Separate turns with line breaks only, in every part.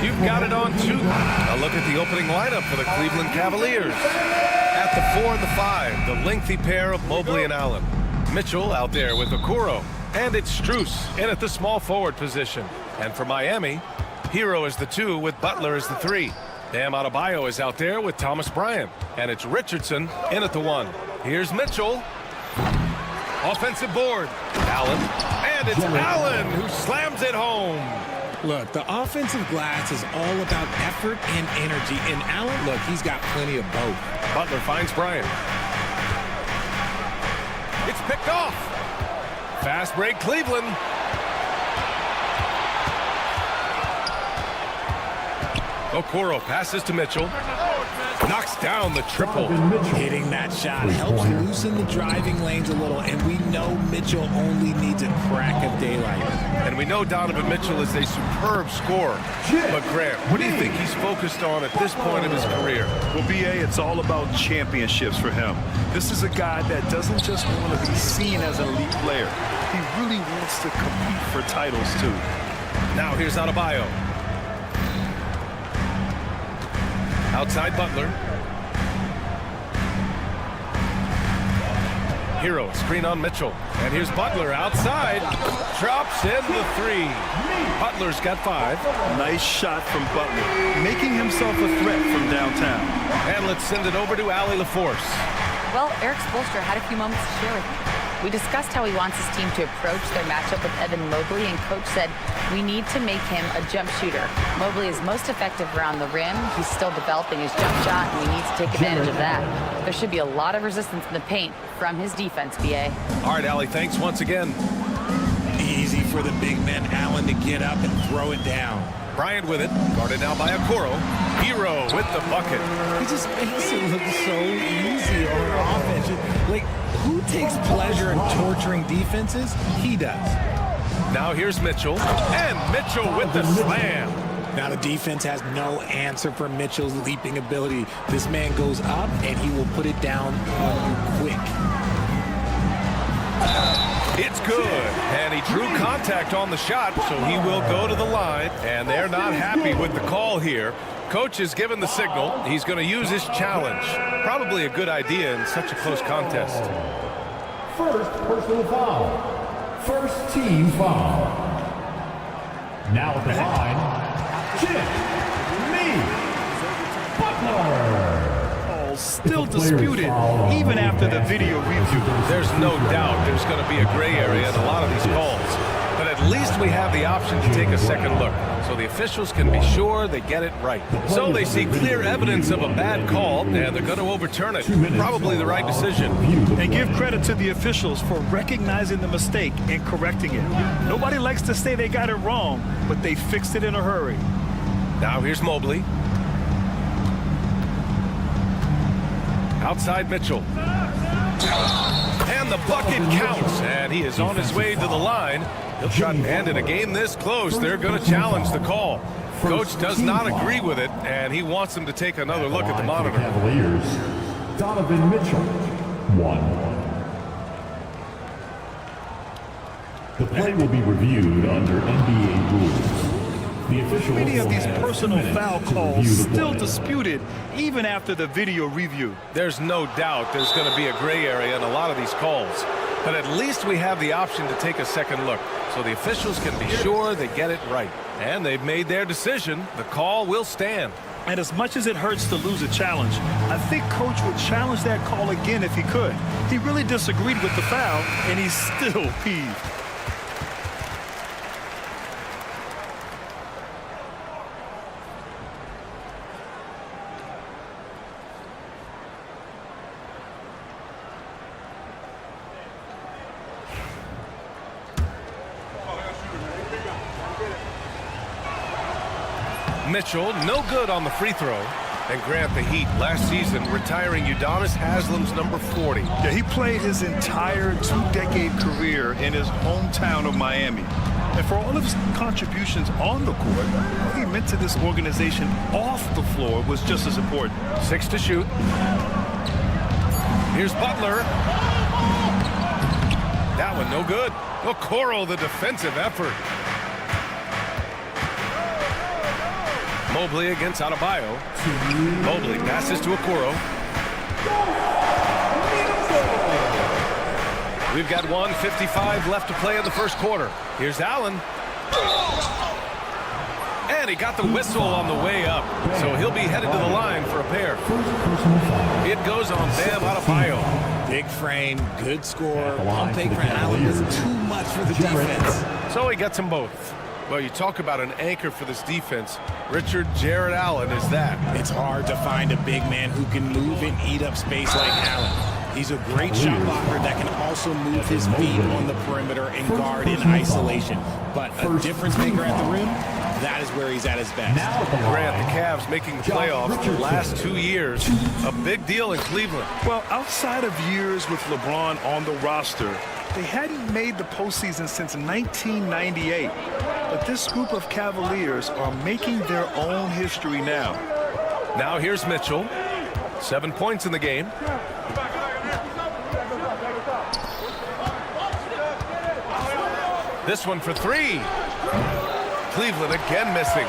You've got it on two. A look at the opening lineup for the Cleveland Cavaliers. At the 4 and the 5, the lengthy pair of Mobley and Allen. Mitchell out there with Okoro. And it's Strus in at the small forward position. And for Miami, Hero is the 2 with Butler as the 3. Bam Adebayo is out there with Thomas Bryant. And it's Richardson in at the 1. Here's Mitchell. Offensive board. Allen. And it's Allen who slams it home.
Look, the offensive glass is all about effort and energy. And Allen, look, he's got plenty of both.
Butler finds Bryant. It's picked off. Fast break, Cleveland. Okoro passes to Mitchell. Knocks down the triple.
Hitting that shot helps loosen the driving lanes a little, and we know Mitchell only needs a crack of daylight.
And we know Donovan Mitchell is a superb scorer. But Grant, what do you think he's focused on at this point of his career?
Well, B.A., it's all about championships for him. This is a guy that doesn't just want to be seen as an elite player. He really wants to compete for titles, too.
Now here's Adebayo. Outside Butler. Hero, screen on Mitchell. And here's Butler outside. Drops in the 3. Butler's got 5.
Nice shot from Butler, making himself a threat from downtown.
And let's send it over to Allie LaForce.
Well, Eric Spoelstra had a few moments to share with me. We discussed how he wants his team to approach their matchup with Evan Mobley, and Coach said, we need to make him a jump shooter. Mobley is most effective around the rim. He's still developing his jump shot, and we need to take advantage of that. There should be a lot of resistance in the paint from his defense, B.A.
All right, Allie, thanks once again.
Easy for the big man Allen to get up and throw it down.
Bryant with it, guarded now by Okoro. Hero with the bucket.
He just makes it look so easy on offense. Like, who takes pleasure in torturing defenses? He does.
Now here's Mitchell, and Mitchell with the slam.
Now the defense has no answer for Mitchell's leaping ability. This man goes up, and he will put it down on you quick.
It's good, and he drew contact on the shot, so he will go to the line, and they're not happy with the call here. Coach has given the signal. He's going to use his challenge. Probably a good idea in such a close contest.
First personal foul. First team foul. Now at the line, Butler.
Still disputed even after the video review.
There's no doubt there's going to be a gray area in a lot of these calls. But at least we have the option to take a second look, so the officials can be sure they get it right. So they see clear evidence of a bad call, and they're going to overturn it. Probably the right decision.
And give credit to the officials for recognizing the mistake and correcting it. Nobody likes to say they got it wrong, but they fixed it in a hurry.
Now here's Mobley. Outside Mitchell. And the bucket counts, and he is on his way to the line. He'll try, and in a game this close, they're going to challenge the call. Coach does not agree with it, and he wants him to take another look at the monitor.
Cavaliers, Donovan Mitchell, 1. The play will be reviewed under NBA rules.
Many of these personal foul calls still disputed even after the video review.
There's no doubt there's going to be a gray area in a lot of these calls. But at least we have the option to take a second look, so the officials can be sure they get it right. And they've made their decision. The call will stand.
And as much as it hurts to lose a challenge, I think Coach would challenge that call again if he could. He really disagreed with the foul, and he's still peeved.
Mitchell, no good on the free throw. And Grant, the Heat last season retiring Udonis Haslam's number 40.
Yeah, he played his entire 2-decade career in his hometown of Miami. And for all of his contributions on the court, what he meant to this organization off the floor was just as important.
6 to shoot. Here's Butler. That one no good. Okoro, the defensive effort. Mobley against Adebayo. Mobley passes to Okoro. We've got 1:55 left to play in the first quarter. Here's Allen. And he got the whistle on the way up, so he'll be headed to the line for a pair. It goes on Bam Adebayo.
Big frame, good score. Pump fake for Allen isn't too much for the defense.
So he gets them both. Well, you talk about an anchor for this defense. Richard Jared Allen is that.
It's hard to find a big man who can move and eat up space like Allen. He's a great shot blocker that can also move his feet on the perimeter and guard in isolation. But a difference maker at the rim, that is where he's at his best.
Grant, the Cavs making the playoffs the last 2 years. A big deal in Cleveland.
Well, outside of years with LeBron on the roster, they hadn't made the postseason since 1998. But this group of Cavaliers are making their own history now.
Now here's Mitchell. 7 points in the game. This one for three. Cleveland again missing.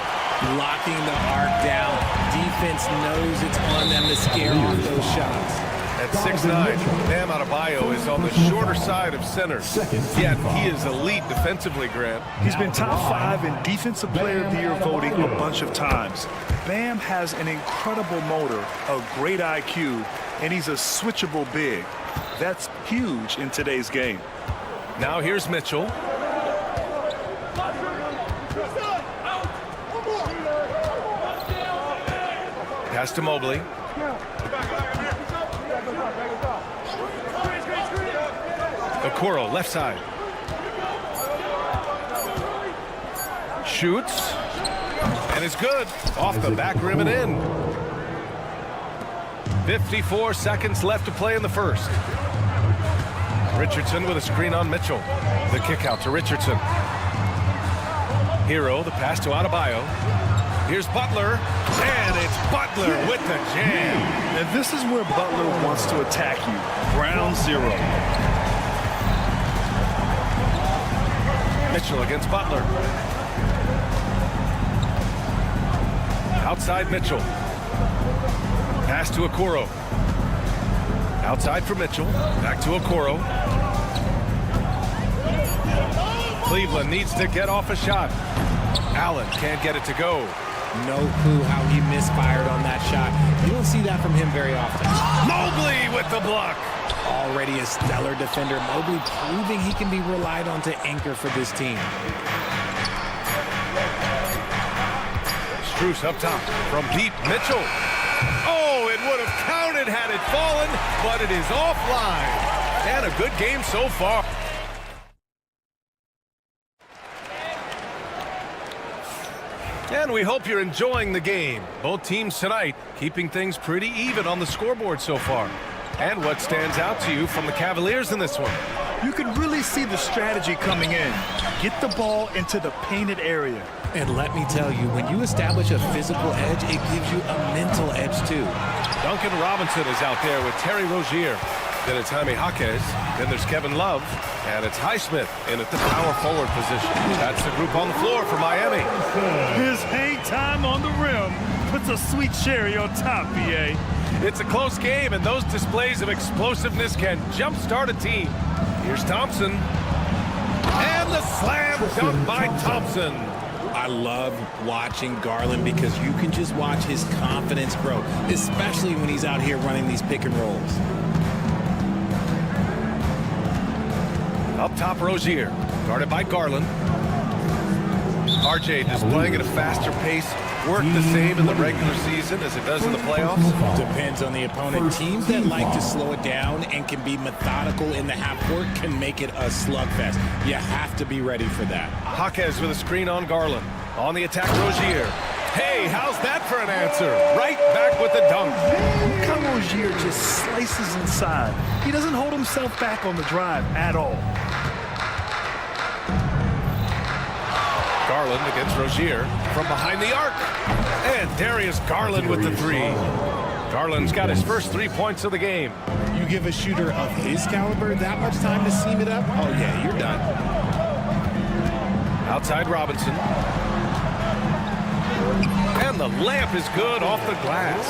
Locking the arc down. Defense knows it's on them to scare off those shots.
At 6'9", Bam Adebayo is on the shorter side of centers. Yet he is elite defensively, Grant.
He's been top 5 in Defensive Player of the Year voting a bunch of times. Bam has an incredible motor, a great IQ, and he's a switchable big. That's huge in today's game.
Now here's Mitchell. Pass to Mobley. Okoro, left side. Shoots. And it's good. Off the back rim and in. 54 seconds left to play in the first. Richardson with a screen on Mitchell. The kick out to Richardson. Hero, the pass to Adebayo. Here's Butler. And it's Butler with the jam.
And this is where Butler wants to attack you. Ground zero.
Mitchell against Butler. Outside Mitchell. Pass to Okoro. Outside for Mitchell. Back to Okoro. Cleveland needs to get off a shot. Allen can't get it to go.
No clue how he misfired on that shot. You don't see that from him very often.
Mobley with the block.
Already a stellar defender. Mobley proving he can be relied on to anchor for this team.
Strus up top from deep. Mitchell. Oh, it would have counted had it fallen, but it is offline. And a good game so far. And we hope you're enjoying the game. Both teams tonight keeping things pretty even on the scoreboard so far. And what stands out to you from the Cavaliers in this one?
You can really see the strategy coming in. Get the ball into the painted area.
And let me tell you, when you establish a physical edge, it gives you a mental edge too.
Duncan Robinson is out there with Terry Rozier. Then it's Jaime Jaquez. Then there's Kevin Love. And it's Highsmith in at the power forward position. That's the group on the floor for Miami.
His hang time on the rim puts a sweet cherry on top, BA.
It's a close game, and those displays of explosiveness can jumpstart a team. Here's Thompson. And the slam dunk by Thompson.
I love watching Garland because you can just watch his confidence grow, especially when he's out here running these pick and rolls.
Up top, Rozier, guarded by Garland. RJ displaying at a faster pace. Work the same in the regular season as it does in the playoffs?
Depends on the opponent. Teams that like to slow it down and can be methodical in the half court can make it a slugfest. You have to be ready for that.
Jaquez with a screen on Garland. On the attack, Rozier. Hey, how's that for an answer? Right back with the dunk.
Look how Rozier just slices inside. He doesn't hold himself back on the drive at all.
Garland against Rozier from behind the arc. And Darius Garland with the three. Garland's got his first 3 points of the game.
You give a shooter of his caliber that much time to seam it up? Oh, yeah, you're done.
Outside Robinson. And the layup is good off the glass.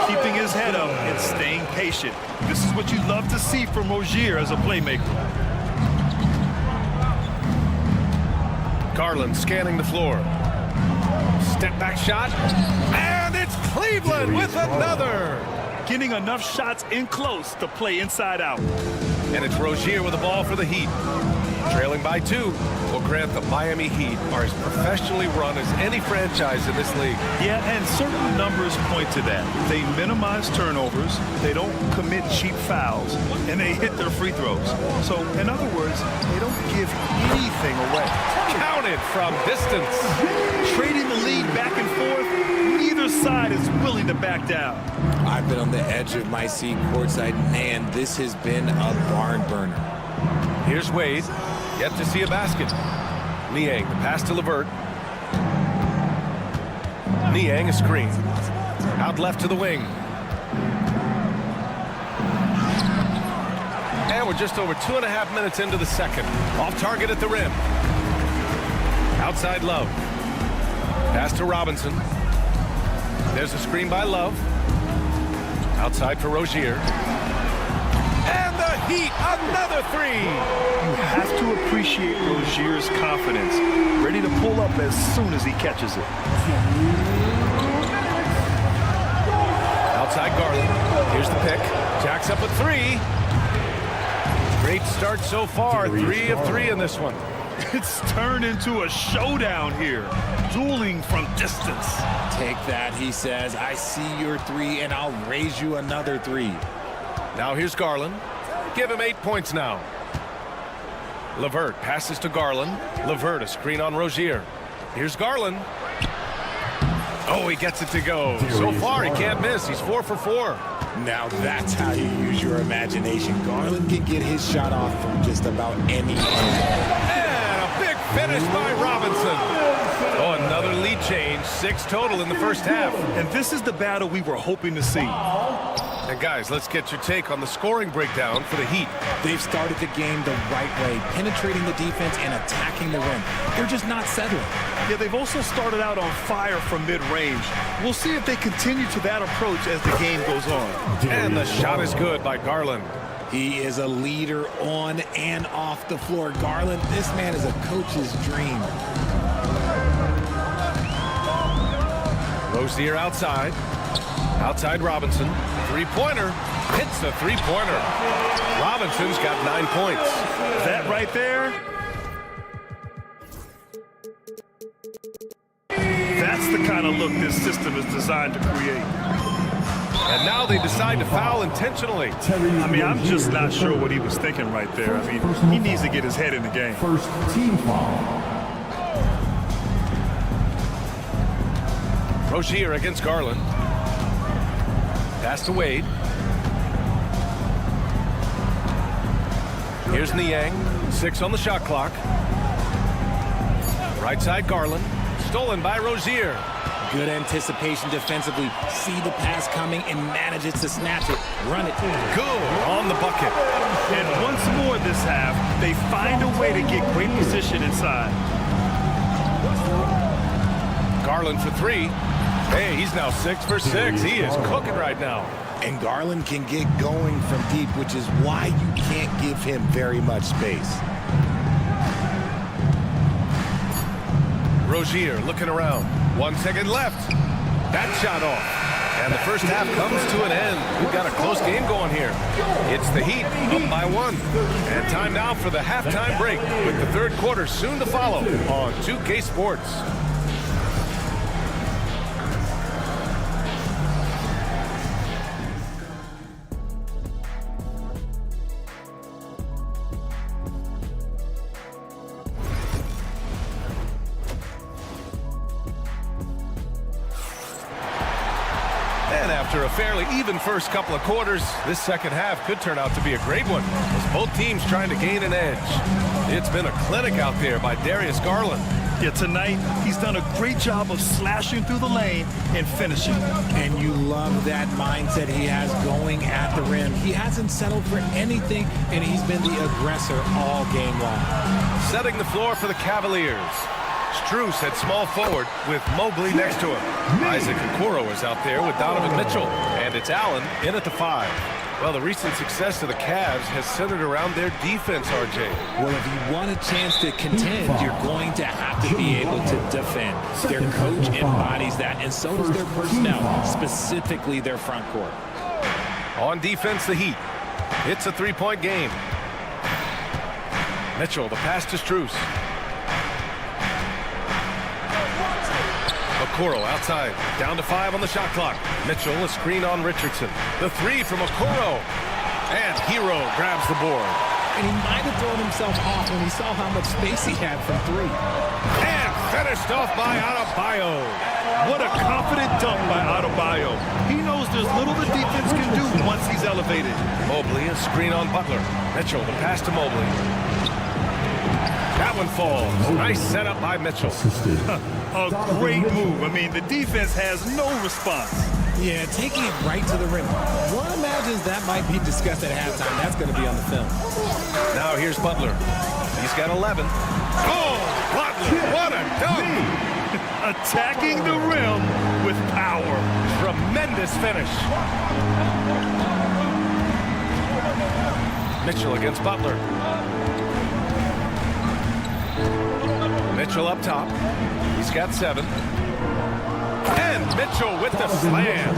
Keeping his head up and staying patient. This is what you love to see from Rozier as a playmaker.
Garland scanning the floor. Step back shot. And it's Cleveland with another.
Getting enough shots in close to play inside out.
And it's Rozier with the ball for the Heat. Trailing by 2. Well, Grant, the Miami Heat are as professionally run as any franchise in this league.
Yeah, and certain numbers point to that. They minimize turnovers, they don't commit cheap fouls, and they hit their free throws. So, in other words, they don't give anything away.
Counted from distance.
Trading the lead back and forth, neither side is willing to back down.
I've been on the edge of my seat courtside. Man, this has been a barn burner.
Here's Wade. Yet to see a basket. Niang, the pass to LeVert. Niang, a screen. Out left to the wing. And we're just over 2.5 minutes into the second. Off target at the rim. Outside Love. Pass to Robinson. There's a screen by Love. Outside for Rozier. And the Heat, another 3.
You have to appreciate Rozier's confidence. Ready to pull up as soon as he catches it.
Outside Garland. Here's the pick. Jacks up a 3. Great start so far. 3 of 3 in this one.
It's turned into a showdown here. Dueling from distance.
Take that, he says. I see your 3, and I'll raise you another 3.
Now here's Garland. Give him 8 points now. LeVert passes to Garland. LeVert, a screen on Rozier. Here's Garland. Oh, he gets it to go. So far, he can't miss. He's 4 for 4.
Now that's how you use your imagination. Garland can get his shot off from just about any angle.
And a big finish by Robinson. Oh, another lead change. 6 total in the first half.
And this is the battle we were hoping to see.
And guys, let's get your take on the scoring breakdown for the Heat.
They've started the game the right way, penetrating the defense and attacking the rim. They're just not settling.
Yeah, they've also started out on fire from mid-range. We'll see if they continue to that approach as the game goes on.
And the shot is good by Garland.
He is a leader on and off the floor. Garland, this man is a coach's dream.
Rozier outside. Outside Robinson. 3-pointer. Hits the 3-pointer. Robinson's got 9 points.
That right there, that's the kind of look this system is designed to create.
And now they decide to foul intentionally.
I mean, I'm just not sure what he was thinking right there. I mean, he needs to get his head in the game.
First team foul.
Rozier against Garland. Pass to Wade. Here's Niang. 6 on the shot clock. Right side Garland. Stolen by Rozier.
Good anticipation defensively. See the pass coming and manages to snatch it. Run it.
Good on the bucket.
And once more this half, they find a way to get great position inside.
Garland for 3. Hey, he's now 6 for 6. He is cooking right now.
And Garland can get going from deep, which is why you can't give him very much space.
Rozier looking around. 1 second left. That shot off. And the first half comes to an end. We've got a close game going here. It's the Heat up by 1. And time now for the halftime break with the third quarter soon to follow on 2K Sports. After a fairly even first couple of quarters, this second half could turn out to be a great one, as both teams trying to gain an edge. It's been a clinic out there by Darius Garland.
Yeah, tonight, he's done a great job of slashing through the lane and finishing.
And you love that mindset he has going at the rim. He hasn't settled for anything, and he's been the aggressor all game long.
Setting the floor for the Cavaliers. Strus at small forward with Mobley next to him. Isaac Okoro is out there with Donovan Mitchell. And it's Allen in at the 5. Well, the recent success of the Cavs has centered around their defense, RJ.
Well, if you want a chance to contend, you're going to have to be able to defend. Their coach embodies that, and so does their personnel, specifically their front court.
On defense, the Heat. It's a 3-point game. Mitchell, the pass to Strus. Okoro outside, down to 5 on the shot clock. Mitchell, a screen on Richardson. The 3 from Okoro. And Hero grabs the board.
And he might have thrown himself off when he saw how much space he had from 3.
And finished off by Adebayo.
What a confident dunk by Adebayo. He knows there's little the defense can do once he's elevated.
Mobley, a screen on Butler. Mitchell, the pass to Mobley. That one falls. Nice setup by Mitchell.
A great move. I mean, the defense has no response.
Yeah, taking it right to the rim. One imagines that might be discussed at halftime. That's going to be on the film.
Now here's Butler. He's got 11. Oh, Butler, what a dunk!
Attacking the rim with power.
Tremendous finish. Mitchell against Butler. Mitchell up top. He's got 7. And Mitchell with the slam.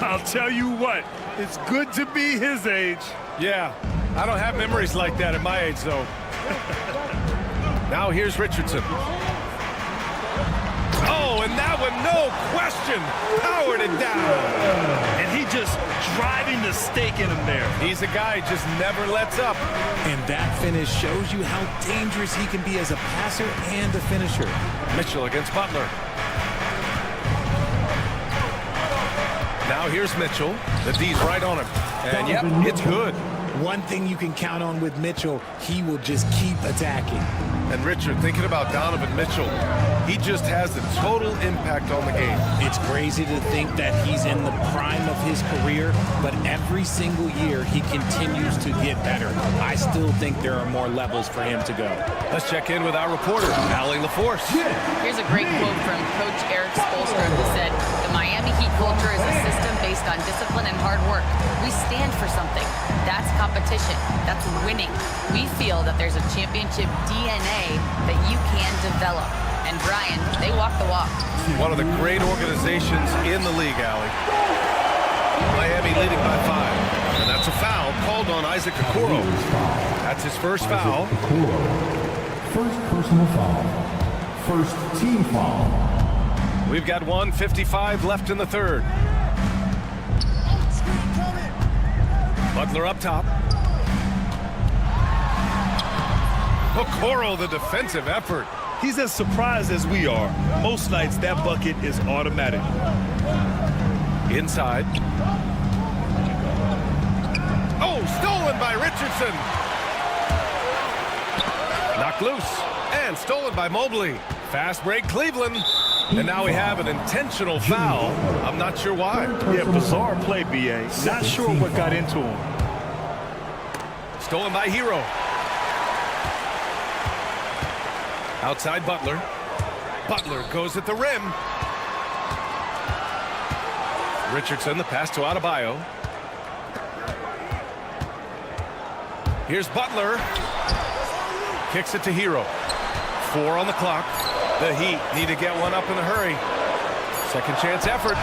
I'll tell you what, it's good to be his age.
Yeah, I don't have memories like that at my age, though. Now here's Richardson. Oh, and that one, no question, powered it down.
And he just driving the stake in him there.
He's a guy who just never lets up.
And that finish shows you how dangerous he can be as a passer and a finisher.
Mitchell against Butler. Now here's Mitchell. The D's right on him. And yep, it's good.
One thing you can count on with Mitchell, he will just keep attacking.
And Richard, thinking about Donovan Mitchell, he just has the total impact on the game.
It's crazy to think that he's in the prime of his career, but every single year he continues to get better. I still think there are more levels for him to go.
Let's check in with our reporter, Allie LaForce.
Here's a great quote from Coach Eric Spoelstra, who said, "The Miami Heat culture is a system based on discipline and hard work. We stand for something. That's competition. That's winning. We feel that there's a championship DNA that you can develop." And Brian, they walk the walk.
One of the great organizations in the league, Allie. Miami leading by 5. And that's a foul called on Isaac Okoro. That's his first foul.
First personal foul. First team foul.
We've got 1:55 left in the third. Butler up top. Okoro, the defensive effort.
He's as surprised as we are. Most nights, that bucket is automatic.
Inside. Oh, stolen by Richardson. Knocked loose. And stolen by Mobley. Fast break, Cleveland. And now we have an intentional foul. I'm not sure why.
Yeah, bizarre play, B.A. Not sure what got into him.
Stolen by Hero. Outside Butler. Butler goes at the rim. Richardson, the pass to Adebayo. Here's Butler. Kicks it to Hero. 4 on the clock. The Heat need to get one up in a hurry. Second chance effort.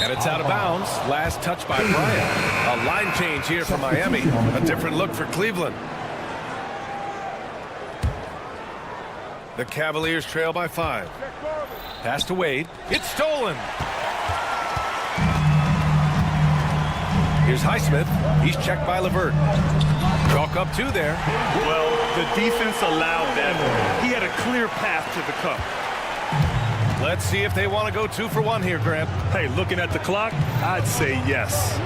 And it's out of bounds. Last touch by Bryant. A line change here for Miami. A different look for Cleveland. The Cavaliers trail by 5. Pass to Wade. It's stolen. Here's Highsmith. He's checked by LeVert. Chalk up 2 there.
Well, the defense allowed that. He had a clear path to the cup.
Let's see if they want to go 2 for 1 here, Grant.
Hey, looking at the clock, I'd say yes.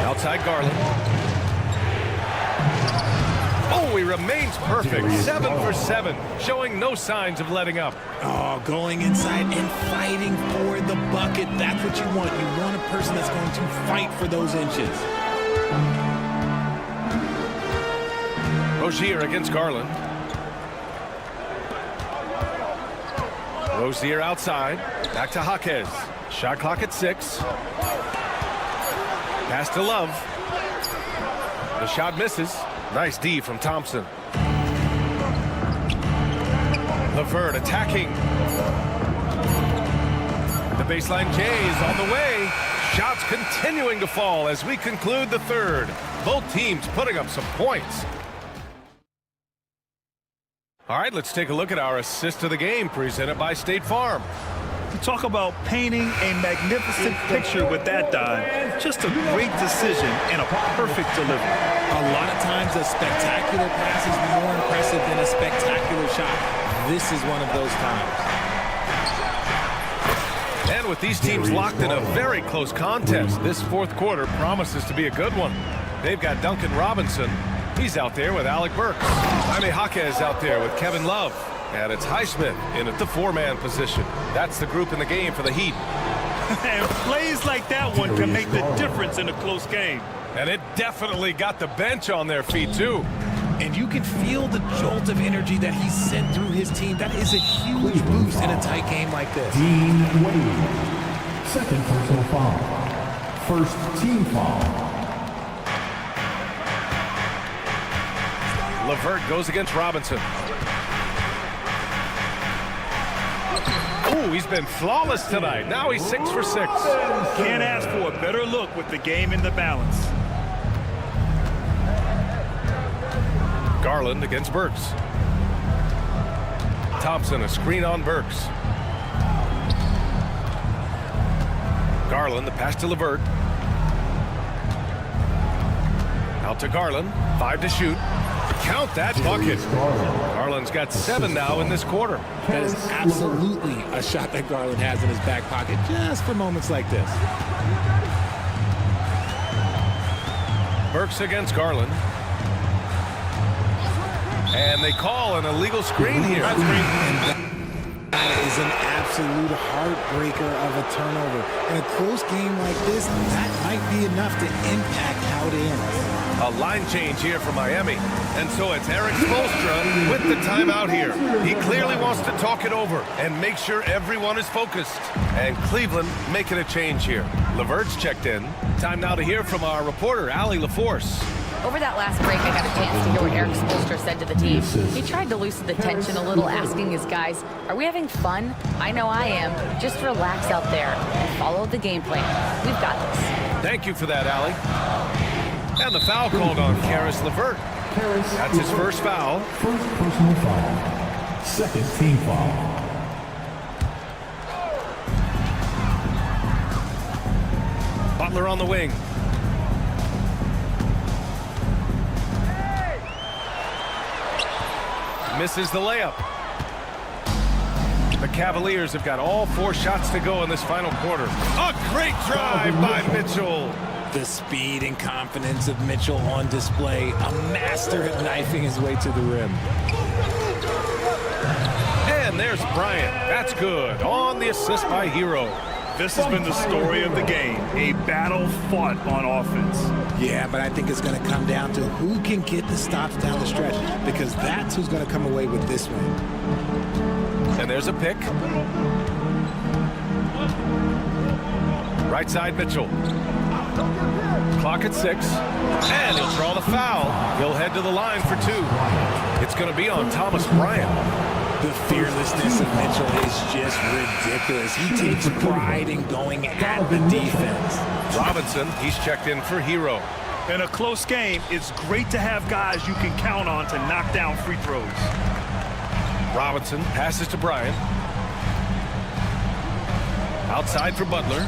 Outside Garland. Oh, he remains perfect. 7 for 7, showing no signs of letting up.
Oh, going inside and fighting for the bucket. That's what you want. You want a person that's going to fight for those inches.
Rozier against Garland. Rozier outside. Back to Jaquez. Shot clock at 6. Pass to Love. The shot misses. Nice D from Thompson. LeVert attacking. The baseline J is on the way. Shots continuing to fall as we conclude the third. Both teams putting up some points. All right, let's take a look at our assist of the game presented by State Farm.
You talk about painting a magnificent picture with that dive. Just a great decision and a perfect delivery.
A lot of times a spectacular pass is more impressive than a spectacular shot. This is one of those times.
And with these teams locked in a very close contest, this fourth quarter promises to be a good one. They've got Duncan Robinson. He's out there with Alec Burks. Jaime Jaquez out there with Kevin Love. And it's Highsmith in at the 4-man position. That's the group in the game for the Heat.
And plays like that one can make the difference in a close game.
And it definitely got the bench on their feet, too.
And you can feel the jolt of energy that he sent through his team. That is a huge boost in a tight game like this.
Dean Wade. Second personal foul. First team foul.
LeVert goes against Robinson. Ooh, he's been flawless tonight. Now he's 6 for 6.
Can't ask for a better look with the game in the balance.
Garland against Burks. Thompson, a screen on Burks. Garland, the pass to LeVert. Out to Garland. 5 to shoot. Count that bucket. Garland's got 7 now in this quarter.
That is absolutely a shot that Garland has in his back pocket just for moments like this.
Burks against Garland. And they call an illegal screen here.
That is an absolute heartbreaker of a turnover. In a close game like this, that might be enough to impact how it ends.
A line change here for Miami. And so it's Eric Spoelstra with the timeout here. He clearly wants to talk it over and make sure everyone is focused. And Cleveland making a change here. LeVert's checked in. Time now to hear from our reporter, Allie LaForce.
Over that last break, I got a chance to hear what Eric Spoelstra said to the team. He tried to loosen the tension a little, asking his guys, are we having fun? I know I am. Just relax out there and follow the game plan. We've got this.
Thank you for that, Allie. And the foul called on Caris LeVert. That's his first foul.
First personal foul. Second team foul.
Butler on the wing. Misses the layup. The Cavaliers have got all 4 shots to go in this final quarter. A great drive by Mitchell.
The speed and confidence of Mitchell on display. A master at knifing his way to the rim.
And there's Bryant. That's good. On the assist by Hero.
This has been the story of the game. A battle fought on offense.
Yeah, but I think it's going to come down to who can get the stops down the stretch, because that's who's going to come away with this one.
And there's a pick. Right side Mitchell. Clock at 6. And he'll draw the foul. He'll head to the line for 2. It's going to be on Thomas Bryant.
The fearlessness of Mitchell is just ridiculous. He takes pride in going at the defense.
Robinson, he's checked in for Hero.
In a close game, it's great to have guys you can count on to knock down free throws.
Robinson passes to Bryant. Outside for Butler.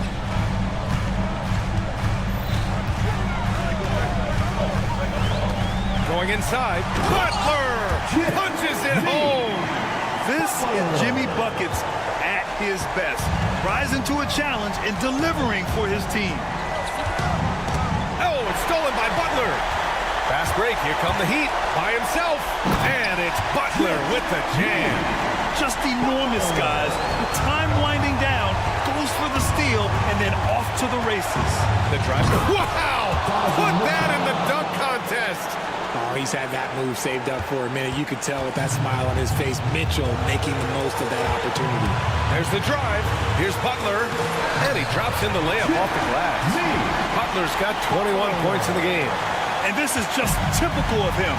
Going inside. Butler punches it home.
This is Jimmy Buckets at his best, rising to a challenge and delivering for his team.
Oh, it's stolen by Butler. Fast break, here come the Heat by himself. And it's Butler with the jam.
Just enormous, guys. With time winding down, goes for the steal, and then off to the races.
The drive. Wow! Put that in the dunk contest.
Oh, he's had that move saved up for a minute. You could tell with that smile on his face. Mitchell making the most of that opportunity.
There's the drive. Here's Butler. And he drops in the layup off the glass. Butler's got 21 points in the game.
And this is just typical of him.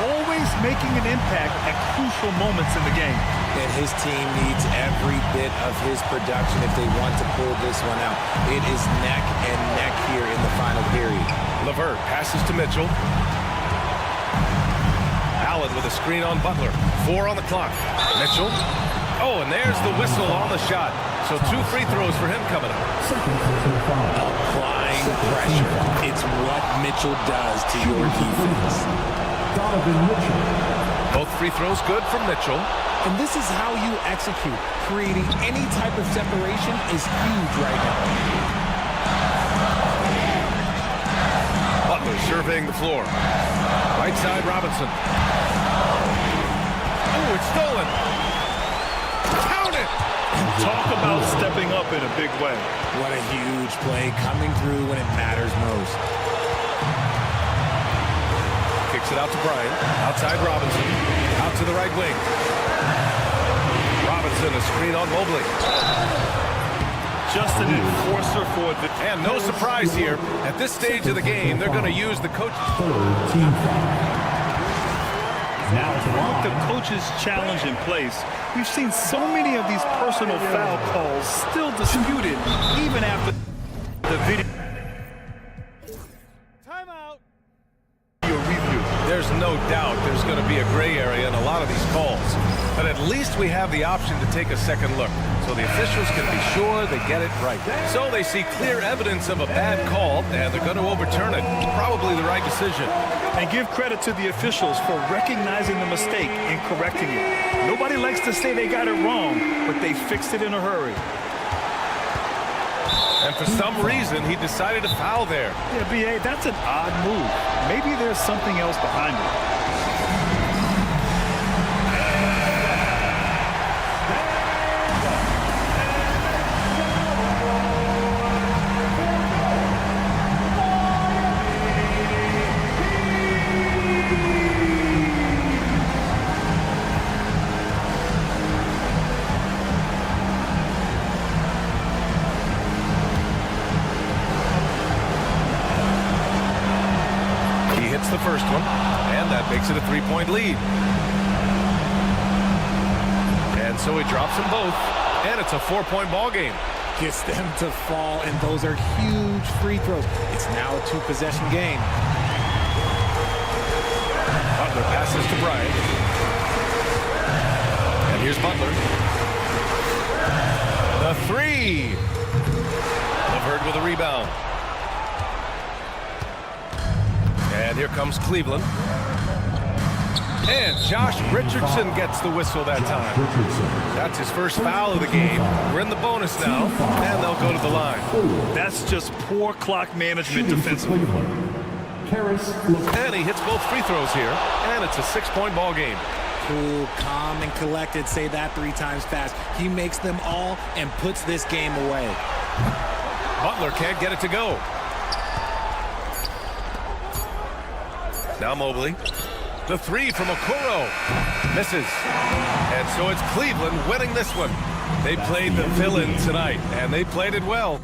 Always making an impact at crucial moments in the game.
And his team needs every bit of his production if they want to pull this one out. It is neck and neck here in the final period.
LeVert passes to Mitchell. Allen with a screen on Butler. 4 on the clock. Mitchell. Oh, and there's the whistle on the shot. So 2 free throws for him coming up.
Applying pressure. It's what Mitchell does to your defense.
Both free throws good from Mitchell.
And this is how you execute. Creating any type of separation is huge right now.
Butler surveying the floor. Right side, Robinson. Oh, it's stolen. Count it!
Talk about stepping up in a big way.
What a huge play coming through when it matters most.
Kicks it out to Bryant. Outside Robinson. Out to the right wing. Robinson, a screen on Mobley.
Just an enforcer for the...
And no surprise here. At this stage of the game, they're going to use the coach.
Third team foul. Now to
With the coach's challenge in place, we've seen so many of these personal foul calls still disputed even after the video review.
There's no doubt there's going to be a gray area in a lot of these calls. But at least we have the option to take a second look, so the officials can be sure they get it right. So they see clear evidence of a bad call, and they're going to overturn it. Probably the right decision.
And give credit to the officials for recognizing the mistake and correcting it. Nobody likes to say they got it wrong, but they fixed it in a hurry.
And for some reason, he decided to foul there.
Yeah, B.A., that's an odd move. Maybe there's something else behind it.
The first one, and that makes it a 3-point lead. And so he drops them both, and it's a 4-point ball game.
Gets them to fall, and those are huge free throws. It's now a 2-possession game.
Butler passes to Bryant. And here's Butler. The 3. LeVert with a rebound. And here comes Cleveland. And Josh Richardson gets the whistle that time. That's his first foul of the game. We're in the bonus now, and they'll go to the line.
That's just poor clock management defensively.
And he hits both free throws here, and it's a 6-point ball game.
Cool, calm, and collected. Say that 3 times fast. He makes them all and puts this game away.
Butler can't get it to go. Now Mobley. The 3 from Okoro. Misses. And so it's Cleveland winning this one. They played the villain tonight, and they played it well.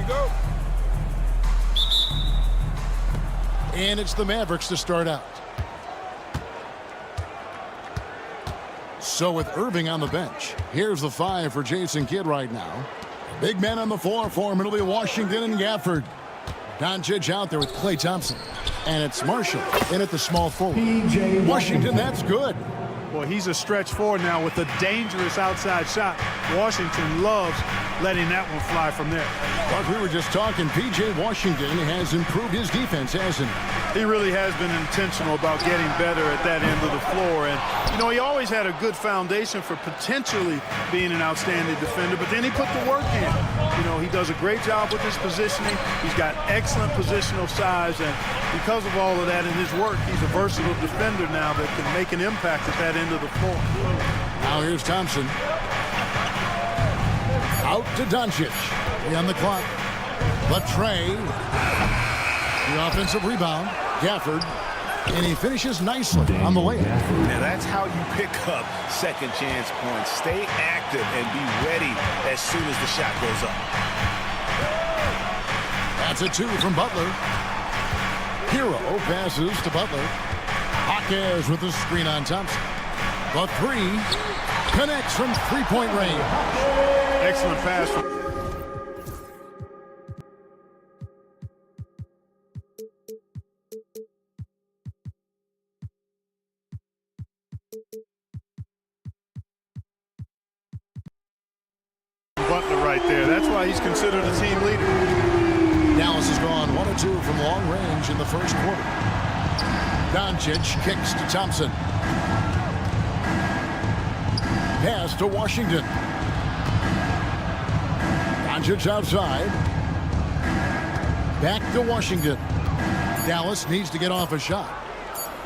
go.
And it's the Mavericks to start out. So with Irving on the bench, here's the 5 for Jason Kidd right now. Big man on the floor for him. It'll be Washington and Gafford. Doncic out there with Klay Thompson. And it's Marshall in at the small forward. Washington, that's good.
Well, he's a stretch forward now with a dangerous outside shot. Washington loves letting that one fly from there.
But we were just talking, P.J. Washington has improved his defense, hasn't he?
He really has been intentional about getting better at that end of the floor. And, you know, he always had a good foundation for potentially being an outstanding defender, but then he put the work in. You know, he does a great job with his positioning. He's got excellent positional size, and because of all of that in his work, he's a versatile defender now that can make an impact at that end of the floor.
Now here's Thompson. Out to Doncic. On the clock. Latrey. The offensive rebound. Gafford. And he finishes nicely on the layup.
Now that's how you pick up second chance points. Stay active and be ready as soon as the shot goes up.
That's a 2 from Butler. Hero passes to Butler. Hawkins with the screen on Thompson. The 3 connects from three-point range.
Excellent pass. Butler right there. That's why he's considered a team leader.
Dallas has gone 1 of 2 from long range in the first quarter. Doncic kicks to Thompson. Pass to Washington. Doncic outside. Back to Washington. Dallas needs to get off a shot.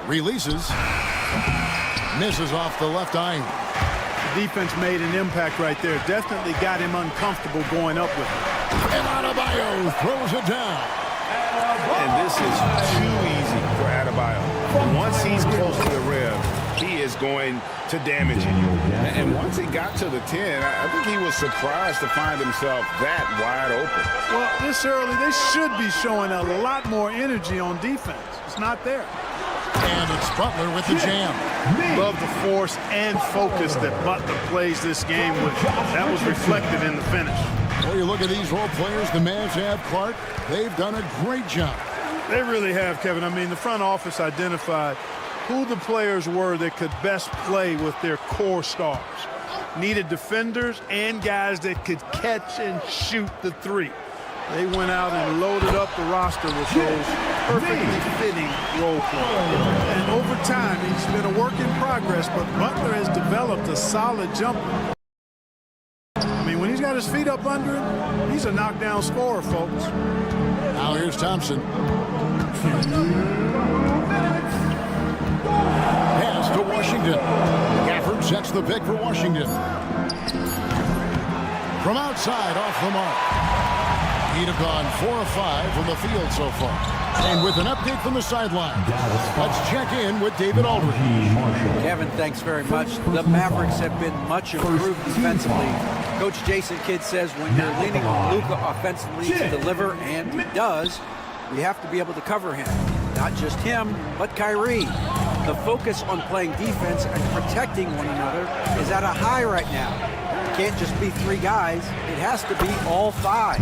Releases. Misses off the left eye.
The defense made an impact right there. Definitely got him uncomfortable going up with it.
And Adebayo throws it down.
And this is too easy for Adebayo. Once he's close to the rim, he is going to damage it. And once he got to the 10, I think he was surprised to find himself that wide open.
Well, this early, they should be showing a lot more energy on defense. It's not there.
And it's Butler with the jam.
Love the force and focus that Butler plays this game with. That was reflected in the finish.
Well, you look at these role players the Mavs have, Clark. They've done a great job.
They really have, Kevin. I mean, the front office identified who the players were that could best play with their core stars. Needed defenders and guys that could catch and shoot the 3. They went out and loaded up the roster with those perfectly fitting role players. And over time, he's been a work in progress, but Butler has developed a solid jumper. I mean, when he's got his feet up under him, he's a knockdown scorer, folks.
Now here's Thompson. Pass to Washington. Gafford sets the pick for Washington. From outside, off the mark. He'd have gone 4 of 5 from the field so far. And with an update from the sideline, let's check in with David Aldridge.
Kevin, thanks very much. The Mavericks have been much improved defensively. Coach Jason Kidd says when you're leaning on Luka offensively to deliver, and he does, you have to be able to cover him. Not just him, but Kyrie. The focus on playing defense and protecting one another is at a high right now. It can't just be 3 guys. It has to be all 5.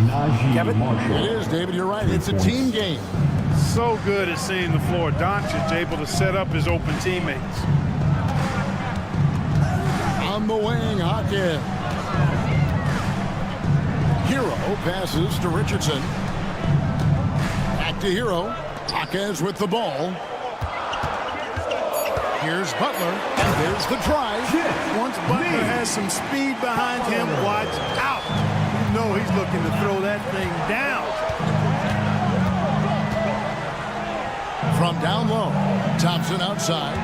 Kevin?
It is, David. You're right. It's a team game.
So good at seeing the floor. Doncic able to set up his open teammates.
On the wing, Hawkins. Hero passes to Richardson. Back to Hero. Hawkins with the ball. Here's Butler, and there's the drive.
Once Butler has some speed behind him, watch out. You know he's looking to throw that thing down.
From down low, Thompson outside.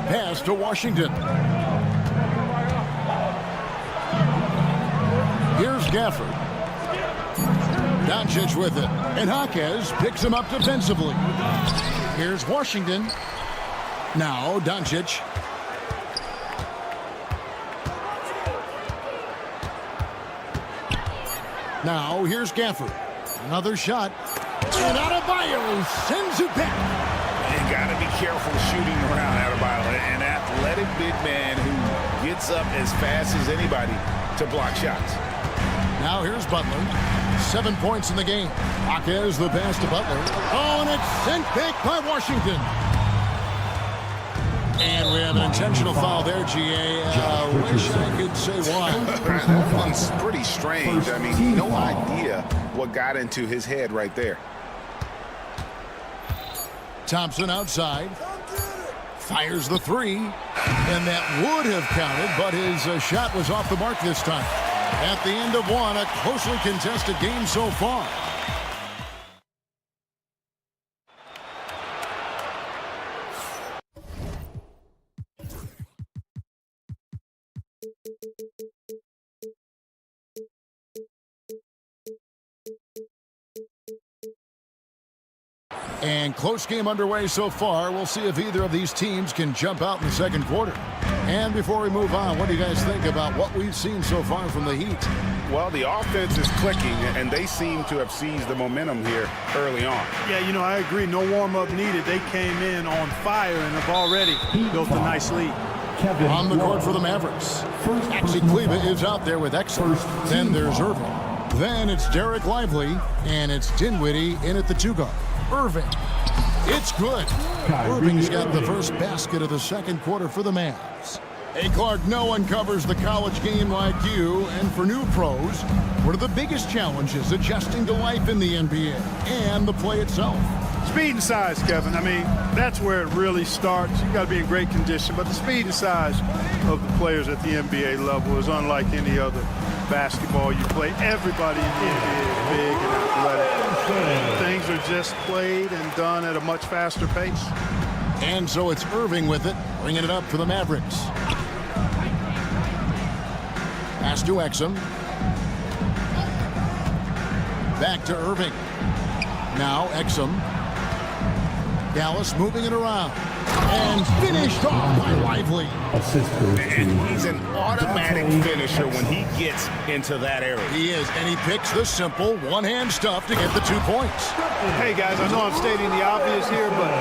Pass to Washington. Here's Gafford. Doncic with it, and Hawkins picks him up defensively. Here's Washington. Now Doncic. Now, here's Gafford. Another shot. And Adebayo sends it back.
You got to be careful shooting around Adebayo. An athletic big man who gets up as fast as anybody to block shots.
Now here's Butler. 7 points in the game. Jaquez the pass to Butler. Oh, and it's sent back by Washington. And we have an intentional foul there, GA. Wish I could say why.
That one's pretty strange. I mean, no idea what got into his head right there.
Thompson outside. Fires the three. And that would have counted, but his shot was off the mark this time. At the end of one, a closely contested game so far. And close game underway so far. We'll see if either of these teams can jump out in the second quarter. And before we move on, what do you guys think about what we've seen so far from the Heat?
Well, the offense is clicking, and they seem to have seized the momentum here early on.
Yeah, you know, I agree. No warm-up needed. They came in on fire and have already built a nice lead.
On the court for the Mavericks. Actually, Cleveland is out there with Exum. Then there's Irving. Then it's Derek Lively, and it's Dinwiddie in at the 2-guard. Irving. It's good. Irving's got the first basket of the second quarter for the Mavs. Hey, Clark, no one covers the college game like you. And for new pros, what are the biggest challenges adjusting to life in the NBA and the play itself?
Speed and size, Kevin. I mean, that's where it really starts. You got to be in great condition, but the speed and size of the players at the NBA level is unlike any other basketball you play. Everybody in the NBA is big and athletic. Things are just played and done at a much faster pace.
And so it's Irving with it, bringing it up for the Mavericks. Pass to Exum. Back to Irving. Now Exum. Dallas moving it around. And finished off by Lively.
And he's an automatic finisher when he gets into that area.
He is, and he picks the simple one-hand stuff to get the 2 points.
Hey, guys, I know I'm stating the obvious here, but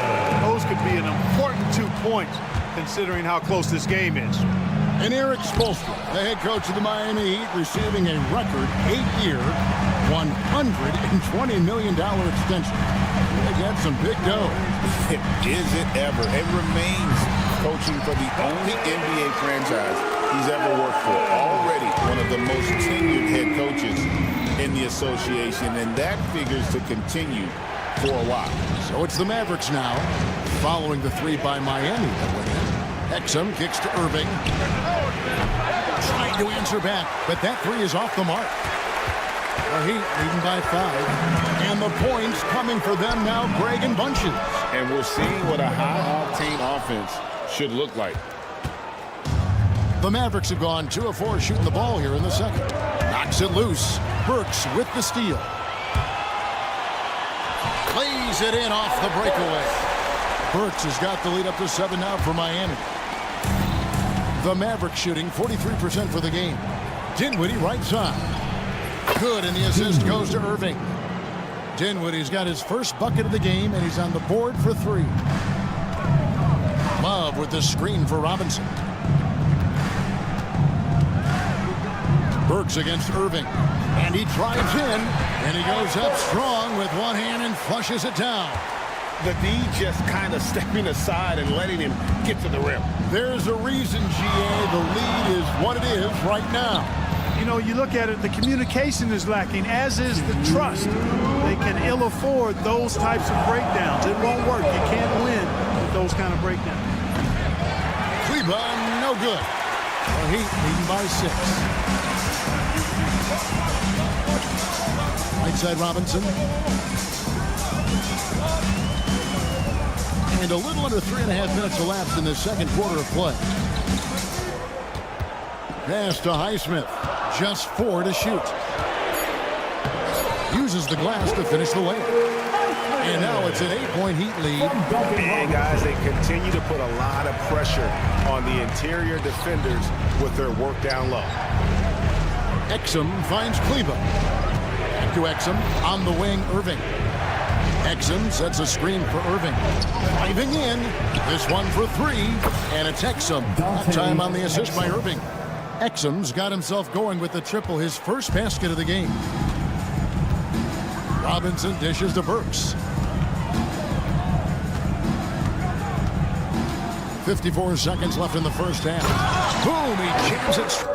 those could be an important 2 points considering how close this game is.
And Eric Spoelstra, the head coach of the Miami Heat, receiving a record 8-year, $120 million extension. They got some big dough.
Is it ever? It remains coaching for the only NBA franchise he's ever worked for. Already one of the most tenured head coaches in the association, and that figures to continue for a while.
So it's the Mavericks now, following the 3 by Miami that went in. Exum kicks to Irving. Trying to answer back, but that 3 is off the mark. The Heat leading by 5. And the points coming for them now, Greg and bunches.
And we're seeing what a high-octane offense should look like.
The Mavericks have gone 2 of 4 shooting the ball here in the second. Knocks it loose. Burks with the steal. Plays it in off the breakaway. Burks has got the lead up to 7 now for Miami. The Mavericks shooting 43% for the game. Dinwiddie right side. Good, and the assist goes to Irving. Dinwiddie's got his first bucket of the game, and he's on the board for 3. Love with the screen for Robinson. Burks against Irving, and he drives in, and he goes up strong with one hand and flushes it down.
The D just kind of stepping aside and letting him get to the rim.
There's a reason, GA, the lead is what it is right now.
You know, you look at it, the communication is lacking, as is the trust. They can ill afford those types of breakdowns. It won't work. You can't win with those kind of breakdowns.
Cleveland, no good. The Heat leading by 6. Right side Robinson. And a little under 3.5 minutes elapsed in the second quarter of play. Pass to Highsmith. Just 4 to shoot. Uses the glass to finish the layup. And now it's an 8-point Heat lead.
And guys, they continue to put a lot of pressure on the interior defenders with their work down low.
Exum finds Cleveland. Back to Exum. On the wing, Irving. Exum sets a screen for Irving. Driving in. This one for three. And it's Exum. That time on the assist by Irving. Exum's got himself going with the triple, his first basket of the game. Robinson dishes to Burks. 54 seconds left in the first half. Boom, he jams it.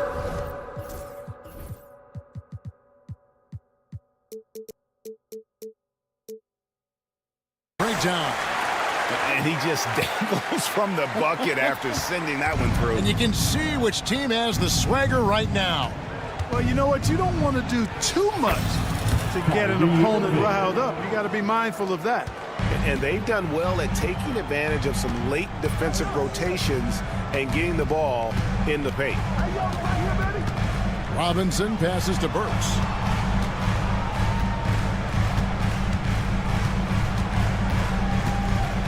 Breakdown.
And he just dangles from the bucket after sending that one through.
And you can see which team has the swagger right now.
Well, you know what? You don't want to do too much to get an opponent riled up. You got to be mindful of that.
And they've done well at taking advantage of some late defensive rotations and getting the ball in the paint.
Robinson passes to Burks.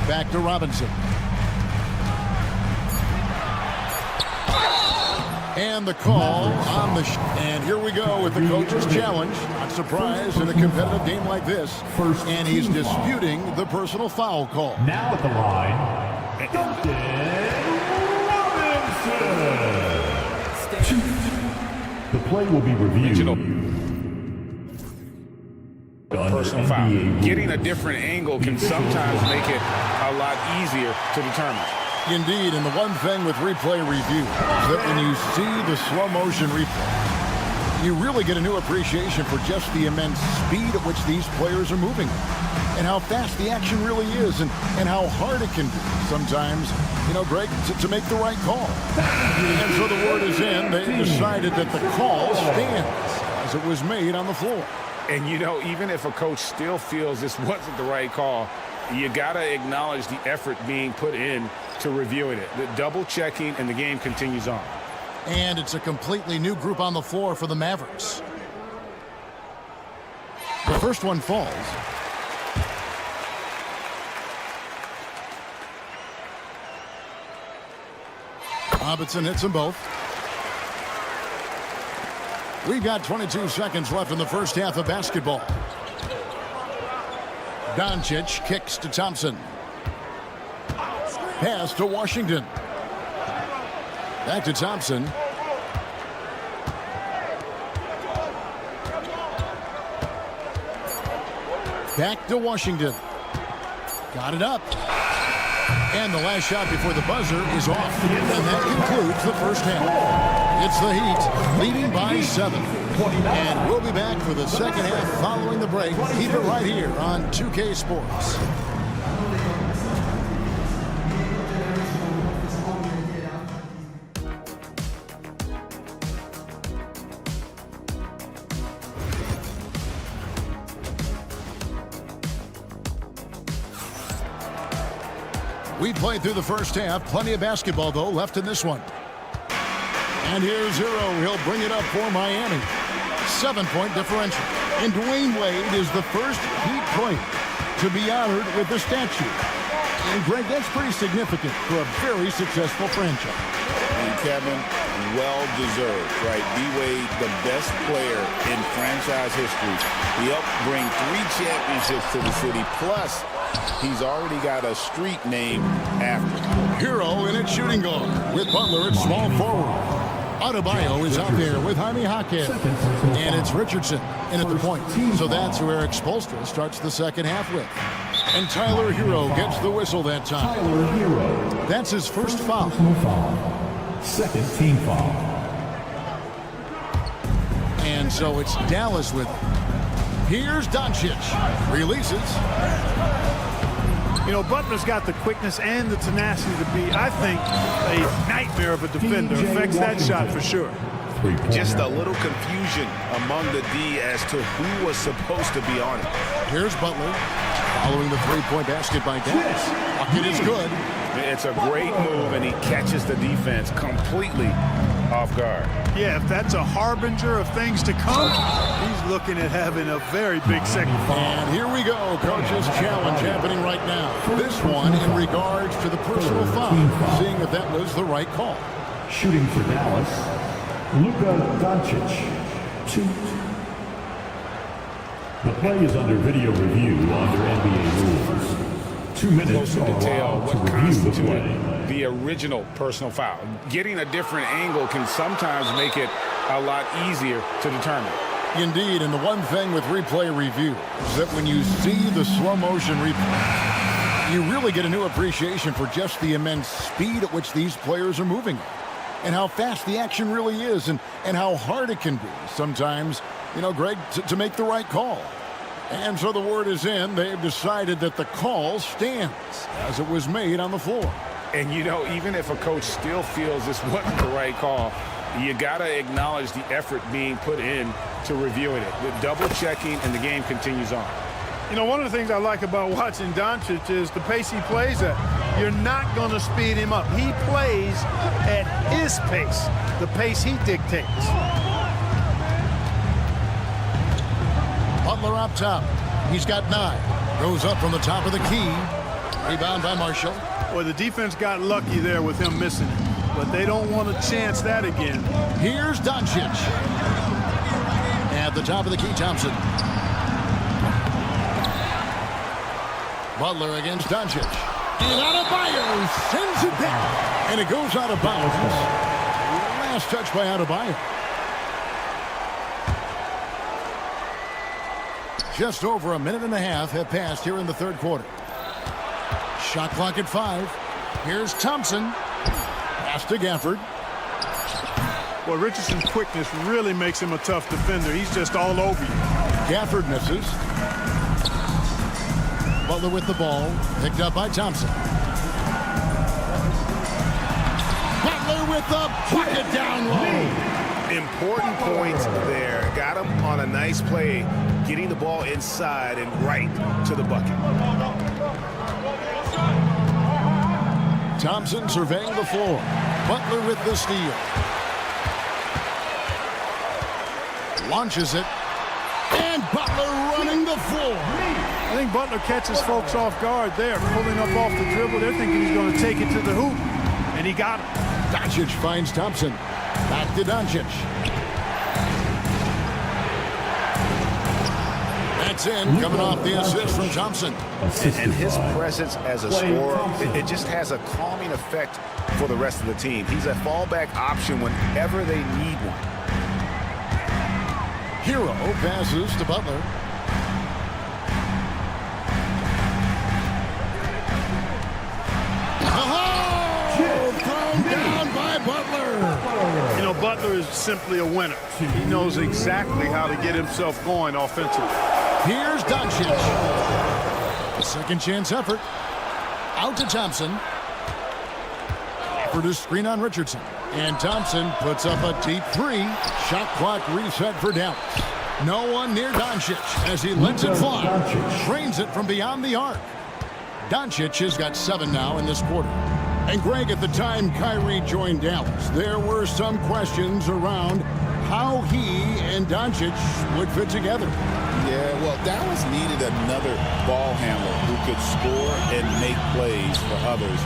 Back to Robinson. And the call on the and here we go with the coach's challenge. Not surprised in a competitive game like this. And he's disputing the personal foul call.
Now at the line, Duncan Robinson. The play will be reviewed.
Personal foul. Getting a different angle can sometimes make it a lot easier to determine.
Indeed, and the one thing with replay review is that when you see the slow motion replay, you really get a new appreciation for just the immense speed at which these players are moving and how fast the action really is and how hard it can be sometimes, you know, Greg, to make the right call. And so the word is in. They decided that the call stands as it was made on the floor.
And, you know, even if a coach still feels this wasn't the right call, you got to acknowledge the effort being put in to reviewing it. The double checking, and the game continues on.
And it's a completely new group on the floor for the Mavericks. The first one falls. Robinson hits them both. We've got 22 seconds left in the first half of basketball. Doncic kicks to Thompson. Pass to Washington. Back to Thompson. Back to Washington. Got it up. And the last shot before the buzzer is off. And that concludes the first half. It's the Heat leading by 7. And we'll be back for the second half following the break. Keep it right here on 2K Sports. We played through the first half. Plenty of basketball, though, left in this one. And here's Hero. He'll bring it up for Miami. 7-point differential. And Dwayne Wade is the first Heat player to be honored with a statue. And, Greg, that's pretty significant for a very successful franchise.
And, Kevin, well-deserved, right? D-Wade, the best player in franchise history. He helped bring 3 championships to the city. Plus, he's already got a street named after him.
Hero in at shooting guard with Butler at small forward. Adebayo is out there with Jaime Jaquez. And it's Richardson in at the point. So that's who Eric Spoelstra starts the second half with. And Tyler Hero gets the whistle that time.
Tyler Hero.
That's his first foul.
Second team foul.
And so it's Dallas with him. Here's Doncic. Releases.
You know, Butler's got the quickness and the tenacity to be, I think, a nightmare of a defender. Affects that shot for sure.
Just a little confusion among the D as to who was supposed to be on it.
Here's Butler following the three-point basket by Dallas. Bucket is good.
It's a great move, and he catches the defense completely off guard.
Yeah, if that's a harbinger of things to come, he's looking at having a very big second fall.
And here we go, coach's challenge happening right now. This one in regards to the personal foul, seeing if that was the right call.
Shooting for Dallas, Luka Doncic. 2. The play is under video review under NBA rules. 2 minutes
Close to
are
detail
allowed to
what
review the
constituted
play.
the original personal foul. Getting a different angle can sometimes make it a lot easier to determine.
Indeed, and the one thing with replay review is that when you see the slow motion replay, you really get a new appreciation for just the immense speed at which these players are moving and how fast the action really is and how hard it can be sometimes, Greg, to make the right call. And so the word is in. They've decided that the call stands as it was made on the floor.
And, even if a coach still feels this wasn't the right call, you got to acknowledge the effort being put in to reviewing it. The double checking, and the game continues on.
One of the things I like about watching Doncic is the pace he plays at. You're not going to speed him up. He plays at his pace, the pace he dictates.
Butler up top. He's got 9. Goes up from the top of the key. Rebound by Marshall.
Well, the defense got lucky there with him missing it, but they don't want to chance that again.
Here's Doncic. At the top of the key, Thompson. Butler against Doncic. And Adebayo sends it back. And it goes out of bounds. Last touch by Adebayo. Just over a minute and a half have passed here in the third quarter. Shot clock at 5. Here's Thompson. Pass to Gafford.
Well, Richardson's quickness really makes him a tough defender. He's just all over you.
Gafford misses. Butler with the ball. Picked up by Thompson. Butler with the bucket down low.
Important points there. Got him on a nice play, getting the ball inside and right to the bucket.
Thompson surveying the floor. Butler with the steal. Launches it. And Butler running the floor.
I think Butler catches folks off guard there, pulling up off the dribble. They're thinking he's going to take it to the hoop, and he got it.
Doncic finds Thompson. Back to Doncic. That's in, coming off the assist from Thompson.
And his presence as a scorer, it just has a calming effect for the rest of the team. He's a fallback option whenever they need one.
Hero passes to Butler. Thrown down by Butler.
Butler is simply a winner. He knows exactly how to get himself going offensively.
Here's Doncic. Second chance effort. Out to Thompson. For the screen on Richardson. And Thompson puts up a deep 3. Shot clock reset for Dallas. No one near Doncic as he lets it fly. Trains it from beyond the arc. Doncic has got 7 now in this quarter. And Greg, at the time Kyrie joined Dallas, there were some questions around how he and Doncic would fit together.
Yeah, well, Dallas needed another ball handler who could score and make plays for others.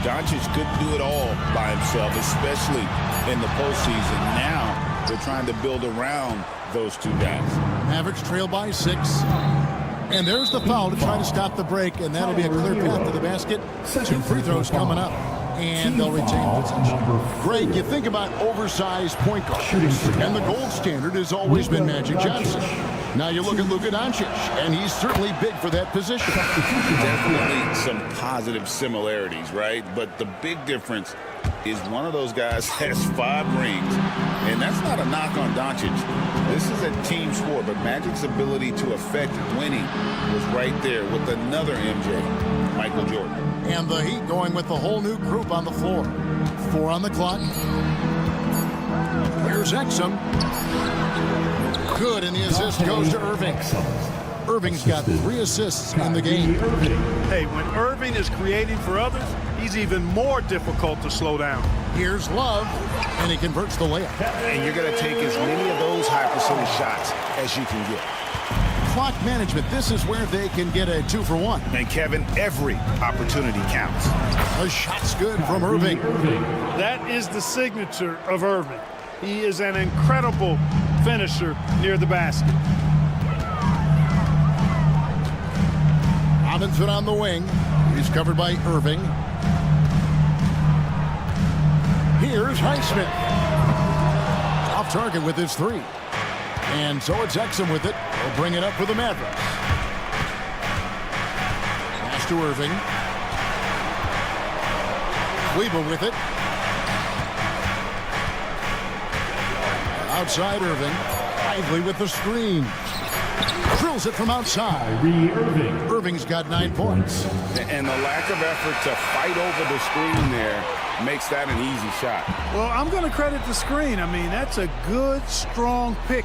Doncic couldn't do it all by himself, especially in the postseason. Now they're trying to build around those two guys.
Mavericks trail by 6. And there's the foul to try to stop the break, and that'll be a clear path to the basket. 2 free throws coming up, and they'll retain possession. Greg, you think about oversized point guards, and the gold standard has always been Magic Johnson. Now you look at Luka Doncic, and he's certainly big for that position.
Definitely some positive similarities, right? But the big difference is one of those guys has 5 rings, and that's not a knock on Doncic. This is a team sport, but Magic's ability to affect winning was right there with another MJ, Michael Jordan.
And the Heat going with the whole new group on the floor. 4 on the clock. Here's Exum. Good, and the assist goes to Irving. Irving's got 3 assists in the game.
Hey, when Irving is creating for others, he's even more difficult to slow down.
Here's Love, and he converts the layup.
And you're going to take as many of those high percentage shots as you can get.
Clock management, this is where they can get a 2-for-1.
And Kevin, every opportunity counts.
A shot's good from Irving.
That is the signature of Irving. He is an incredible finisher near the basket.
Robinson on the wing. He's covered by Irving. Here's Highsmith. Off target with his three. And so it's Exum with it. He'll bring it up for the Mavericks. Pass to Irving. Weaver with it. Outside Irving. Lively with the screen. Drills it from outside. Irving's got 9 points.
And the lack of effort to fight over the screen there makes that an easy shot.
Well, I'm going to credit the screen. I mean, that's a good, strong pick.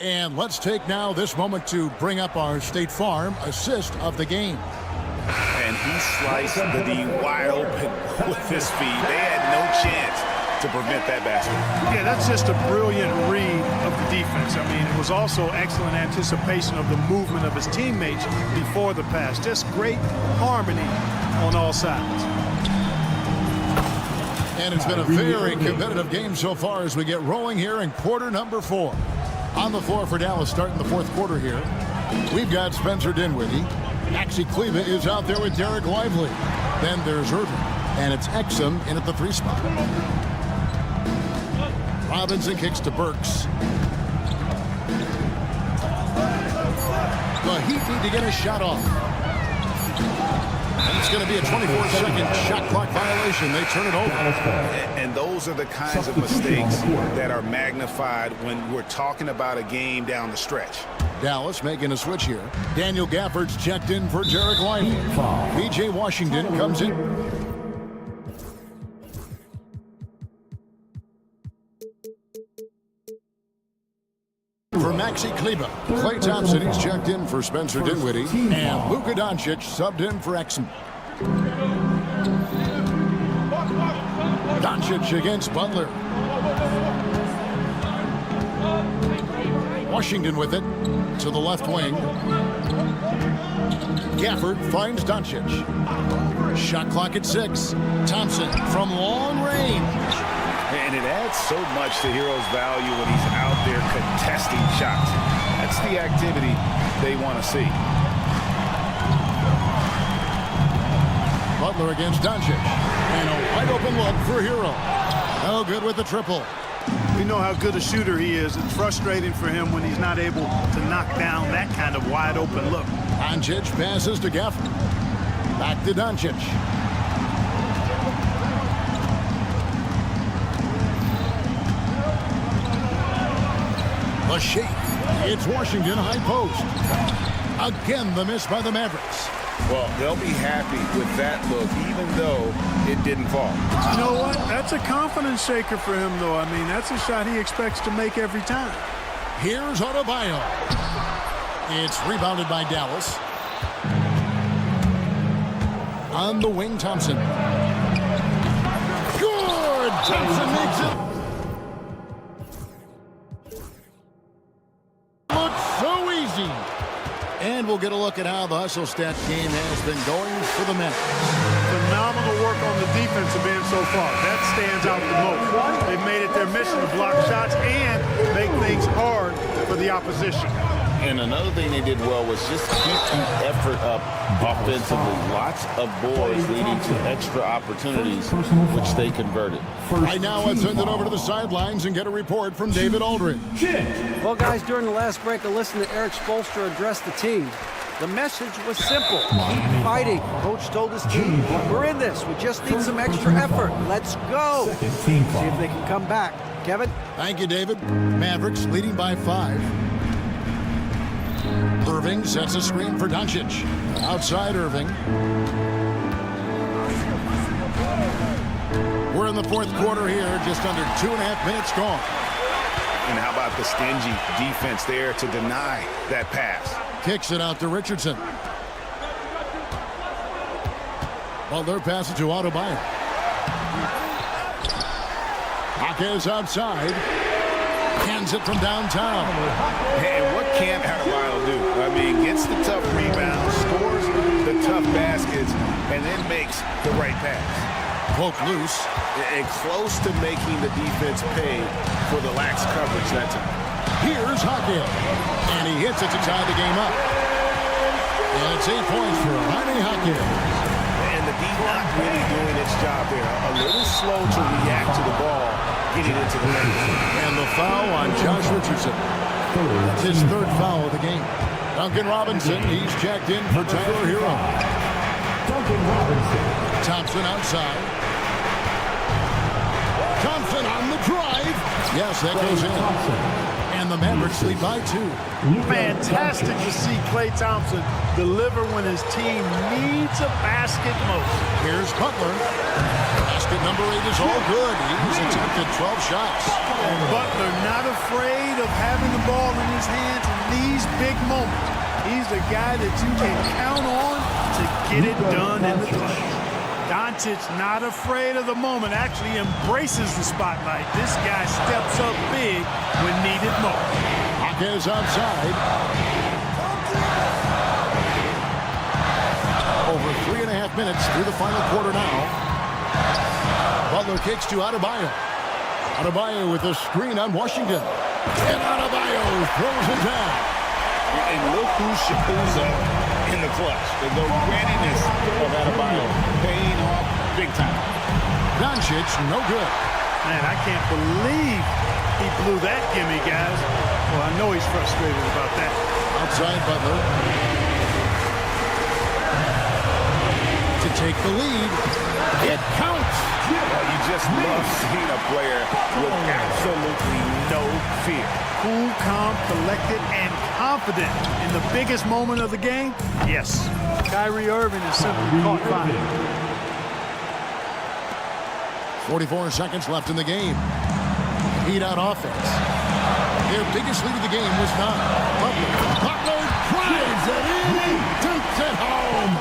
And let's take now this moment to bring up our State Farm assist of the game.
And he sliced the D wide open with his feet. They had no chance to prevent that basket.
Yeah, that's just a brilliant read of the defense. I mean, it was also excellent anticipation of the movement of his teammates before the pass. Just great harmony on all sides.
And it's been a very competitive game so far as we get rolling here in quarter number 4. On the floor for Dallas starting the fourth quarter here. We've got Spencer Dinwiddie. Maxi Kleber is out there with Derek Lively. Then there's Irving. And it's Exum in at the 3 spot. Robinson kicks to Burks. The Heat need to get a shot off. And it's going to be a 24-second shot clock violation. They turn it over.
And those are the kinds of mistakes that are magnified when we're talking about a game down the stretch.
Dallas making a switch here. Daniel Gafford's checked in for Derek Lively. P.J. Washington comes in. For Maxi Kleber. Klay Thompson, he's checked in for Spencer Dinwiddie. And Luka Doncic subbed in for Exum. Doncic against Butler. Washington with it to the left wing. Gafford finds Doncic. Shot clock at 6. Thompson from long range.
And it adds so much to Hero's value when he's out there contesting shots. That's the activity they want to see.
Butler against Doncic. And a wide open look for Hero. No good with the triple.
We know how good a shooter he is. It's frustrating for him when he's not able to knock down that kind of wide open look.
Doncic passes to Gafford. Back to Doncic. The shake. It's Washington high post. Again, the miss by the Mavericks.
Well, they'll be happy with that look, even though it didn't fall.
You know what? That's a confidence shaker for him, though. I mean, that's a shot he expects to make every time.
Here's Adebayo. It's rebounded by Dallas. On the wing, Thompson. Good! Thompson makes it. Looks so easy. And we'll get a look at how the hustle stat game has been going for the Mavericks.
Phenomenal work on the defensive end so far. That stands out the most. They've made it their mission to block shots and make things hard for the opposition.
And another thing they did well was just keep the effort up offensively. Lots of boards leading to extra opportunities, which they converted.
Right now, let's send it over to the sidelines and get a report from David Aldridge.
Well, guys, during the last break, I listened to Eric Spoelstra address the team. The message was simple. Keep fighting. Coach told his team, we're in this. We just need some extra effort. Let's go. See if they can come back. Kevin?
Thank you, David. Mavericks leading by 5. Irving sets a screen for Doncic. Outside Irving. We're in the fourth quarter here. Just under 2.5 minutes gone.
And how about the stingy defense there to deny that pass?
Kicks it out to Richardson. Butler passes to Adebayo. Jaquez outside. Hands it from downtown.
And what can Adebayo do? I mean, gets the tough rebound, scores the tough baskets, and then makes the right pass.
Poke loose.
And close to making the defense pay for the lax coverage that time.
Here's Hockey. And he hits it to tie the game up. And it's 8 points for Ronnie Hockey.
And the D not really doing its job there. A little slow to react to the ball getting into the net.
And the foul on Josh Richardson. That's his third foul of the game. Duncan Robinson, he's checked in for Tyler Hero.
Duncan Robinson.
Thompson outside. Thompson on the drive. Yes, that goes in. And the Mavericks lead by 2.
Fantastic to see Klay Thompson deliver when his team needs a basket most.
Here's Butler. Basket number 8 is all good. He's attempted 12 shots.
And Butler not afraid of having the ball in his hands in these big moments. He's the guy that you can count on to get it done in the clutch. Doncic not afraid of the moment, actually embraces the spotlight. This guy steps up big when needed most.
Hawkins outside. Over 3.5 minutes through the final quarter now. Butler kicks to Adebayo. Adebayo with a screen on Washington. And Adebayo throws it down.
And look who shows up in the clutch. The readiness of Adebayo paying off big time.
Doncic, no good.
Man, I can't believe he blew that gimme, guys. Well, I know he's frustrated about that.
Outside Butler. To take the lead. It counts.
You just love seeing a player with absolutely no fear.
Cool, calm, collected, and confident in the biggest moment of the game? Yes. Kyrie Irving is simply caught fire.
44 seconds left in the game. Heat out offense. Their biggest lead of the game was not Butler. Butler drives it in. Takes it home.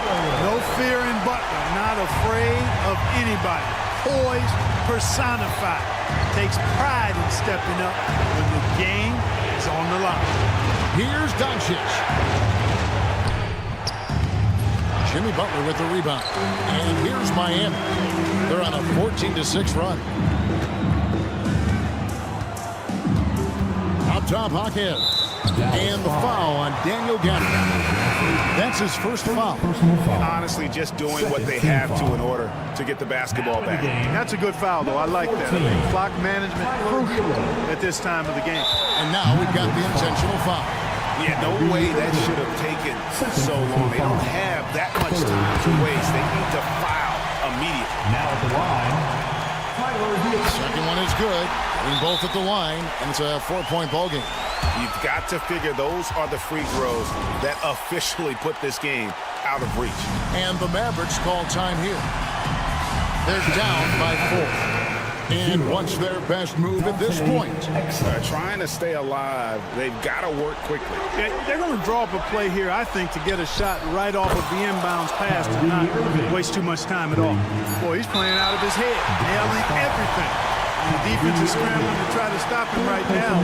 No fear in Butler. Not afraid of anybody. Poised, personified. Takes pride in stepping up when the game is on the line.
Here's Doncic. Jimmy Butler with the rebound. And here's Miami. They're on a 14-6 run. Up top, Hawkins. And the foul on Daniel Gafford. That's his first foul.
Honestly, just doing what they have to in order to get the basketball back.
That's a good foul, though. I like that. Clock management crucial at this time of the game.
And now we've got the intentional foul.
Yeah, no way that should have taken so long. They don't have that much time to waste. They need to foul immediately.
Now at the line, Tyler Hero.
Second one is good. Getting both at the line, and it's a 4-point ball game.
You've got to figure those are the free throws that officially put this game out of reach.
And the Mavericks call time here. They're down by 4. And what's their best move at this point?
Trying to stay alive, they've got to work quickly.
Yeah, they're going to draw up a play here, I think, to get a shot right off of the inbounds pass to not waste too much time at all. Boy, he's playing out of his head, nailing everything. And the defense is scrambling to try to stop him right now.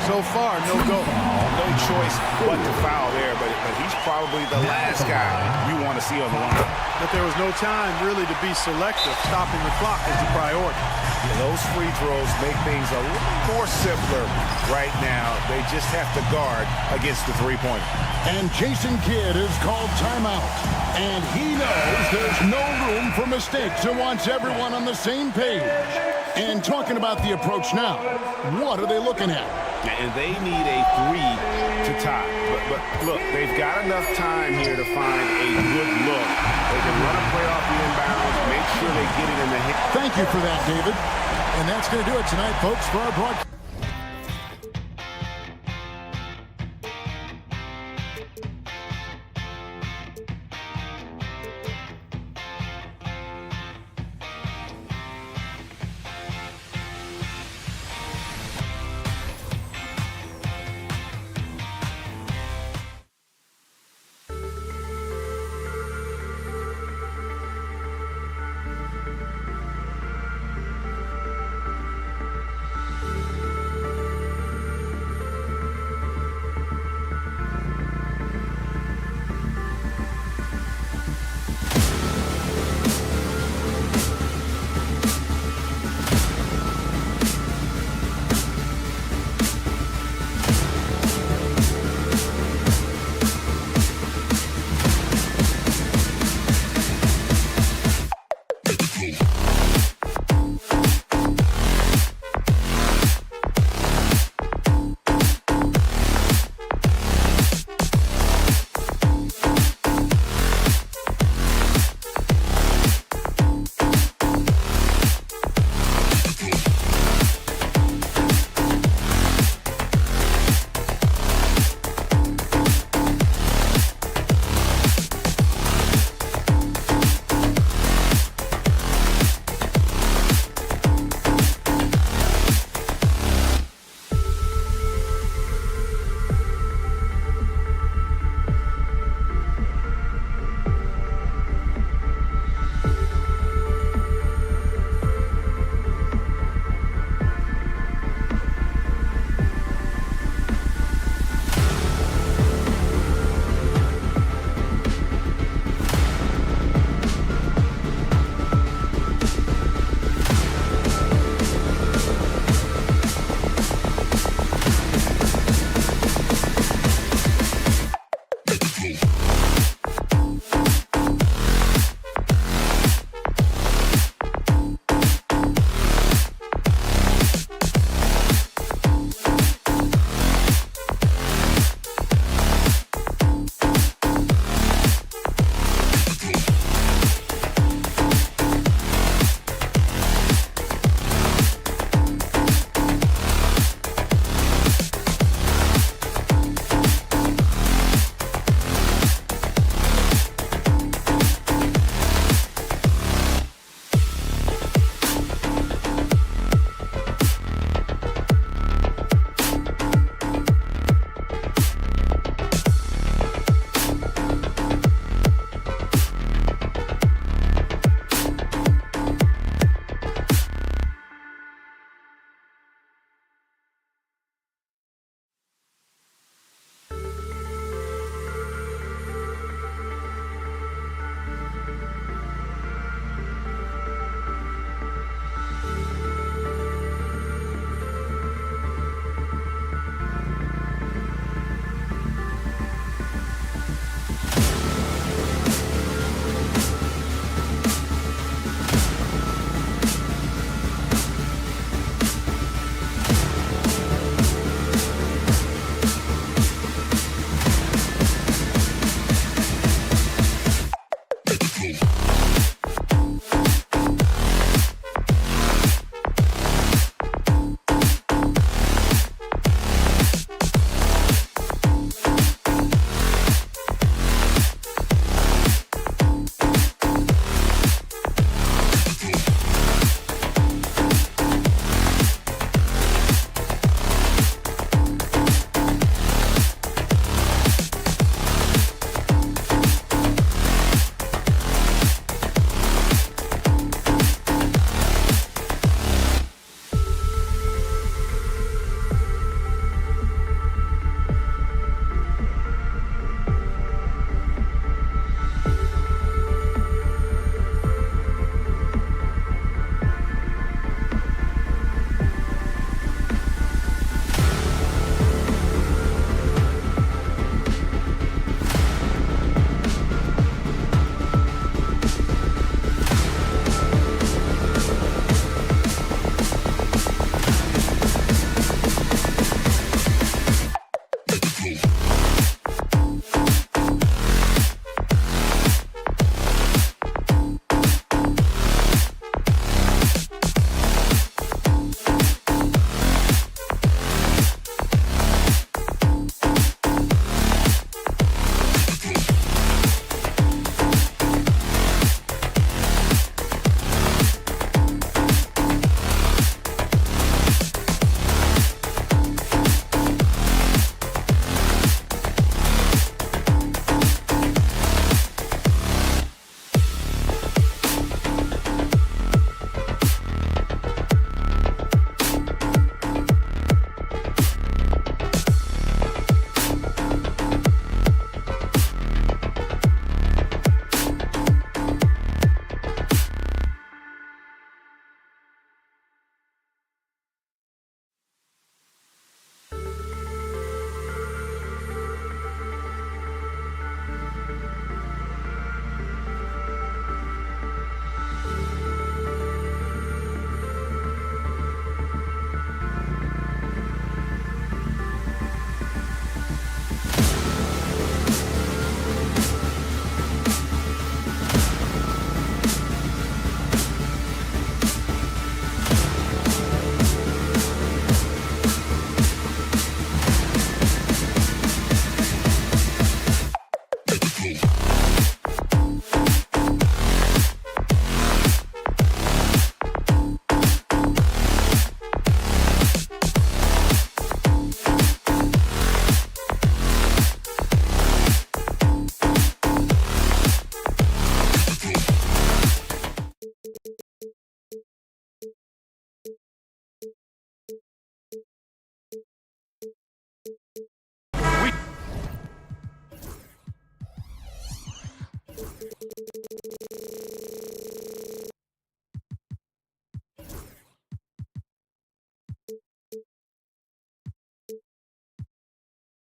So far, no go.
No choice but to foul there, but he's probably the last guy you want to see on the line.
But there was no time really to be selective. Stopping the clock is the priority.
And those free throws make things a little more simpler right now. They just have to guard against the three-pointer.
And Jason Kidd is called timeout. And he knows there's no room for mistakes and wants everyone on the same page. And talking about the approach now, what are they looking at?
And they need a 3 to tie. But look, they've got enough time here to find a good look. They can run a play off the inbounds, make sure they get it in the hit.
Thank you for that, David. And that's going to do it tonight, folks, for our broadcast.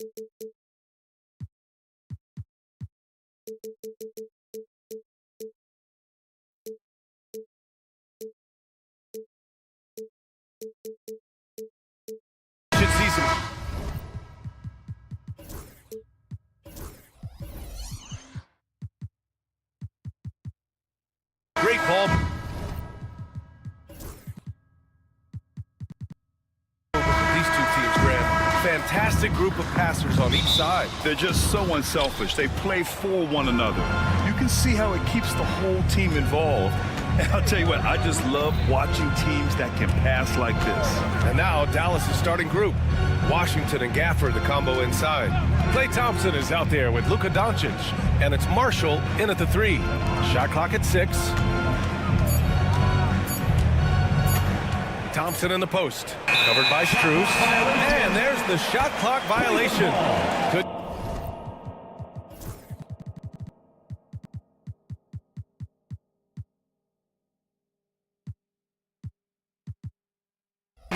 Should see some. Great ball. These two teams, Grant. Fantastic group of passers on each side.
They're just so unselfish. They play for one another. You can see how it keeps the whole team involved. And I'll tell you what, I just love watching teams that can pass like this.
And now Dallas' starting group. Washington and Gafford, the combo inside. Klay Thompson is out there with Luka Doncic. And it's Marshall in at the 3. Shot clock at 6. Thompson in the post. Covered by Strus. And there's the shot clock violation. Good.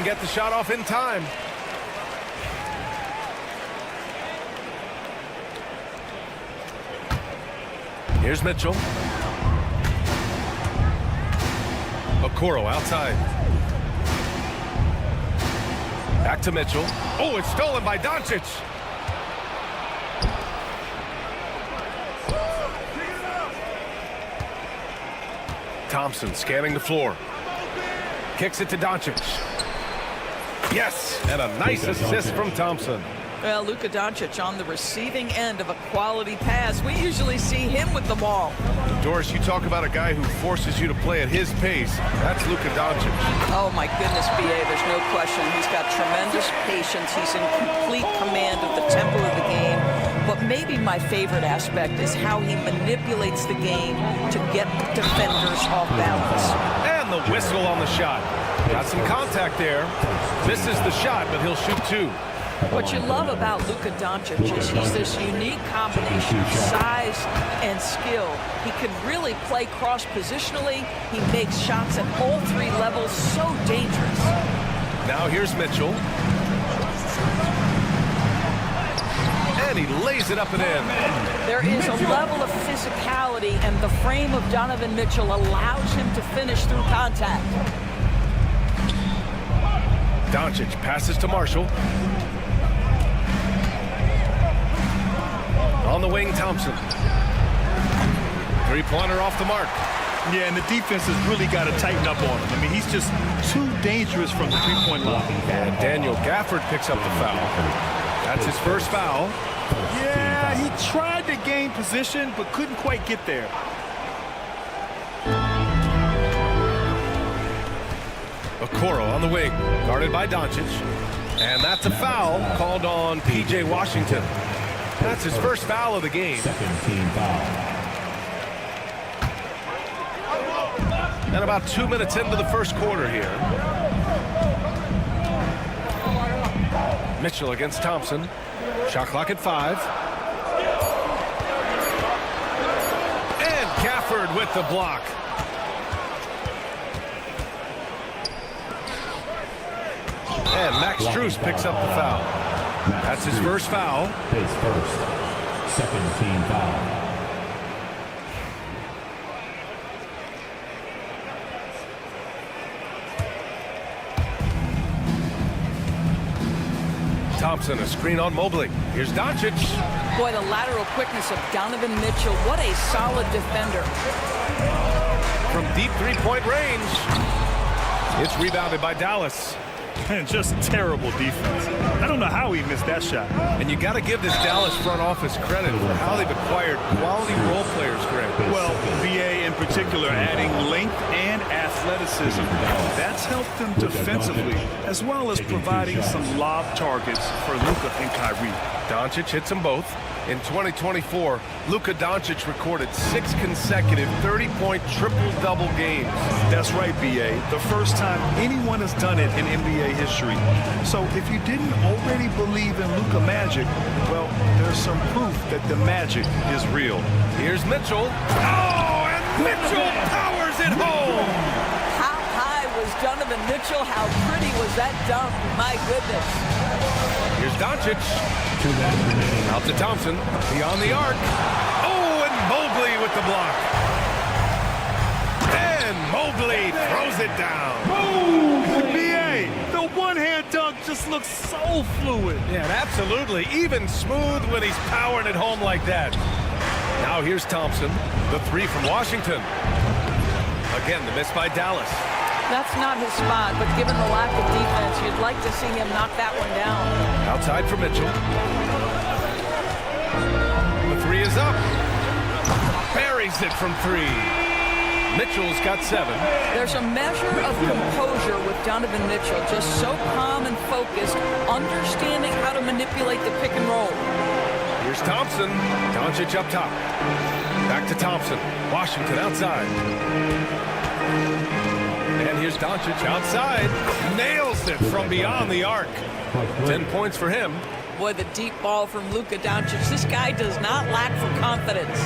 Get the shot off in time. Here's Mitchell. Okoro outside. Back to Mitchell. Oh, it's stolen by Doncic. Thompson scanning the floor. Kicks it to Doncic. Yes, and a nice assist from Thompson.
Well, Luka Doncic on the receiving end of a quality pass. We usually see him with the ball.
Doris, you talk about a guy who forces you to play at his pace. That's Luka Doncic.
Oh, my goodness, B.A., there's no question. He's got tremendous patience. He's in complete command of the tempo of the game. But maybe my favorite aspect is how he manipulates the game to get defenders off balance.
And the whistle on the shot. Got some contact there. Misses the shot, but he'll shoot 2.
What you love about Luka Doncic is he's this unique combination of size and skill. He can really play cross-positionally. He makes shots at all 3 levels, so dangerous.
Now here's Mitchell. And he lays it up and in.
There is a level of physicality, and the frame of Donovan Mitchell allows him to finish through contact.
Doncic passes to Marshall. On the wing, Thompson. 3-pointer off the mark.
Yeah, and the defense has really got to tighten up on him. I mean, he's just too dangerous from the 3-point line.
And Daniel Gafford picks up the foul. That's his first foul.
Yeah, he tried to gain position, but couldn't quite get there.
Okoro on the wing, guarded by Doncic. And that's a foul called on P.J. Washington. That's his first foul of the game.
Second team foul.
And about 2 minutes into the first quarter here. Mitchell against Thompson. Shot clock at 5. And Gafford with the block. And Max Strus picks up the foul. That's his first foul.
His first. Second team foul.
Thompson, a screen on Mobley. Here's Doncic.
Boy, the lateral quickness of Donovan Mitchell. What a solid defender.
From deep 3-point range. It's rebounded by Dallas.
And just terrible defense. I don't know how he missed that shot.
And you got to give this Dallas front office credit for how they've acquired quality role players, Greg.
Well, BA in particular adding length and athleticism. That's helped them defensively, as well as providing some lob targets for Luka and Kyrie.
Doncic hits them both. In 2024, Luka Doncic recorded 6 consecutive 30-point triple-double games.
That's right, BA. The first time anyone has done it in NBA history. So if you didn't already believe in Luka magic, well, there's some proof that the magic is real.
Here's Mitchell. Oh, and Mitchell powers it home!
How high was Donovan Mitchell? How pretty was that dunk? My goodness.
Here's Here's Doncic. Out to Thompson. Beyond the arc. Oh, and Mobley with the block. And Mobley throws it down.
BA, the one-hand dunk just looks so fluid.
Yeah, absolutely. Even smooth when he's powering it home like that. Now here's Thompson. The three from Washington. Again, the miss by Dallas.
That's not his spot, but given the lack of defense, you'd like to see him knock that one down.
Outside for Mitchell. The three is up. Buries it from three. Mitchell's got 7.
There's a measure of composure with Donovan Mitchell, just so calm and focused, understanding how to manipulate the pick and roll.
Here's Thompson. Doncic up top. Back to Thompson. Washington outside. And here's Doncic outside. Nails it from beyond the arc. 10 points for him.
Boy, the deep ball from Luka Doncic. This guy does not lack for confidence.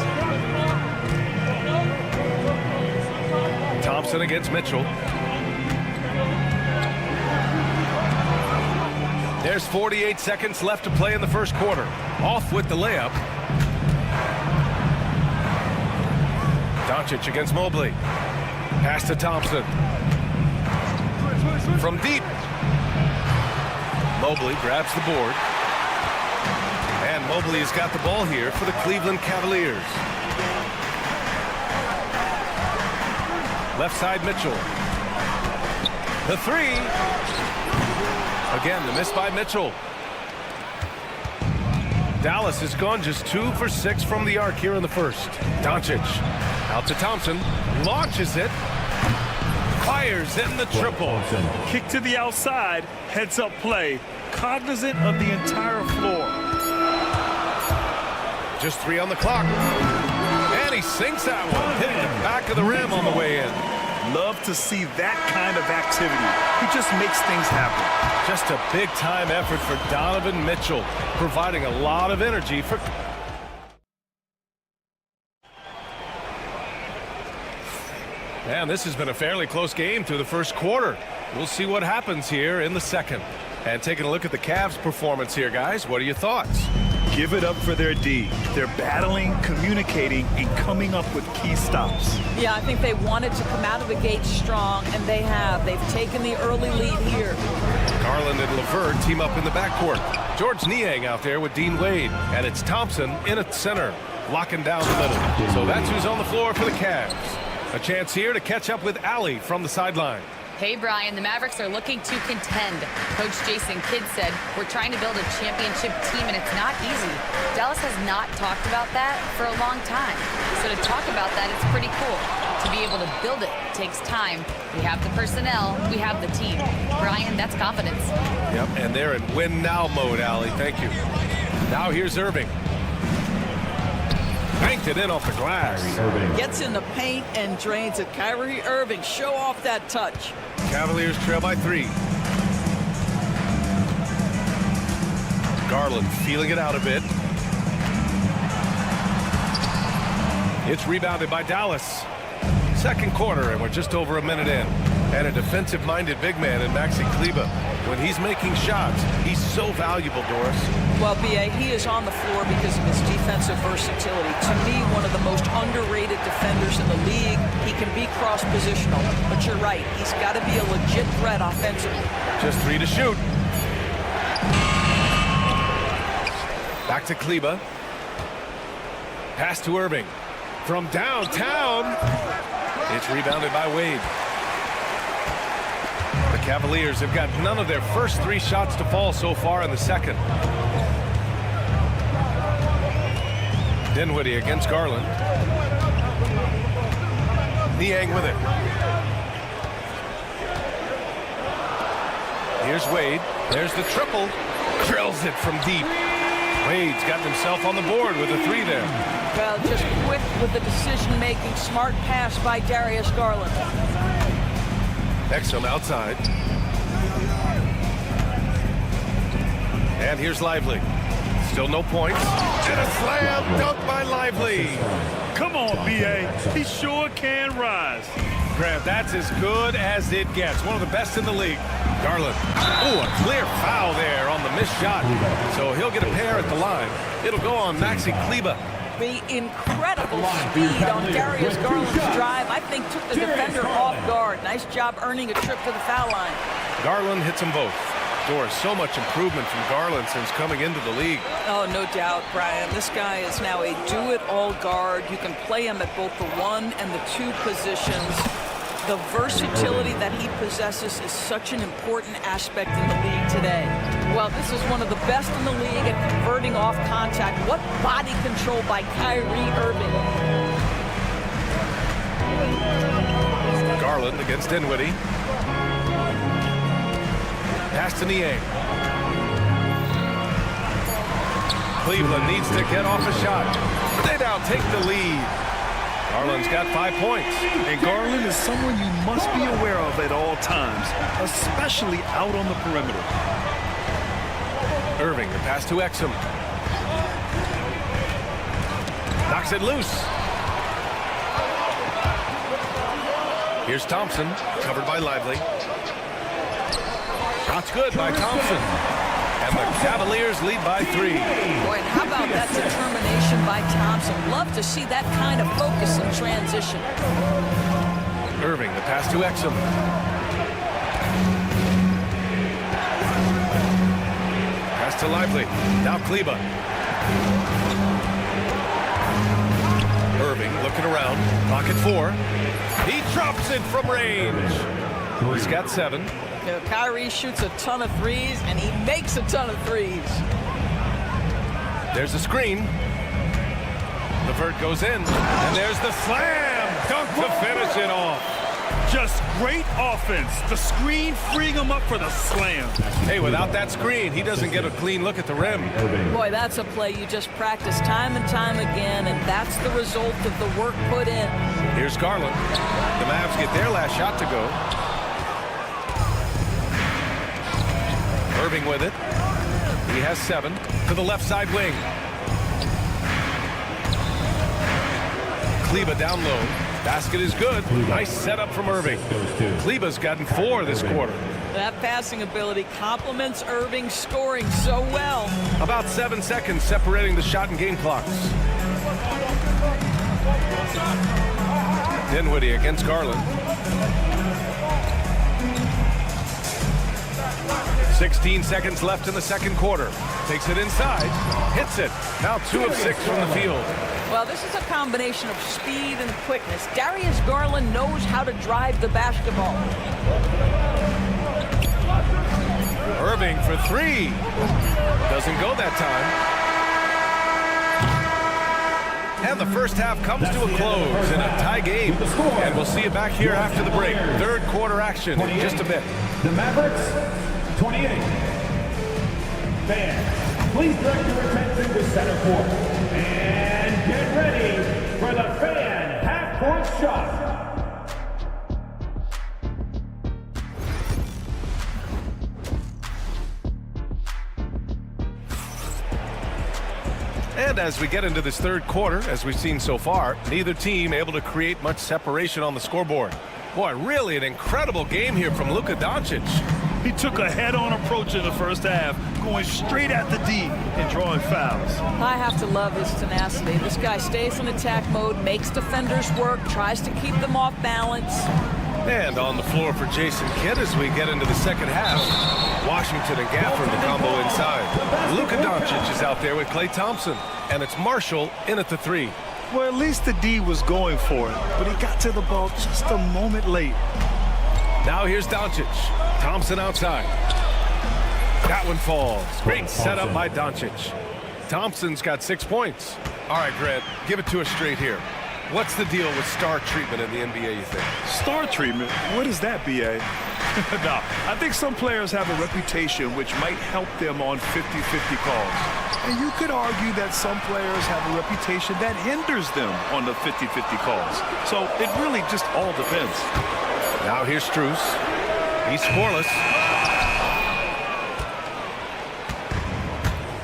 Thompson against Mitchell. There's 48 seconds left to play in the first quarter. Off with the layup. Doncic against Mobley. Pass to Thompson. From deep. Mobley grabs the board. And Mobley has got the ball here for the Cleveland Cavaliers. Left side, Mitchell. The three. Again, the miss by Mitchell. Dallas has gone just 2 for 6 from the arc here in the first. Doncic out to Thompson. Launches it. Fires in the triple.
Kick to the outside, heads up play, cognizant of the entire floor.
Just 3 on the clock. And he sinks that one, hitting the back of the rim on the way in.
Love to see that kind of activity. He just makes things happen.
Just a big-time effort for Donovan Mitchell, providing a lot of energy for... And this has been a fairly close game through the first quarter. We'll see what happens here in the second. And taking a look at the Cavs' performance here, guys, what are your thoughts?
Give it up for their D. They're battling, communicating, and coming up with key stops.
Yeah, I think they wanted to come out of the gate strong, and they have. They've taken the early lead here.
Garland and LeVert team up in the backcourt. George Niang out there with Dean Wade. And it's Thompson in at center, locking down the middle. So that's who's on the floor for the Cavs. A chance here to catch up with Allie from the sideline.
Hey, Brian, the Mavericks are looking to contend. Coach Jason Kidd said, we're trying to build a championship team, and it's not easy. Dallas has not talked about that for a long time. So to talk about that, it's pretty cool. To be able to build it takes time. We have the personnel. We have the team. Brian, that's confidence.
Yep, and they're in win-now mode, Allie. Thank you. Now here's Irving. Banked it in off the glass.
Gets in the paint and drains it. Kyrie Irving, show off that touch.
Cavaliers trail by 3. Garland feeling it out a bit. It's rebounded by Dallas. Second quarter, and we're just over a minute in. And a defensive-minded big man in Maxi Kleber. When he's making shots, he's so valuable, Doris.
Well, B.A., he is on the floor because of his defensive versatility. To me, one of the most underrated defenders in the league. He can be cross-positional, but you're right. He's got to be a legit threat offensively.
Just 3 to shoot. Back to Kleber. Pass to Irving. From downtown. It's rebounded by Wade. The Cavaliers have got none of their first 3 shots to fall so far in the second. Dinwiddie against Garland. Niang with it. Here's Wade. There's the triple. Drills it from deep. Wade's got himself on the board with a 3 there.
Well, just quick with the decision-making. Smart pass by Darius Garland.
Exum outside. And here's Lively. Still no points. And a slam dunk by Lively.
Come on, B.A. He sure can rise.
Graham, that's as good as it gets. One of the best in the league. Garland. Oh, a clear foul there on the missed shot. So he'll get a pair at the line. It'll go on Maxi Kleber.
The incredible speed on Darius Garland's drive, I think, took the defender off guard. Nice job earning a trip to the foul line.
Garland hits them both. There is so much improvement from Garland since coming into the league.
Oh, no doubt, Brian. This guy is now a do-it-all guard. You can play him at both the 1 and the 2 positions. The versatility that he possesses is such an important aspect in the league today. Well, this is one of the best in the league at converting off contact. What body control by Kyrie Irving.
Garland against Dinwiddie. Pass to Niang. Cleveland needs to get off a shot. They now take the lead. Garland's got 5 points.
And Garland is someone you must be aware of at all times, especially out on the perimeter.
Irving, the pass to Exum. Knocks it loose. Here's Thompson, covered by Lively. Shot's good by Thompson. And the Cavaliers lead by 3.
Boy, and how about that determination by Thompson? Love to see that kind of focus in transition.
Irving, the pass to Exum. Pass to Lively. Now Kleber. Irving looking around. Pocket 4. He drops it from range. He's got 7.
You know, Kyrie shoots a ton of threes, and he makes a ton of threes.
There's a screen. The vert goes in, and there's the slam dunk to finish it off.
Just great offense. The screen freeing him up for the slam.
Hey, without that screen, he doesn't get a clean look at the rim.
Boy, that's a play you just practice time and time again, and that's the result of the work put in.
Here's Garland. The Mavs get their last shot to go. Irving with it. He has 7 to the left side wing. Kleber down low. Basket is good. Nice setup from Irving. Kleber's gotten 4 this quarter.
That passing ability complements Irving scoring so well.
About 7 seconds separating the shot and game clocks. Dinwiddie against Garland. 16 seconds left in the second quarter. Takes it inside, hits it. Now 2 of 6 from the field.
Well, this is a combination of speed and quickness. Darius Garland knows how to drive the basketball.
Irving for 3. Doesn't go that time. And the first half comes to a close in a tie game. And we'll see you back here after the break. Third quarter action in just a bit.
The Mavericks, 28. Fans, please direct your attention to center court. And get ready for the fan half-court shot.
And as we get into this third quarter, as we've seen so far, neither team able to create much separation on the scoreboard. Boy, really an incredible game here from Luka Doncic.
He took a head-on approach in the first half, going straight at the D and drawing fouls.
I have to love his tenacity. This guy stays in attack mode, makes defenders work, tries to keep them off balance.
And on the floor for Jason Kidd as we get into the second half. Washington and Gafford, the combo inside. Luka Doncic is out there with Klay Thompson. And it's Marshall in at the 3.
Well, at least the D was going for it, but he got to the ball just a moment late.
Now here's Doncic. Thompson outside. That one falls. Great setup by Doncic. Thompson's got 6 points. All right, Grant, give it to us straight here. What's the deal with star treatment in the NBA, you think?
Star treatment? What is that, B.A.? No, I think some players have a reputation which might help them on 50-50 calls. And you could argue that some players have a reputation that hinders them on the 50-50 calls. So it really just all depends.
Now here's Strus. He's scoreless.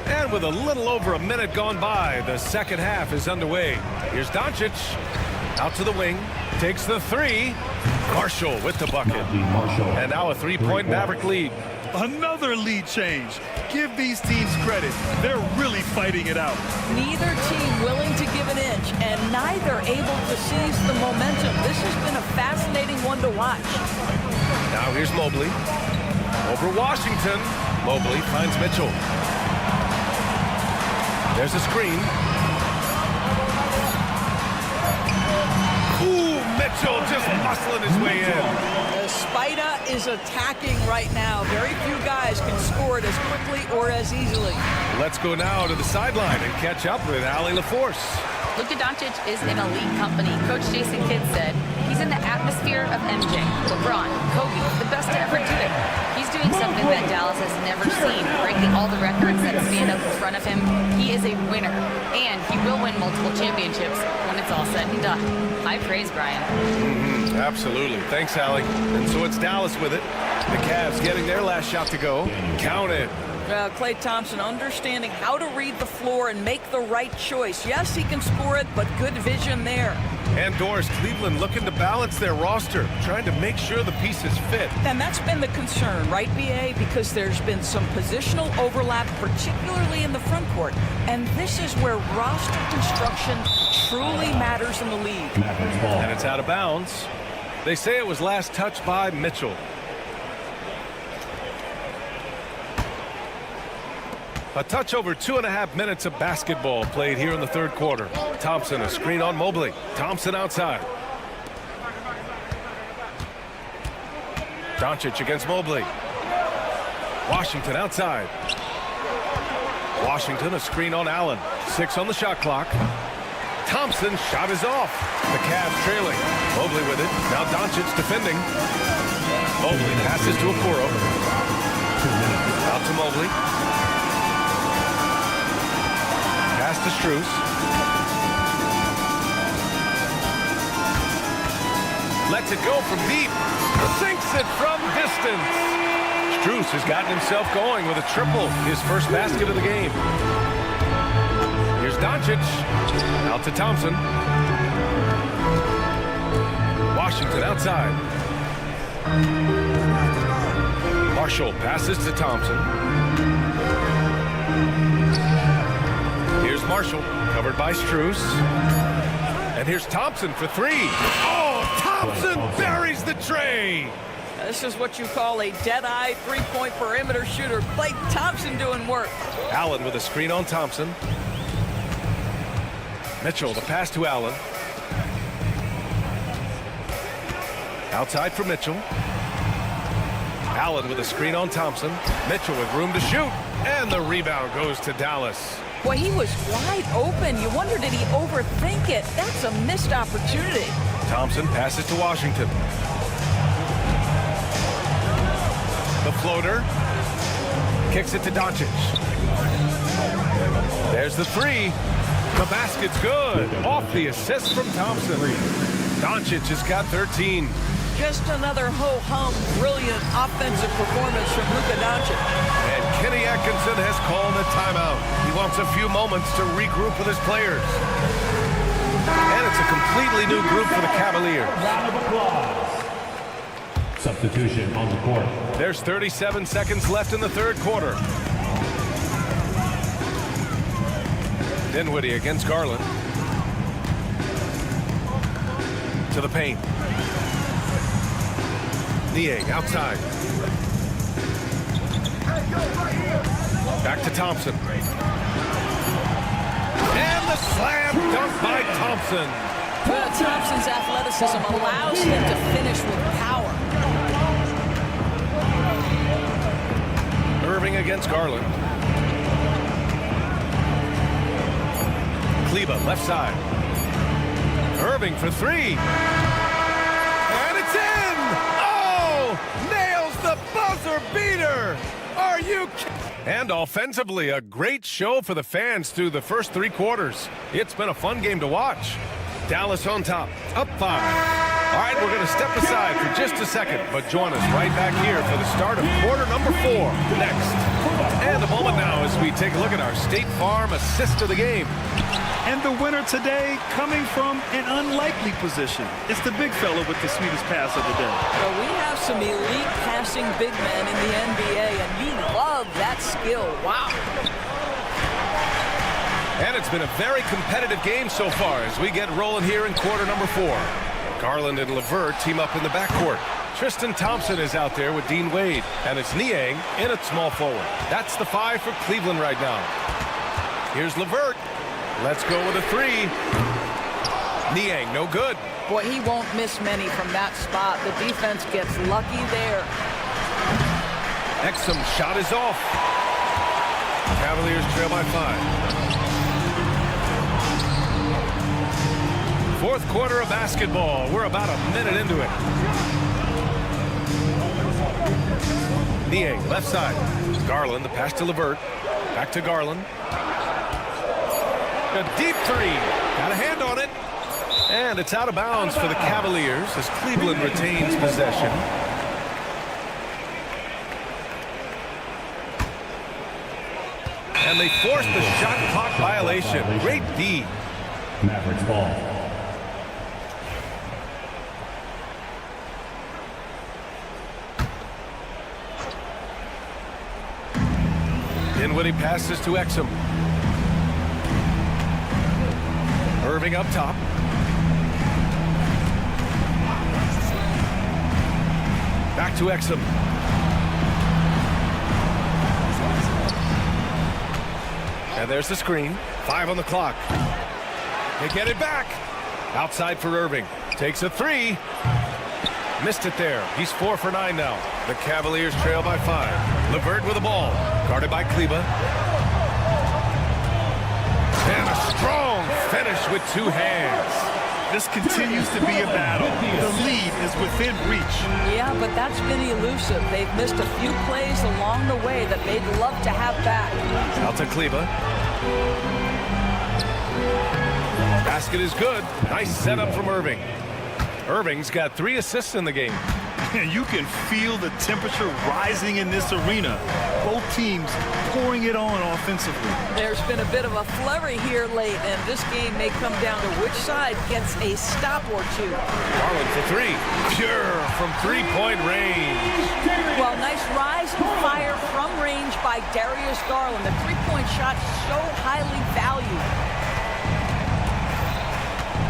And with a little over a minute gone by, the second half is underway. Here's Doncic. Out to the wing. Takes the 3. Marshall with the bucket. And now a three-point Maverick lead.
Another lead change. Give these teams credit. They're really fighting it out.
Neither team willing to give an inch, and neither able to seize the momentum. This has been a fascinating one to watch.
Now here's Mobley. Over Washington. Mobley finds Mitchell. There's a screen. Ooh, Mitchell just muscling his way in.
The Spider is attacking right now. Very few guys can score it as quickly or as easily.
Let's go now to the sideline and catch up with Allie LaForce.
Luka Doncic is in elite company. Coach Jason Kidd said he's in the atmosphere of MJ, LeBron, Kobe, the best to ever do it. He's doing something that Dallas has never seen, breaking all the records that stand up in front of him. He is a winner, and he will win multiple championships when it's all said and done. High praise, Brian.
Absolutely. Thanks, Allie. And so it's Dallas with it. The Cavs getting their last shot to go. Count it.
Klay Thompson understanding how to read the floor and make the right choice. Yes, he can score it, but good vision there.
And Doris, Cleveland looking to balance their roster, trying to make sure the pieces fit.
And that's been the concern, right, BA? Because there's been some positional overlap, particularly in the front court. And this is where roster construction truly matters in the league.
And it's out of bounds. They say it was last touched by Mitchell. A touch over 2.5 minutes of basketball played here in the third quarter. Thompson, a screen on Mobley. Thompson outside. Doncic against Mobley. Washington outside. Washington, a screen on Allen. 6 on the shot clock. Thompson, shot is off. The Cavs trailing. Mobley with it. Now Doncic defending. Mobley passes to Okoro. Out to Mobley. Pass to Strus. Lets it go from deep. Sinks it from distance. Strus has gotten himself going with a triple. His first basket of the game. Here's Doncic. Out to Thompson. Washington outside. Marshall passes to Thompson. Here's Marshall, covered by Strus. And here's Thompson for 3. Oh, Thompson buries the tray.
This is what you call a dead-eye three-point perimeter shooter. Klay Thompson doing work.
Allen with a screen on Thompson. Mitchell, the pass to Allen. Outside for Mitchell. Allen with a screen on Thompson. Mitchell with room to shoot. And the rebound goes to Dallas.
Well, he was wide open. You wonder, did he overthink it? That's a missed opportunity.
Thompson passes to Washington. The floater. Kicks it to Doncic. There's the 3. The basket's good. Off the assist from Thompson. Doncic has got 13.
Just another ho-hum, brilliant offensive performance from Luka Doncic.
And Kenny Atkinson has called a timeout. He wants a few moments to regroup with his players. And it's a completely new group for the Cavaliers.
Round of applause. Substitution on the court.
There's 37 seconds left in the third quarter. Dinwiddie against Garland. To the paint. Niang outside. Back to Thompson. And the slam dunk by Thompson.
Well, Thompson's athleticism allows him to finish with power.
Irving against Garland. Kleba left side. Irving for 3. And it's in! Oh! Nails the buzzer beater! Are you kidding? And offensively, a great show for the fans through the first 3 quarters. It's been a fun game to watch. Dallas on top, up 5. All right, we're going to step aside for just a second, but join us right back here for the start of quarter number 4 next. And a moment now as we take a look at our State Farm assist of the game.
And the winner today coming from an unlikely position. It's the big fella with the sweetest pass of the day.
Well, we have some elite passing big men in the NBA, and you love that skill. Wow.
And it's been a very competitive game so far as we get rolling here in quarter number 4. Garland and LeVert team up in the backcourt. Tristan Thompson is out there with Dean Wade, and it's Niang in at small forward. That's the 5 for Cleveland right now. Here's LeVert. Let's go with a 3. Niang, no good.
Boy, he won't miss many from that spot. The defense gets lucky there.
Exum shot is off. Cavaliers trail by 5. Fourth quarter of basketball. We're about a minute into it. Niang, left side. Garland, the pass to LeVert. Back to Garland. A deep 3. Got a hand on it. And it's out of bounds for the Cavaliers as Cleveland retains possession. And they forced the shot clock violation. Great D.
Mavericks ball.
Dinwiddie passes to Exum. Irving up top. Back to Exum. And there's the screen. 5 on the clock. They get it back. Outside for Irving. Takes a 3. Missed it there. He's 4 for 9 now. The Cavaliers trail by 5. LeVert with the ball. Guarded by Kleba. And a strong finish with 2 hands.
This continues to be a battle. The lead is within reach.
Yeah, but that's been elusive. They've missed a few plays along the way that they'd love to have back.
Out to Kleba. Basket is good. Nice setup from Irving. Irving's got 3 assists in the game.
And you can feel the temperature rising in this arena. Both teams pouring it on offensively.
There's been a bit of a flurry here late, and this game may come down to which side gets a stop or 2.
Garland for 3. Pure from 3-point range.
Well, nice rise and fire from range by Darius Garland. The 3-point shot so highly valued.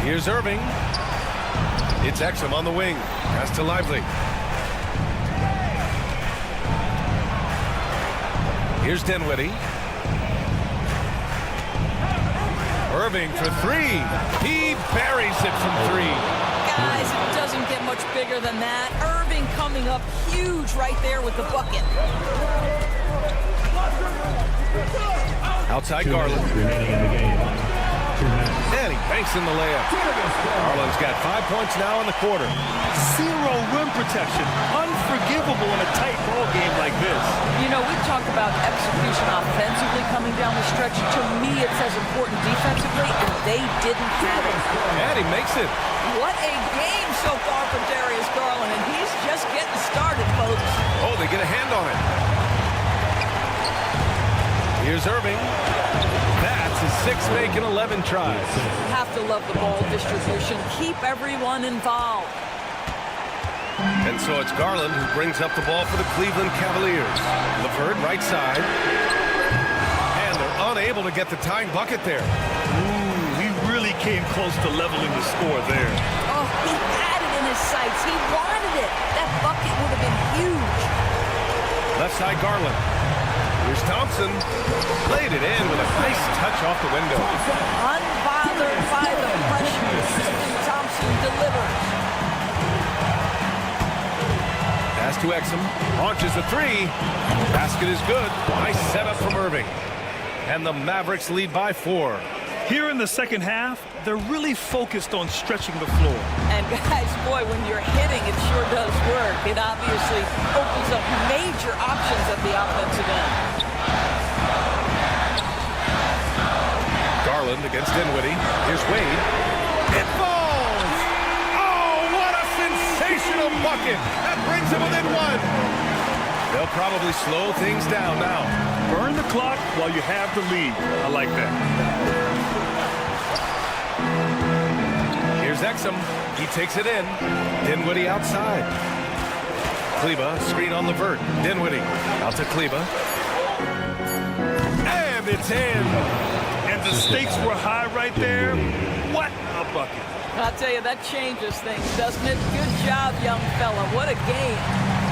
Here's Irving. It's Exum on the wing. Pass to Lively. Here's Dinwiddie. Irving for 3. He buries it from 3.
Guys, it doesn't get much bigger than that. Irving coming up huge right there with the bucket.
Outside Garland.
Remaining in the game.
And he banks in the layup. Garland's got 5 points now in the quarter.
0 rim protection. Unforgivable in a tight ball game like this.
You know, we talked about execution offensively coming down the stretch. To me, it's as important defensively, and they didn't have it.
And he makes it.
What a game so far for Darius Garland, and he's just getting started, folks.
Oh, they get a hand on it. Here's Irving. That's his 6th make in 11 tries.
Have to love the ball distribution. Keep everyone involved.
And so it's Garland who brings up the ball for the Cleveland Cavaliers. LeVert right side. And they're unable to get the tying bucket there.
Ooh, he really came close to leveling the score there.
Oh, he had it in his sights. He wanted it. That bucket would have been huge.
Left side Garland. Here's Thompson. Played it in with a nice touch off the window.
Unbothered by the pressure. Thompson delivers.
Pass to Exum. Launches a 3. Basket is good. Nice setup from Irving. And the Mavericks lead by 4.
Here in the second half, they're really focused on stretching the floor.
And guys, boy, when you're hitting, it sure does work. It obviously opens up major options at the offensive end.
Garland against Dinwiddie. Here's Wade. It falls! Oh, what a sensational bucket! That brings him within 1. They'll probably slow things down now.
Burn the clock while you have the lead. I like that.
Here's Exum. He takes it in. Dinwiddie outside. Kleba, screen on the vert. Dinwiddie out to Kleba. And it's in.
And the stakes were high right there. What a bucket.
I'll tell you, that changes things, doesn't it? Good job, young fella. What a game.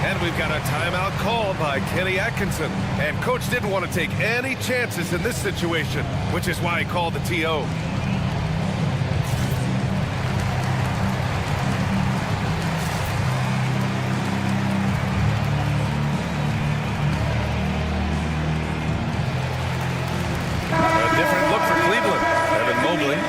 And we've got a timeout called by Kenny Atkinson. And Coach didn't want to take any chances in this situation, which is why he called the TO.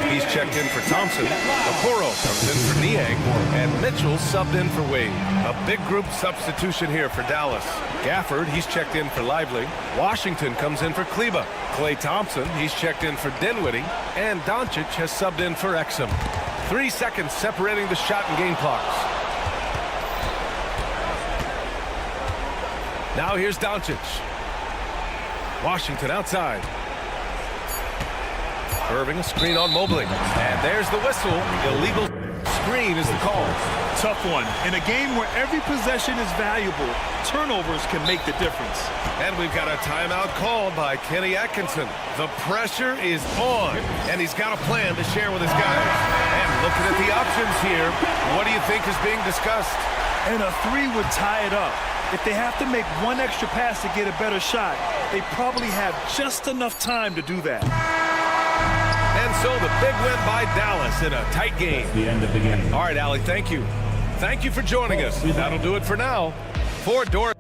He's checked in for Thompson. Okoro comes in for Niang. And Mitchell subbed in for Wade. A big group substitution here for Dallas. Gafford, he's checked in for Lively. Washington comes in for Kleba. Klay Thompson, he's checked in for Dinwiddie. And Doncic has subbed in for Exum. 3 seconds separating the shot and game clocks. Now here's Doncic. Washington outside. Irving, a screen on Mobley. And there's the whistle. Illegal screen is the call.
Tough one. In a game where every possession is valuable, turnovers can make the difference.
And we've got a timeout called by Kenny Atkinson. The pressure is on, and he's got a plan to share with his guys. And looking at the options here, what do you think is being discussed?
And a three would tie it up. If they have to make one extra pass to get a better shot, they probably have just enough time to do that.
And so the big win by Dallas in a tight game.
The end of the game.
All right, Allie, thank you. Thank you for joining us. That'll do it for now. For Doris.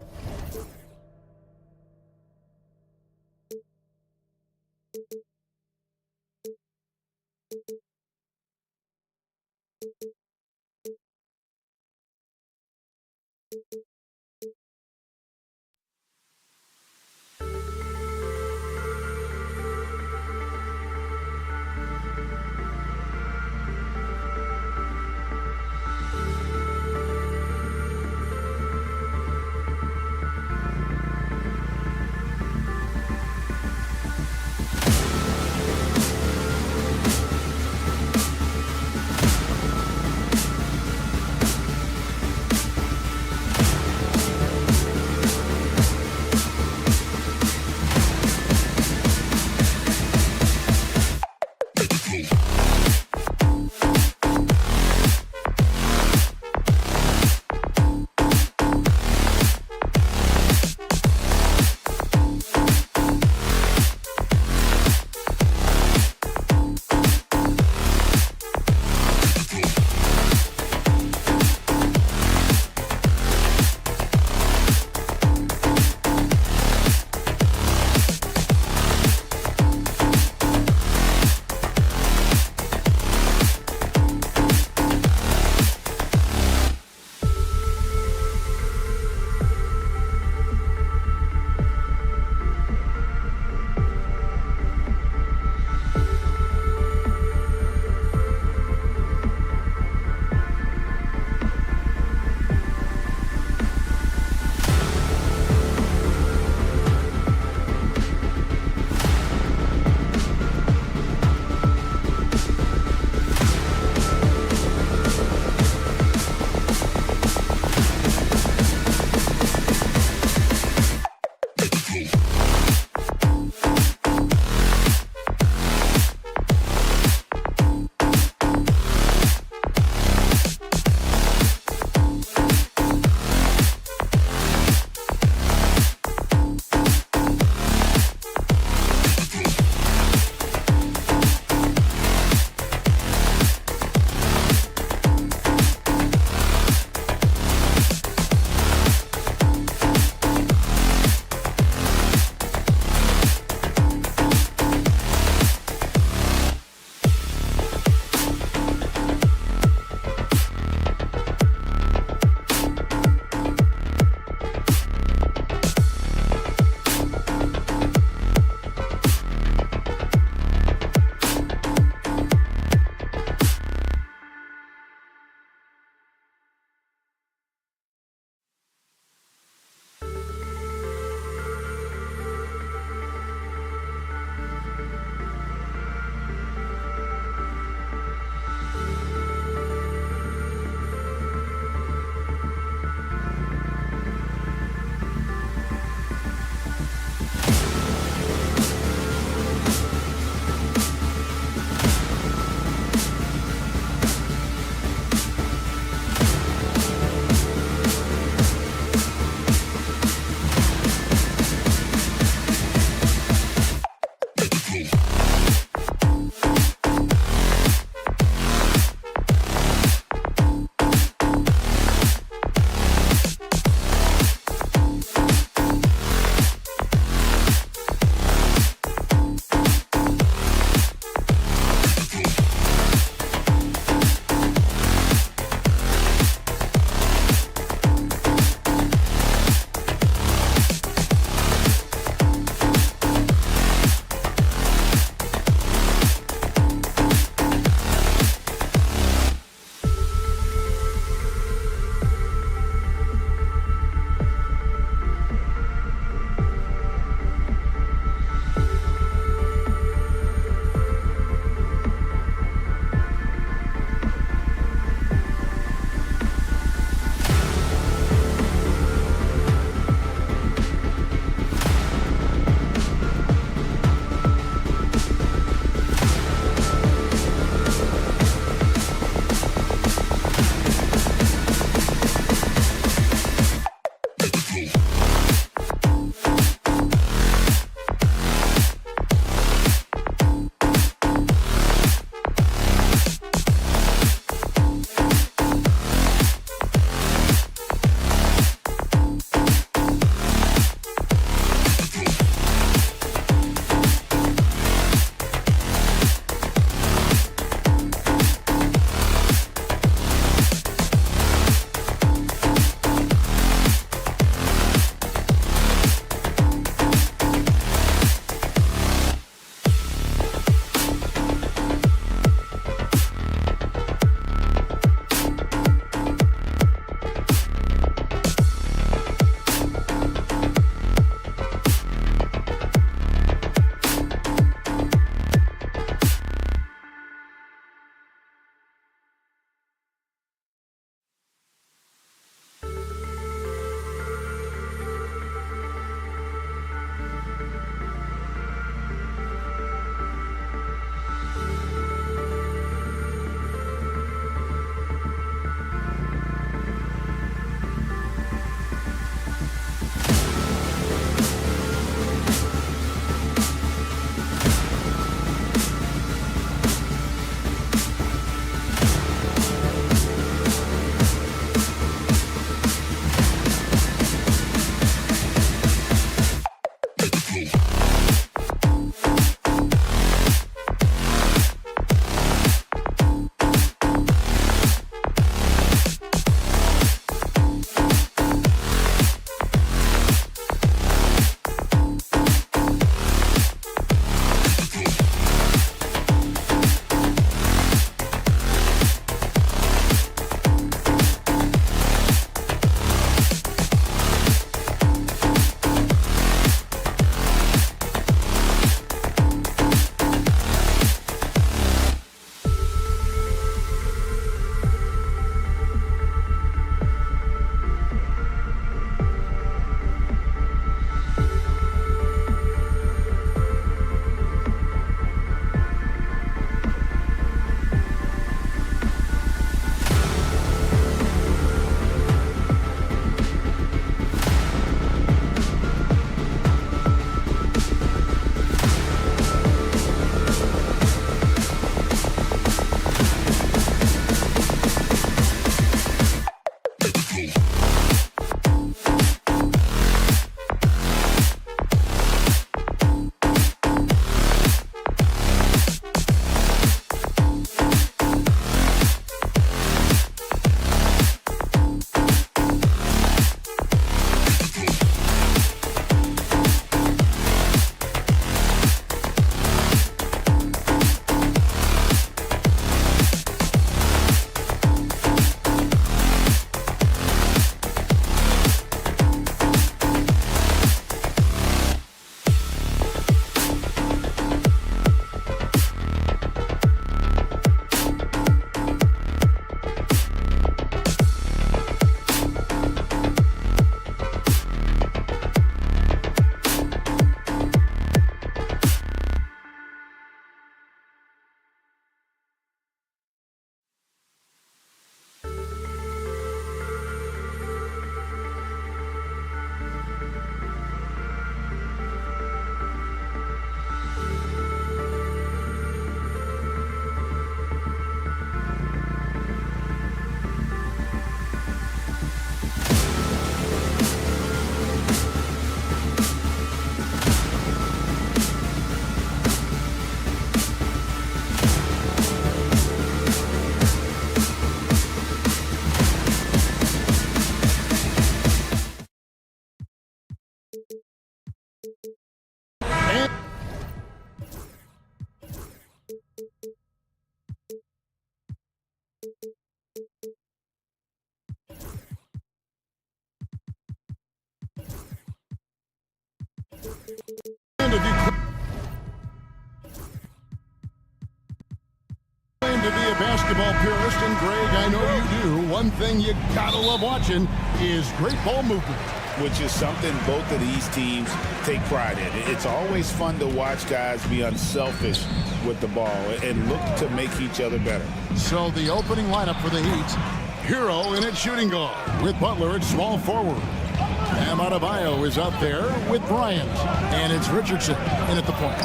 to be a basketball purist, and Greg, I know you do, one thing you gotta love watching is great ball movement.
Which is something both of these teams take pride in. It's always fun to watch guys be unselfish with the ball and look to make each other better.
So the opening lineup for the Heat, Hero in at shooting guard, with Butler at small forward. Bam Adebayo is out there with Bryant, and it's Richardson in at the point.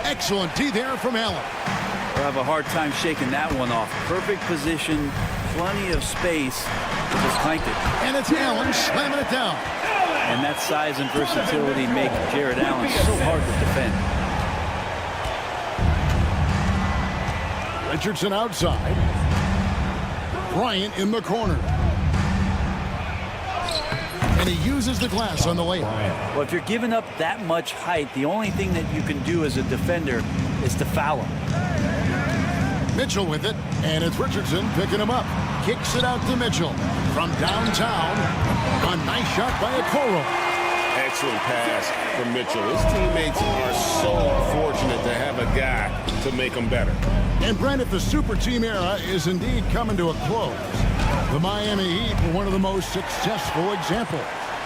Excellent D there from Allen.
We'll have a hard time shaking that one off. Perfect position, plenty of space. Just clanked it.
And it's Allen slamming it down.
And that size and versatility make Jared Allen so hard to defend.
Richardson outside. Bryant in the corner. And he uses the glass on the layup.
Well, if you're giving up that much height, the only thing that you can do as a defender is to foul him.
Mitchell with it, and it's Richardson picking him up. Kicks it out to Mitchell from downtown. A nice shot by Okoro.
Excellent pass from Mitchell. His teammates are so fortunate to have a guy to make them better.
And Brent, the super team era is indeed coming to a close. The Miami Heat were one of the most successful examples.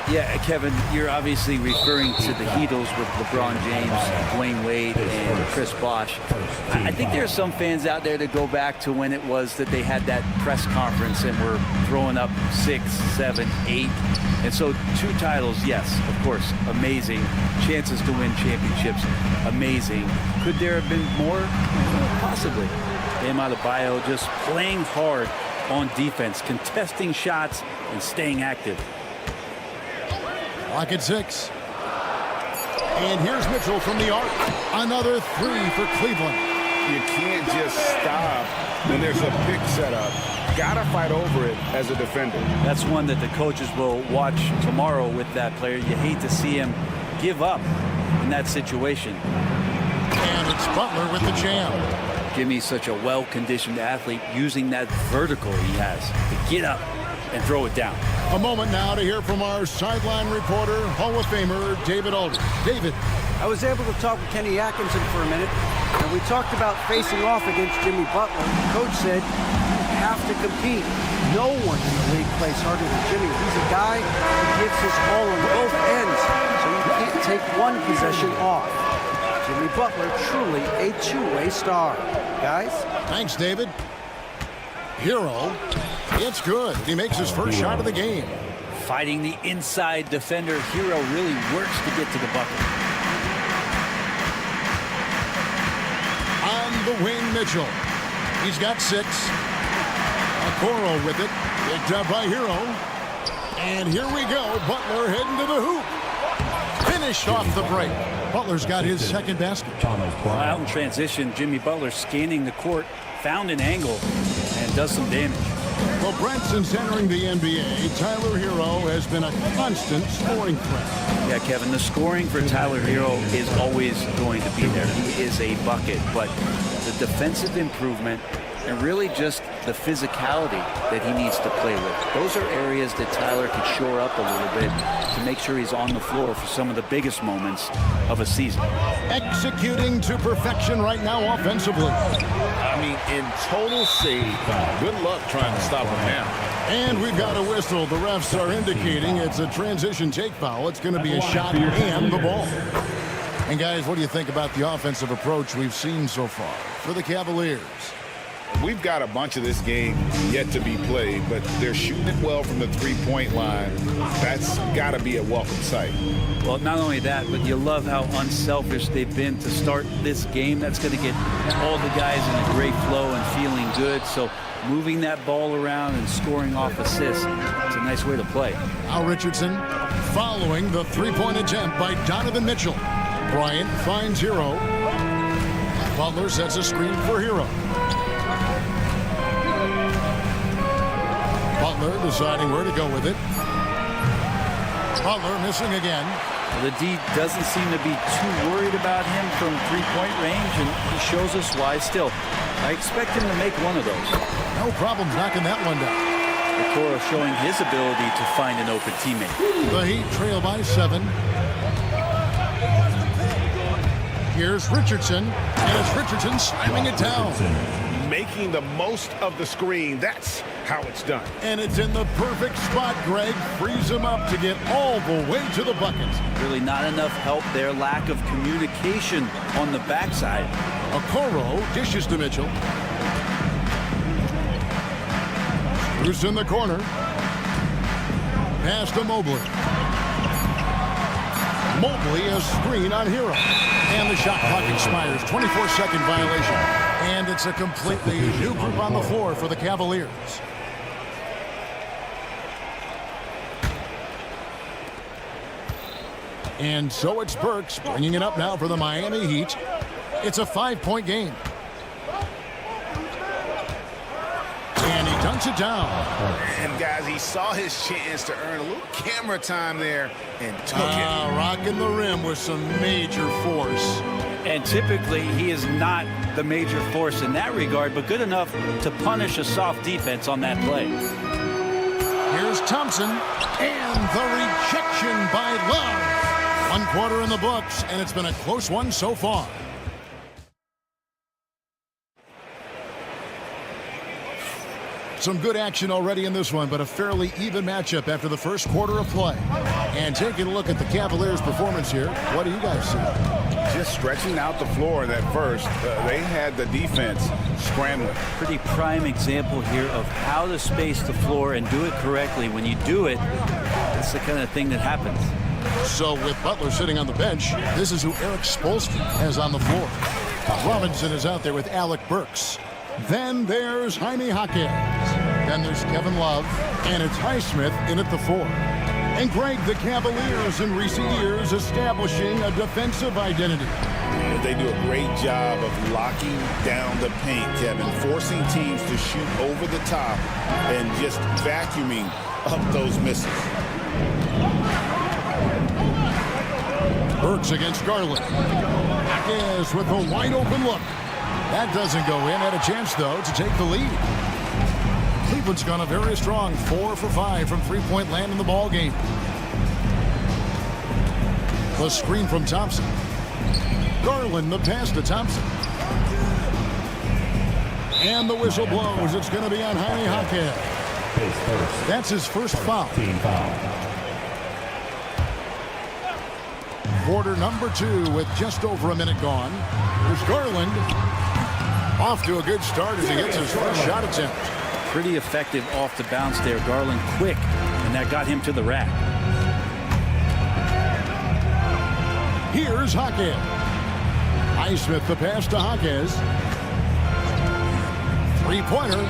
Yeah, Kevin, you're obviously referring to the Heatles with LeBron James, Dwayne Wade, and Chris Bosh. I think there are some fans out there that go back to when it was that they had that press conference and were throwing up 6, 7, 8. And so 2 titles, yes, of course, amazing. Chances to win championships, amazing. Could there have been more? Possibly. Bam Adebayo just playing hard on defense, contesting shots and staying active.
Lock at 6. And here's Mitchell from the arc. Another 3 for Cleveland.
You can't just stop when there's a pick set up. Gotta fight over it as a defender.
That's one that the coaches will watch tomorrow with that player. You hate to see him give up in that situation.
And it's Butler with the jam.
Jimmy's such a well-conditioned athlete, using that vertical he has to get up and throw it down.
A moment now to hear from our sideline reporter, Hall of Famer David Aldridge. David.
I was able to talk with Kenny Atkinson for a minute, and we talked about facing off against Jimmy Butler. The coach said, you have to compete. No one in the league plays harder than Jimmy. He's a guy who gives his all on both ends, so you can't take one possession off. Jimmy Butler, truly a two-way star. Guys?
Thanks, David. Hero. It's good. He makes his first shot of the game.
Fighting the inside defender, Hero really works to get to the bucket.
On the wing, Mitchell. He's got 6. Okoro with it. Picked up by Hero. And here we go. Butler heading to the hoop. Finished off the break. Butler's got his second basket.
Out in transition, Jimmy Butler scanning the court, found an angle, and does some damage.
Well, Brent, since entering the NBA, Tyler Hero has been a constant scoring threat.
Yeah, Kevin, the scoring for Tyler Hero is always going to be there. He is a bucket, but the defensive improvement and really just the physicality that he needs to play with. Those are areas that Tyler could shore up a little bit to make sure he's on the floor for some of the biggest moments of a season.
Executing to perfection right now offensively.
I mean, in total save. Good luck trying to stop him now.
And we've got a whistle. The refs are indicating it's a transition take foul. It's going to be a shot and the ball. And guys, what do you think about the offensive approach we've seen so far for the Cavaliers?
We've got a bunch of this game yet to be played, but they're shooting it well from the three-point line. That's got to be a welcome sight.
Well, not only that, but you love how unselfish they've been to start this game. That's going to get all the guys in a great flow and feeling good. So moving that ball around and scoring off assists, it's a nice way to play.
Al Richardson following the three-point attempt by Donovan Mitchell. Bryant finds Hero. Butler sets a screen for Hero. Butler deciding where to go with it. Butler missing again.
The D doesn't seem to be too worried about him from three-point range, and he shows us why still. I expect him to make one of those.
No problem knocking that one down.
Okoro showing his ability to find an open teammate.
The Heat trail by 7. Here's Richardson, and it's Richardson slamming it down.
making the most of the screen. That's how it's done.
And it's in the perfect spot, Greg. Frees him up to get all the way to the bucket.
Really not enough help there. Lack of communication on the backside.
Okoro dishes to Mitchell. Bruce in the corner. Pass to Mobley. Mobley, a screen on Hero. And the shot clock expires. 24-second violation. And it's a completely new group on the floor for the Cavaliers. And so it's Burks bringing it up now for the Miami Heat. It's a 5-point game. And he dunks it down.
And guys, he saw his chance to earn a little camera time there and took it.
Rocking the rim with some major force.
And typically, he is not the major force in that regard, but good enough to punish a soft defense on that play.
Here's Thompson. And the rejection by Love. 1 quarter in the books, and it's been a close one so far. Some good action already in this one, but a fairly even matchup after the first quarter of play. And taking a look at the Cavaliers' performance here, what do you guys see?
Just stretching out the floor that first. They had the defense scrambling.
Pretty prime example here of how to space the floor and do it correctly. When you do it, it's the kind of thing that happens.
So with Butler sitting on the bench, this is who Eric Spoelstra has on the floor. Robinson is out there with Alec Burks. Then there's Jaime Jaquez. Then there's Kevin Love. And it's Highsmith in at the 4. And Greg, the Cavaliers in recent years establishing a defensive identity.
They do a great job of locking down the paint, Kevin, forcing teams to shoot over the top and just vacuuming up those misses.
Burks against Garland. Jaquez with a wide open look. That doesn't go in. Had a chance, though, to take the lead. Cleveland's gone a very strong 4 for 5 from three-point land in the ball game. The screen from Thompson. Garland, the pass to Thompson. And the whistle blows. It's going to be on Jaime Jaquez. That's his first foul. Quarter number 2 with just over a minute gone. There's Garland. Off to a good start as he gets his first shot attempt.
Pretty effective off the bounce there. Garland quick, and that got him to the rack.
Here's Jaquez. Highsmith the pass to Jaquez. Three-pointer.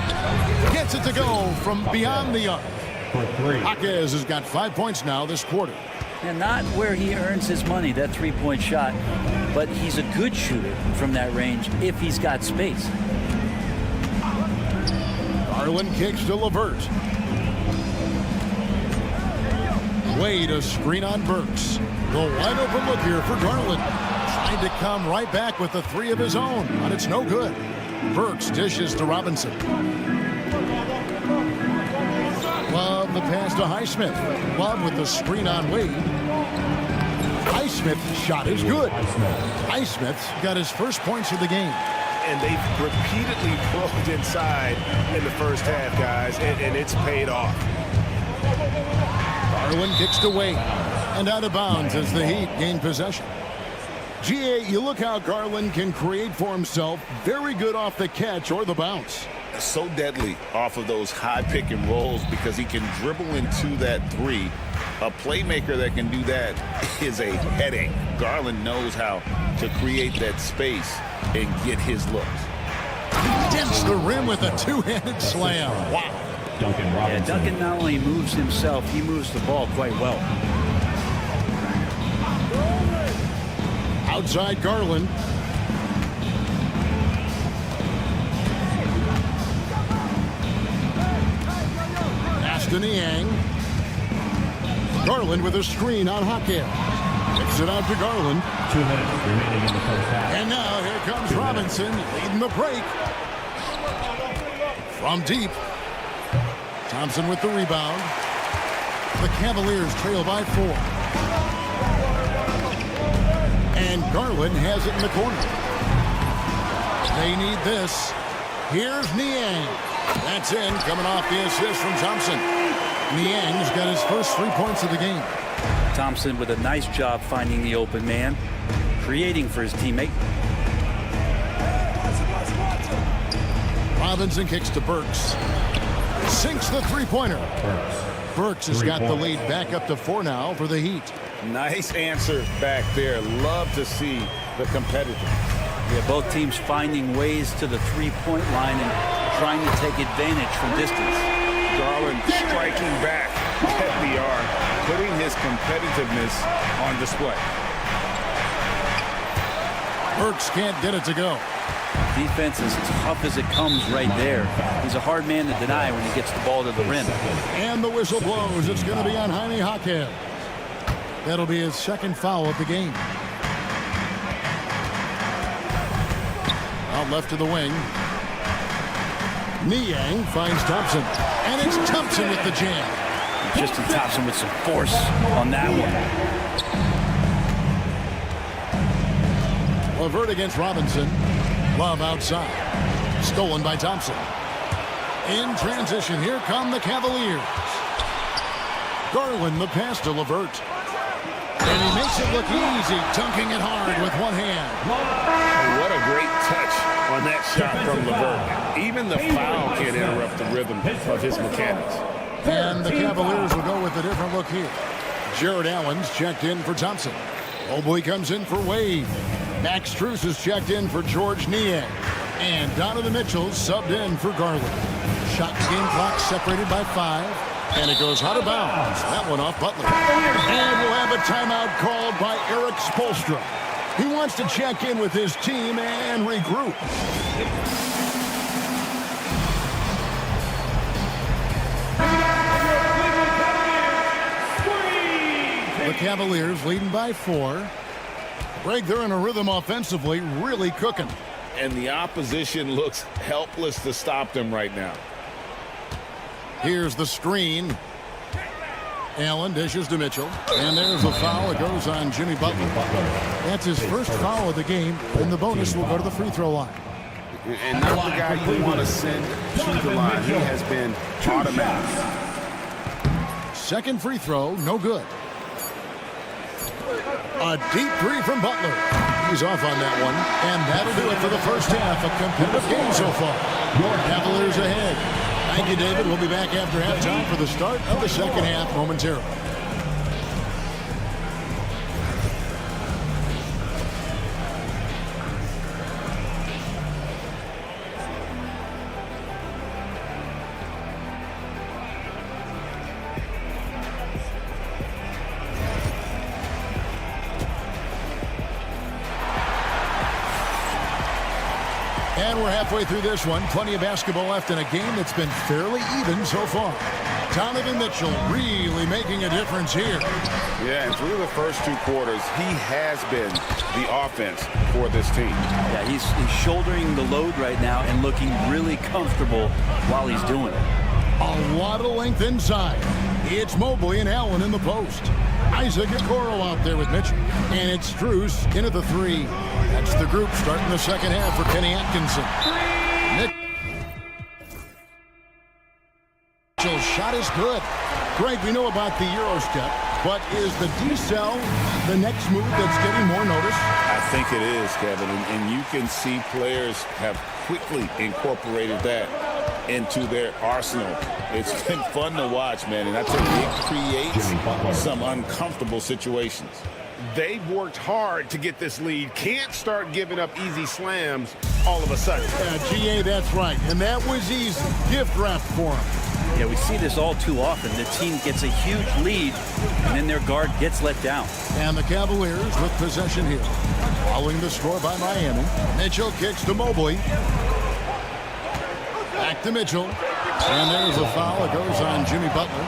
Gets it to go from beyond the arc. Jaquez has got 5 points now this quarter.
And not where he earns his money, that three-point shot, but he's a good shooter from that range if he's got space.
Garland kicks to LeVert. Wade a screen on Burks. The wide open look here for Garland. Trying to come right back with the 3 of his own, but it's no good. Burks dishes to Robinson. Love the pass to Highsmith. Love with the screen on Wade. Highsmith's shot is good. Highsmith's got his first points of the game.
And they've repeatedly probed inside in the first half, guys, and it's paid off.
Garland kicks to Wade. And out of bounds as the Heat gain possession. GA, you look how Garland can create for himself. Very good off the catch or the bounce.
So deadly off of those high pick and rolls because he can dribble into that 3. A playmaker that can do that is a headache. Garland knows how to create that space and get his looks.
Dents the rim with a two-handed slam. Wow.
Duncan Robinson.
Yeah, Duncan not only moves himself, he moves the ball quite well.
Outside Garland. Aston Yang. Garland with a screen on Jaquez. Kicks it out to Garland.
2 minutes remaining in the first half.
And now here comes Robinson leading the break. From deep. Thompson with the rebound. The Cavaliers trail by 4. And Garland has it in the corner. They need this. Here's Niang. That's in, coming off the assist from Thompson. Niang's got his first 3 points of the game.
Thompson with a nice job finding the open man, creating for his teammate.
Robinson kicks to Burks. Sinks the three-pointer. Burks has got the lead back up to 4 now for the Heat.
Nice answer back there. Love to see the competitiveness.
Yeah, both teams finding ways to the three-point line and trying to take advantage from distance.
Garland striking back at the arc, putting his competitiveness on display.
Burks can't get it to go.
Defense is tough as it comes right there. He's a hard man to deny when he gets the ball to the rim.
And the whistle blows. It's going to be on Jaime Jaquez. That'll be his second foul of the game. Out left to the wing. Niang finds Thompson. And it's Thompson with the jam.
Justin Thompson with some force on that one.
LeVert against Robinson. Love outside. Stolen by Thompson. In transition, here come the Cavaliers. Garland the pass to LeVert. And he makes it look easy, dunking it hard with one hand.
What a great touch on that shot from LeVert. Even the foul can't interrupt the rhythm of his mechanics.
And the Cavaliers will go with a different look here. Jared Allen's checked in for Thompson. Mobley comes in for Wade. Max Strus is checked in for George Niang. And Donovan Mitchell subbed in for Garland. Shot game clock separated by 5. And it goes out of bounds. That one off Butler. And we'll have a timeout called by Eric Spoelstra. He wants to check in with his team and regroup. The Cavaliers leading by 4. Greg, they're in a rhythm offensively, really cooking.
And the opposition looks helpless to stop them right now.
Here's the screen. Allen dishes to Mitchell. And there's a foul. It goes on Jimmy Butler. That's his first foul of the game. And the bonus will go to the free throw line.
And not the guy you want to send to the line. He has been automatic.
Second free throw, no good. A deep three from Butler. He's off on that one. And that'll do it for the first half. A competitive game so far. Your Cavaliers ahead. Thank you, David. We'll be back after halftime for the start of the second half momentarily. And we're halfway through this one. Plenty of basketball left in a game that's been fairly even so far. Donovan Mitchell really making a difference here.
Yeah, and through the first 2 quarters, he has been the offense for this team.
Yeah, he's shouldering the load right now and looking really comfortable while he's doing it.
A lot of length inside. It's Mobley and Allen in the post. Isaac Okoro out there with Mitchell. And it's Strus in at the 3. That's the group starting the second half for Kenny Atkinson. Mitchell's shot is good. Greg, we know about the EuroCup, but is the D-cell the next move that's getting more notice?
I think it is, Kevin, and you can see players have quickly incorporated that into their arsenal. It's been fun to watch, man, and I tell you, it creates some uncomfortable situations. They've worked hard to get this lead. Can't start giving up easy slams all of a sudden.
GA, that's right, and that was easy. Gift wrap for him.
Yeah, we see this all too often. The team gets a huge lead, and then their guard gets let down.
And the Cavaliers with possession here. Following the score by Miami. Mitchell kicks to Mobley. Back to Mitchell. And there's a foul. It goes on Jimmy Butler.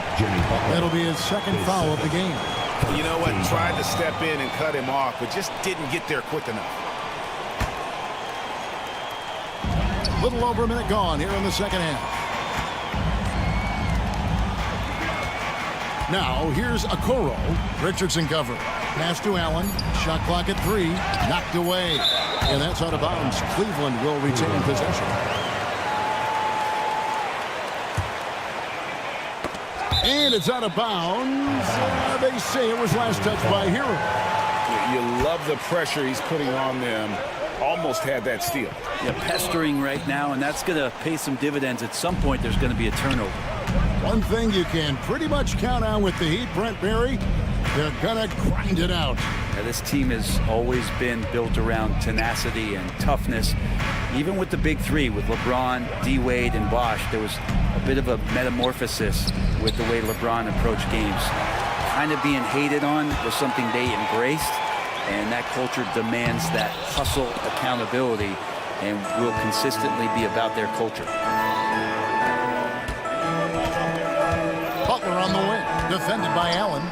That'll be his second foul of the game.
You know what? Tried to step in and cut him off, but just didn't get there quick enough.
A little over a minute gone here in the second half. Now, here's Okoro. Richardson cover. Pass to Allen. Shot clock at 3. Knocked away. And that's out of bounds. Cleveland will retain possession. And it's out of bounds. They say it was last touched by Hero.
You love the pressure he's putting on them. Almost had that steal.
Yeah, pestering right now, and that's going to pay some dividends. At some point, there's going to be a turnover.
One thing you can pretty much count on with the Heat, Brent Barry, they're going to grind it out.
Now, this team has always been built around tenacity and toughness. Even with the big three, with LeBron, D-Wade, and Bosh, there was a bit of a metamorphosis with the way LeBron approached games. Kind of being hated on was something they embraced, and that culture demands that hustle accountability and will consistently be about their culture.
Butler on the wing, defended by Allen.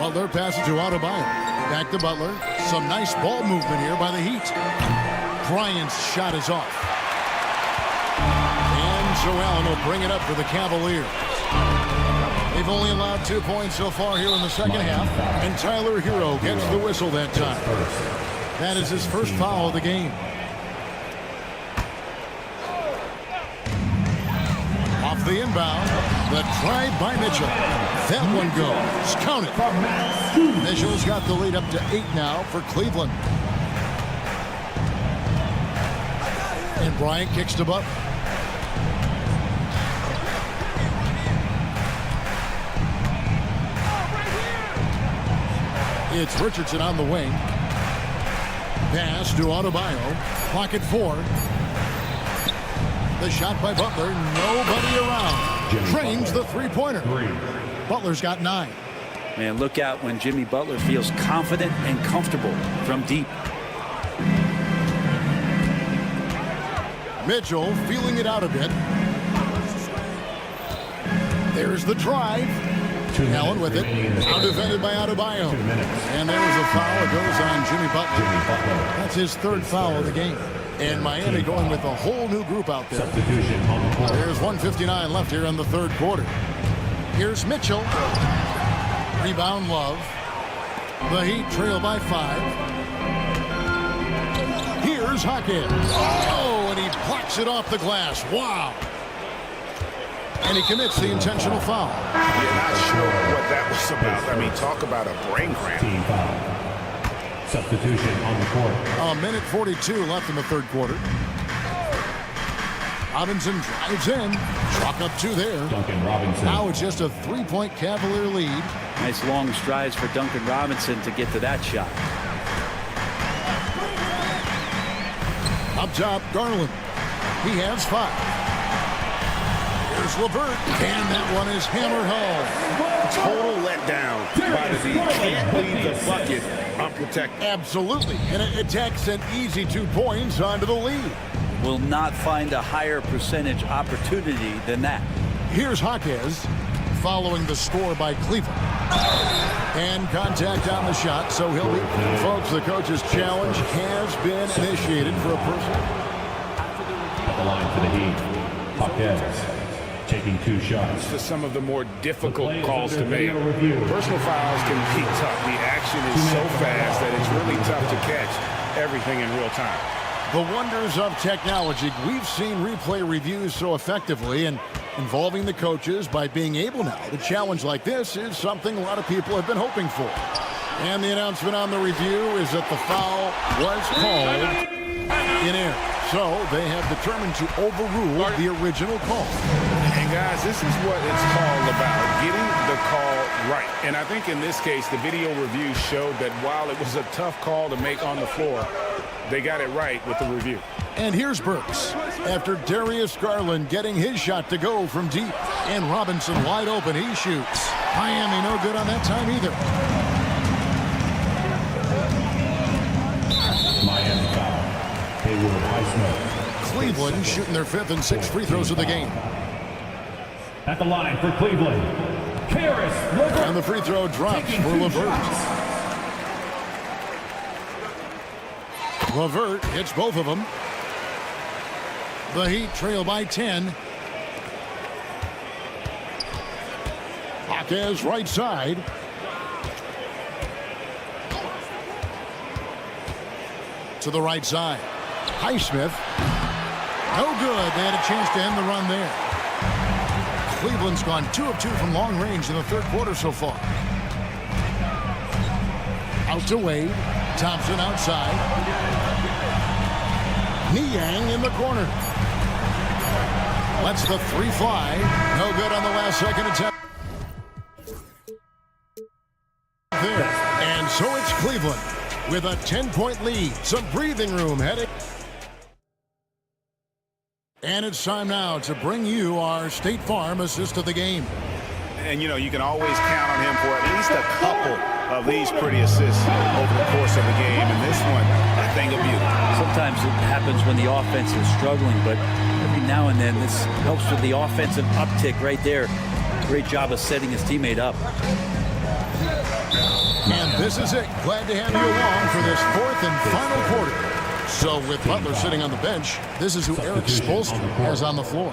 Butler passes to Adebayo. Back to Butler. Some nice ball movement here by the Heat. Bryant's shot is off. And Joe Allen will bring it up for the Cavaliers. They've only allowed 2 points so far here in the second half, and Tyler Hero gets the whistle that time. That is his first foul of the game. Off the inbound, the try by Mitchell. That one goes. Count it. Mitchell's got the lead up to 8 now for Cleveland. And Bryant kicks to Butler. It's Richardson on the wing. Pass to Adebayo. Pocket 4. The shot by Butler. Nobody around. Trains the three-pointer. Butler's got 9.
Man, look out when Jimmy Butler feels confident and comfortable from deep.
Mitchell feeling it out a bit. There's the drive. Allen with it. Now defended by Adebayo. And there's a foul. It goes on Jimmy Butler. That's his third foul of the game. And Miami going with a whole new group out there. There's 1:59 left here in the third quarter. Here's Mitchell. Rebound Love. The Heat trail by 5. Here's Hawkins. Oh, and he plucks it off the glass. Wow. And he commits the intentional foul.
You're not sure what that was about. I mean, talk about a brain cramp.
Substitution on the court.
A minute 42 left in the third quarter. Robinson drives in. Chalk up 2 there.
Duncan Robinson.
Now it's just a 3-point Cavalier lead.
Nice long strides for Duncan Robinson to get to that shot.
Up top, Garland. He has 5. Here's LeVert, and that one is hammered home.
Total letdown by the Heat. Can't leave the bucket unprotected.
Absolutely, and it attacks an easy 2 points onto the lead.
Will not find a higher percentage opportunity than that.
Here's Hawkins following the score by Cleveland. And contact on the shot, so he'll be. Folks, the coach's challenge has been initiated for a personal.
At the line for the Heat, Hawkins taking 2 shots.
For some of the more difficult calls to make. Personal fouls can be tough. The action is so fast that it's really tough to catch everything in real time.
The wonders of technology. We've seen replay reviews so effectively, and involving the coaches by being able now to challenge like this is something a lot of people have been hoping for. And the announcement on the review is that the foul was called in air. So they have determined to overrule the original call.
And guys, this is what it's called about, getting the call right. And I think in this case, the video review showed that while it was a tough call to make on the floor, they got it right with the review.
And here's Burks after Darius Garland getting his shot to go from deep. And Robinson wide open. He shoots. Miami no good on that time either.
Miami foul. Hayward Highsmith.
Cleveland shooting their 5th and 6th free throws of the game.
At the line for Cleveland, Karis LeVert.
And the free throw drops for LeVert. LeVert hits both of them. The Heat trail by 10. Hawkins right side. To the right side. Highsmith. No good. They had a chance to end the run there. Cleveland's gone 2 of 2 from long range in the third quarter so far. Out to Wade. Thompson outside. Niang in the corner. Lets the three fly. No good on the last second attempt. There. And so it's Cleveland with a 10-point lead. Some breathing room heading. And it's time now to bring you our State Farm assist of the game.
And, you know, you can always count on him for at least a couple of these pretty assists over the course of the game. And this one, a thing of beauty.
Sometimes it happens when the offense is struggling, but every now and then this helps with the offensive uptick right there. Great job of setting his teammate up.
And this is it. Glad to have you along for this fourth and final quarter. So with Butler sitting on the bench, this is who Eric Spoelstra has on the floor.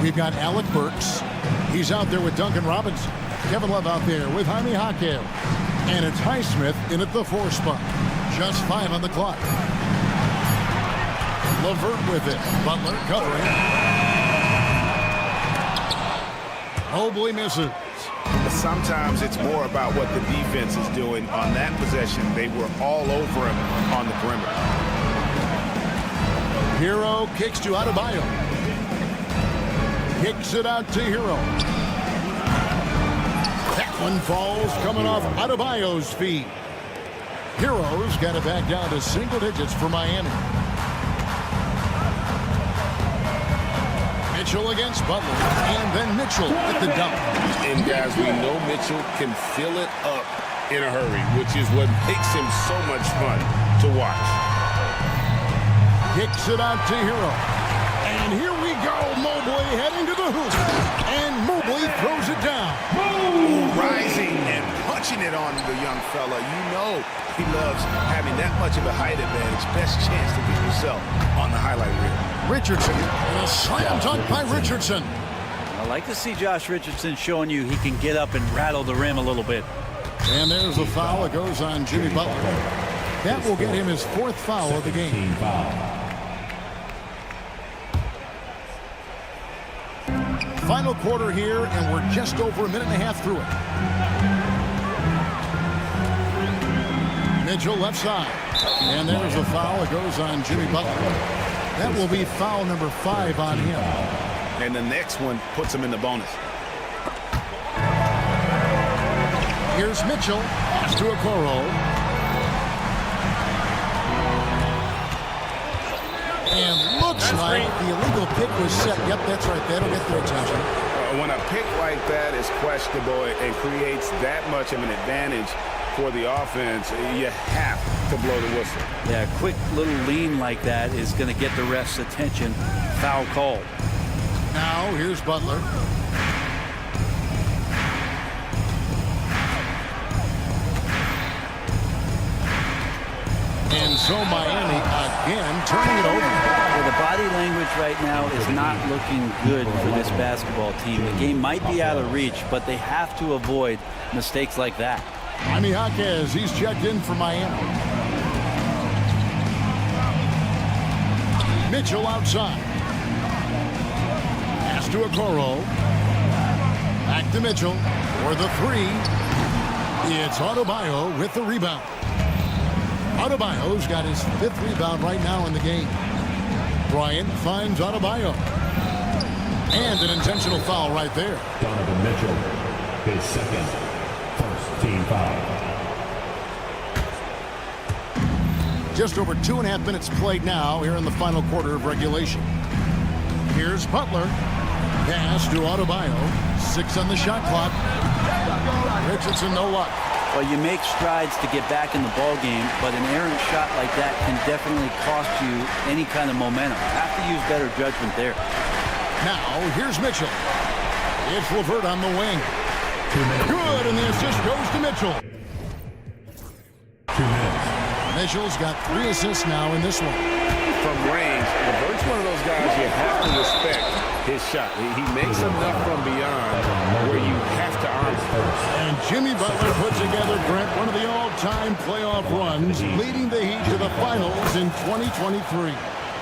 We've got Alec Burks. He's out there with Duncan Robinson. Kevin Love out there with Jaime Jaquez. And it's Highsmith in at the 4 spot. Just 5 on the clock. LeVert with it. Butler covering. Mobley misses.
Sometimes it's more about what the defense is doing. On that possession, they were all over him on the perimeter.
Hero kicks to Adebayo. Kicks it out to Hero. That one falls coming off Adebayo's feet. Hero's got it back down to single digits for Miami. Mitchell against Butler, and then Mitchell at the dunk.
And guys, we know Mitchell can fill it up in a hurry, which is what makes him so much fun to watch.
Kicks it out to Hero. And here we go, Mobley heading to the hoop. And Mobley throws it down.
Rising and punching it on the young fella. You know he loves having that much of a height advantage. Best chance to get yourself on the highlight reel.
Richardson, and a slam dunk by Richardson.
I like to see Josh Richardson showing you he can get up and rattle the rim a little bit.
And there's a foul. It goes on Jimmy Butler. That will get him his 4th foul of the game. Final quarter here, and we're just over a minute and a half through it. Mitchell left side. And there's a foul. It goes on Jimmy Butler. That will be foul number 5 on him.
And the next one puts him in the bonus.
Here's Mitchell. Pass to Okoro. And looks like the illegal pick was set. Yep, that's right. That'll get their attention.
When a pick like that is questionable and creates that much of an advantage for the offense, you have to blow the whistle.
Yeah, a quick little lean like that is going to get the ref's attention. Foul call.
Now, here's Butler. And so Miami again turning it over.
Well, the body language right now is not looking good for this basketball team. The game might be out of reach, but they have to avoid mistakes like that.
Jaime Jaquez, he's checked in for Miami. Mitchell outside. Pass to Okoro. Back to Mitchell for the 3. It's Adebayo with the rebound. Adebayo's got his 5th rebound right now in the game. Bryant finds Adebayo. And an intentional foul right there.
Donovan Mitchell, his 2nd, first team foul.
Just over 2.5 minutes played now here in the final quarter of regulation. Here's Butler. Pass to Adebayo. 6 on the shot clock. Richardson, no luck.
Well, you make strides to get back in the ball game, but an errant shot like that can definitely cost you any kind of momentum. Have to use better judgment there.
Now, here's Mitchell. It's LeVert on the wing. Good, and the assist goes to Mitchell.
2 minutes.
Mitchell's got 3 assists now in this one.
From range, LeVert's one of those guys you have to respect his shot. He makes enough from beyond where you have to honor.
And Jimmy Butler put together, Brent, one of the all-time playoff runs, leading the Heat to the finals in 2023.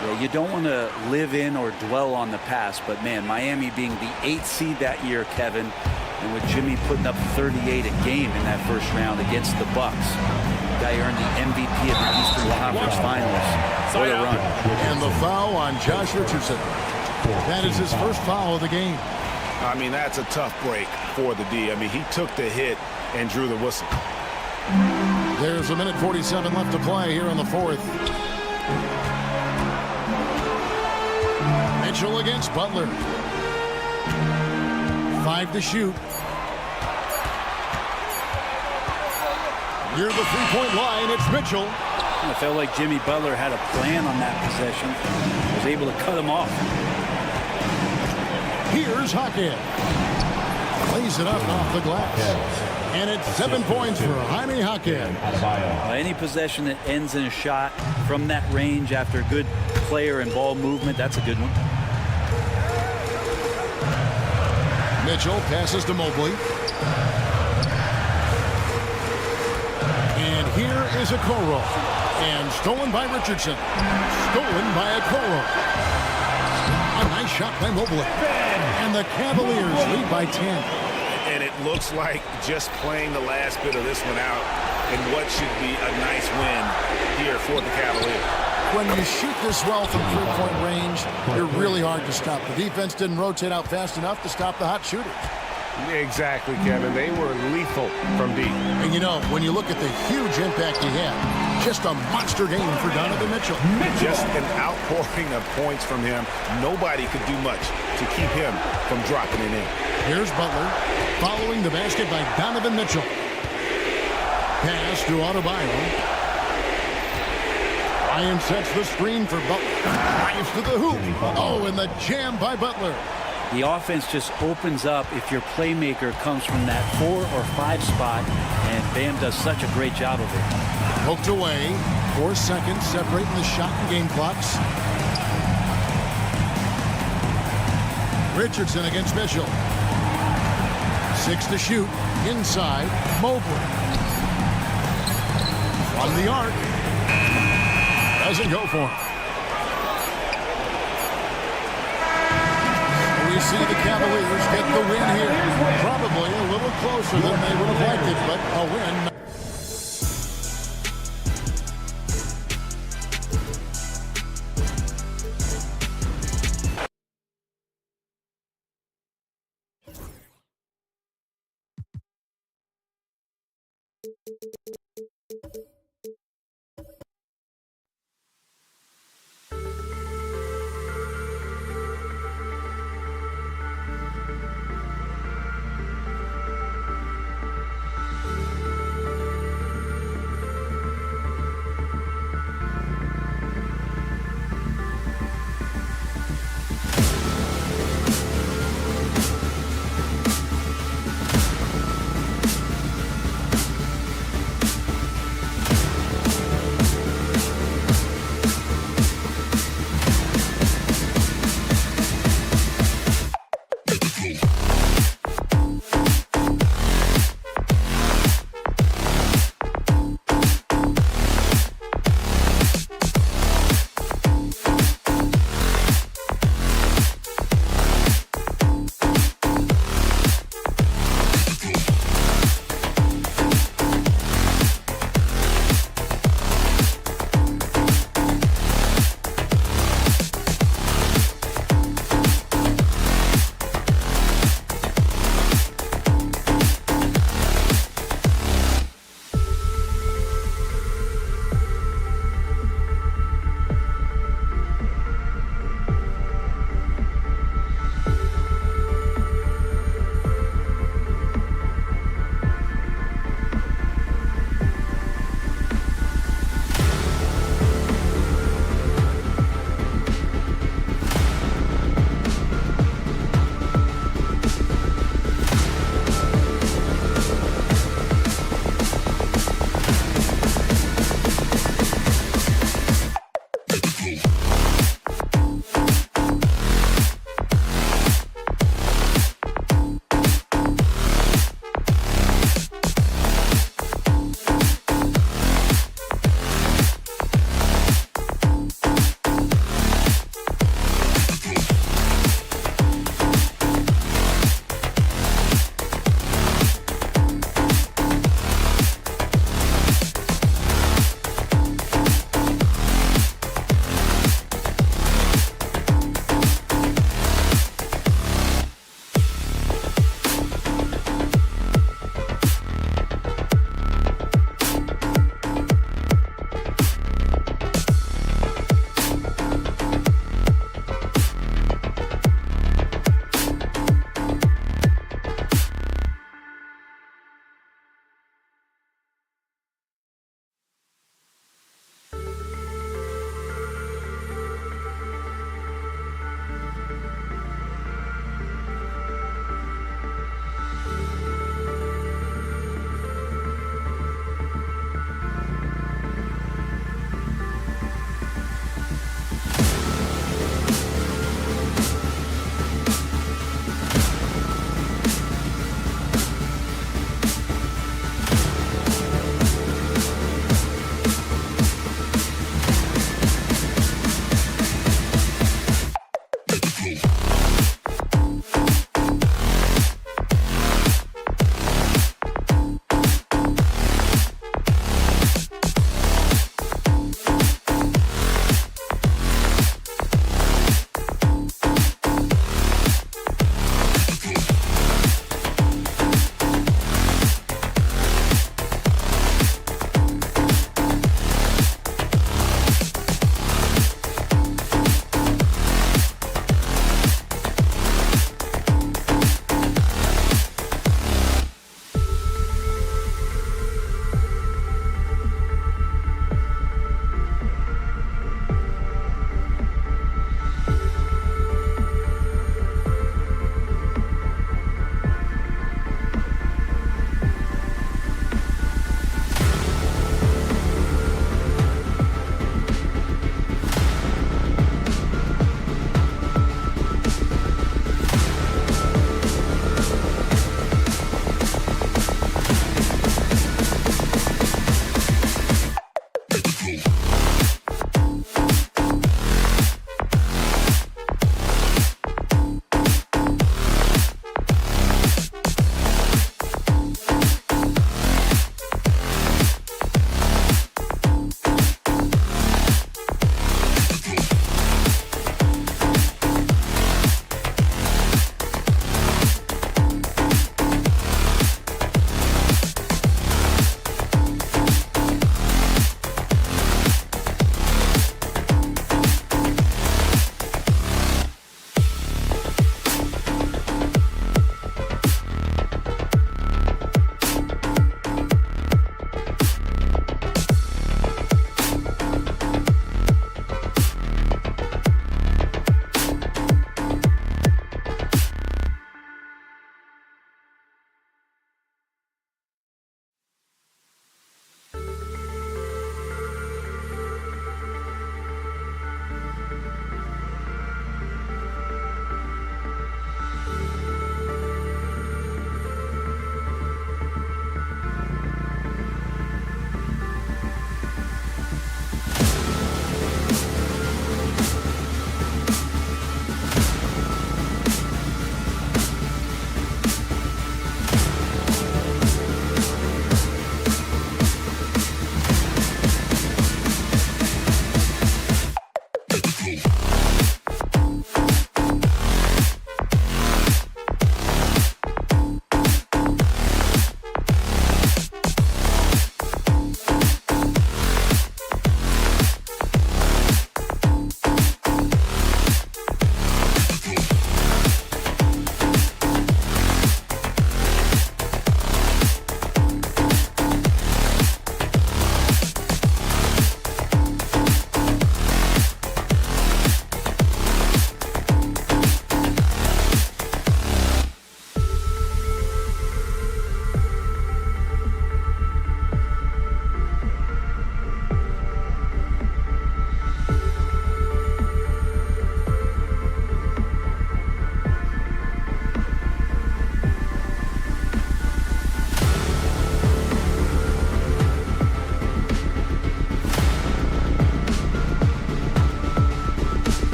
Yeah, you don't want to live in or dwell on the past, but man, Miami being the 8th seed that year, Kevin, and with Jimmy putting up 38 a game in that first round against the Bucks. The guy earned the MVP of the Eastern Conference Finals. What a run.
And the foul on Josh Richardson. That is his first foul of the game.
I mean, that's a tough break for the D. I mean, he took the hit and drew the whistle.
There's a minute 47 left to play here in the fourth. Mitchell against Butler. 5 to shoot. Near the three-point line, it's Mitchell.
I felt like Jimmy Butler had a plan on that possession. Was able to cut him off.
Here's Hackett. Plays it up off the glass. And it's 7 points for Jaime Hackett.
Any possession that ends in a shot from that range after good player and ball movement, that's a good one.
Mitchell passes to Mobley. And here is Okoro. And stolen by Richardson. Stolen by Okoro. A nice shot by Mobley. And the Cavaliers lead by 10.
And it looks like just playing the last bit of this one out in what should be a nice win here for the Cavaliers.
When you shoot this well from three-point range, you're really hard to stop. The defense didn't rotate out fast enough to stop the hot shooters.
Exactly, Kevin. They were lethal from deep.
And you know, when you look at the huge impact he had, just a monster game for Donovan Mitchell.
Just an outpouring of points from him. Nobody could do much to keep him from dropping it in.
Here's Butler following the basket by Donovan Mitchell. Pass to Adebayo. Ryan sets the screen for Butler. Drives to the hoop. Oh, and the jam by Butler.
The offense just opens up if your playmaker comes from that 4 or 5 spot, and Bam does such a great job of it.
Poked away. 4 seconds separating the shot and game clocks. Richardson against Mitchell. 6 to shoot. Inside. Mobley. From the arc. Doesn't go for him. We see the Cavaliers get the win here. Probably a little closer than they would have liked it, but a win.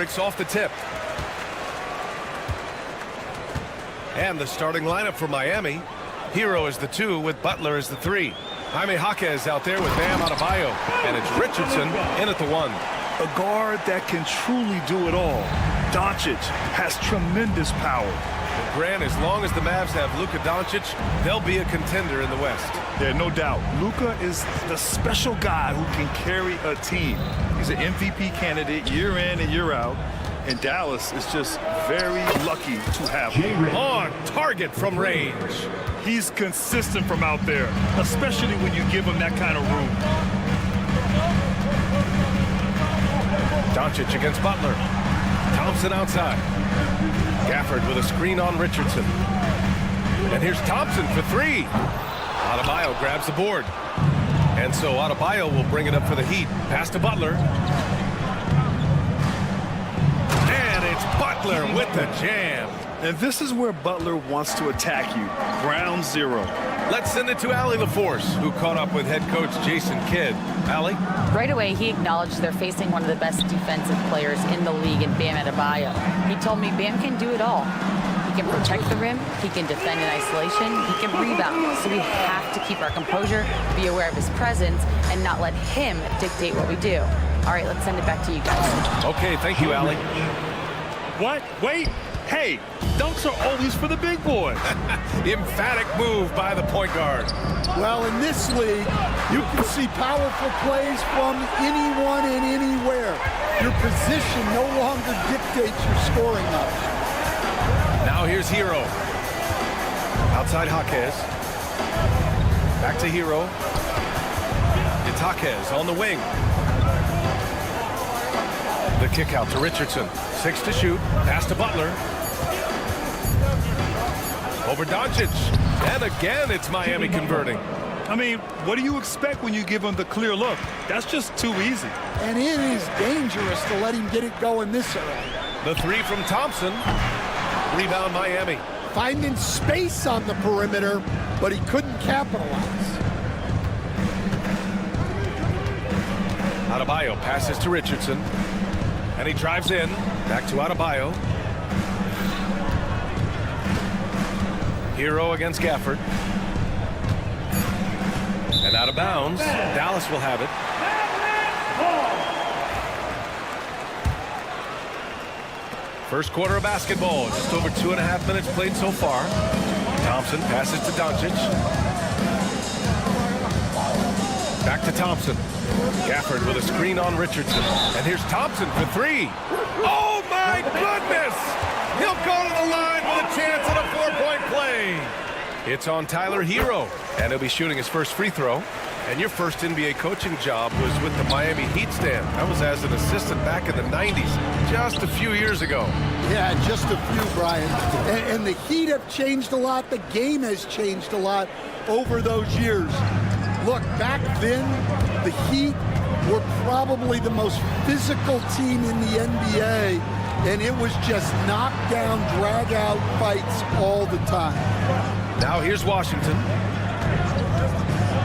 Mavericks off the tip. And the starting lineup for Miami. Hero is the 2 with Butler as the 3. Jaime Jaquez out there with Bam Adebayo. And it's Richardson in at the 1.
A guard that can truly do it all. Doncic has tremendous power.
Grant, as long as the Mavs have Luka Doncic, they'll be a contender in the West.
Yeah, no doubt. Luka is the special guy who can carry a team. He's an MVP candidate year in and year out. And Dallas is just very lucky to have him.
On target from range.
He's consistent from out there, especially when you give him that kind of room.
Doncic against Butler. Thompson outside. Gafford with a screen on Richardson. And here's Thompson for 3. Adebayo grabs the board. And so Adebayo will bring it up for the Heat. Pass to Butler. And it's Butler with the jam.
And this is where Butler wants to attack you. Ground 0.
Let's send it to Allie LaForce, who caught up with head coach Jason Kidd. Allie?
Right away, he acknowledged they're facing one of the best defensive players in the league in Bam Adebayo. He told me Bam can do it all. He can protect the rim, he can defend in isolation, he can rebound. So we have to keep our composure, be aware of his presence, and not let him dictate what we do. All right, let's send it back to you guys.
Okay, thank you, Allie.
What? Wait. Hey, dunks are always for the big boys.
Emphatic move by the point guard.
Well, in this league, you can see powerful plays from anyone and anywhere. Your position no longer dictates your scoring level.
Now here's Hero. Outside Jaquez. Back to Hero. It's Jaquez on the wing. The kick out to Richardson. 6 to shoot. Pass to Butler. Over Doncic. And again, it's Miami converting.
I mean, what do you expect when you give him the clear look? That's just too easy.
And it is dangerous to let him get it going this early.
The 3 from Thompson. Rebound Miami.
Finding space on the perimeter, but he couldn't capitalize.
Adebayo passes to Richardson. And he drives in. Back to Adebayo. Hero against Gafford. And out of bounds. Dallas will have it. First quarter of basketball. Just over 2.5 minutes played so far. Thompson passes to Doncic. Back to Thompson. Gafford with a screen on Richardson. And here's Thompson for 3. Oh, my goodness! He'll go to the line with a chance at a 4-point play. It's on Tyler Hero, and he'll be shooting his first free throw. And your first NBA coaching job was with the Miami Heat stand. That was as an assistant back in the 90s, just a few years ago.
Yeah, just a few, Brian. And the Heat have changed a lot. The game has changed a lot over those years. Look, back then, the Heat were probably the most physical team in the NBA, and it was just knockdown, drag-out fights all the time.
Now here's Washington.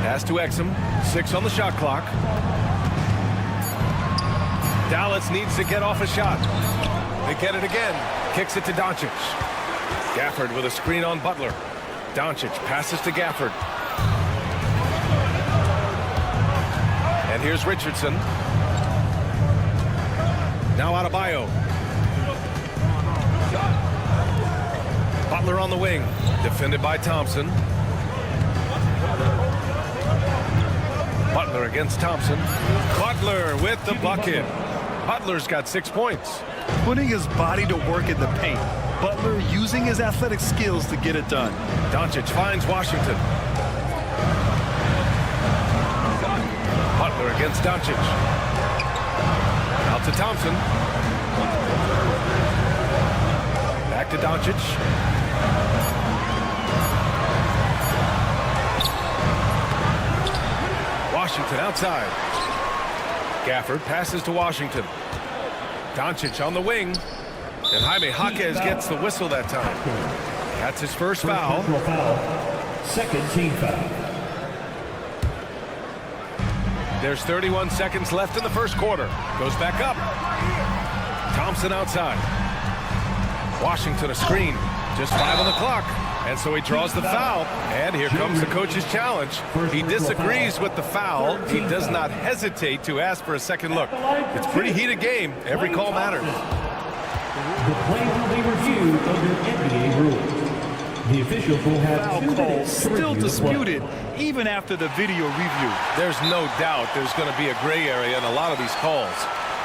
Pass to Exum. 6 on the shot clock. Dallas needs to get off a shot. They get it again. Kicks it to Doncic. Gafford with a screen on Butler. Doncic passes to Gafford. And here's Richardson. Now Adebayo. Butler on the wing. Defended by Thompson. Butler against Thompson. Butler with the bucket. Butler's got 6 points.
Putting his body to work in the paint. Butler using his athletic skills to get it done.
Doncic finds Washington. Butler against Doncic. Out to Thompson. Back to Doncic. Washington outside. Gafford passes to Washington. Doncic on the wing. And Jaime Jaquez gets the whistle that time. That's his first foul.
Second team foul.
There's 31 seconds left in the first quarter. Goes back up. Thompson outside. Washington a screen. Just 5 on the clock. And so he draws the foul. And here comes the coach's challenge. He disagrees with the foul. He does not hesitate to ask for a second look. It's a pretty heated game. Every call matters.
The play will be reviewed under NBA rules. The officials will have
Foul call still disputed even after the video review.
There's no doubt there's going to be a gray area in a lot of these calls.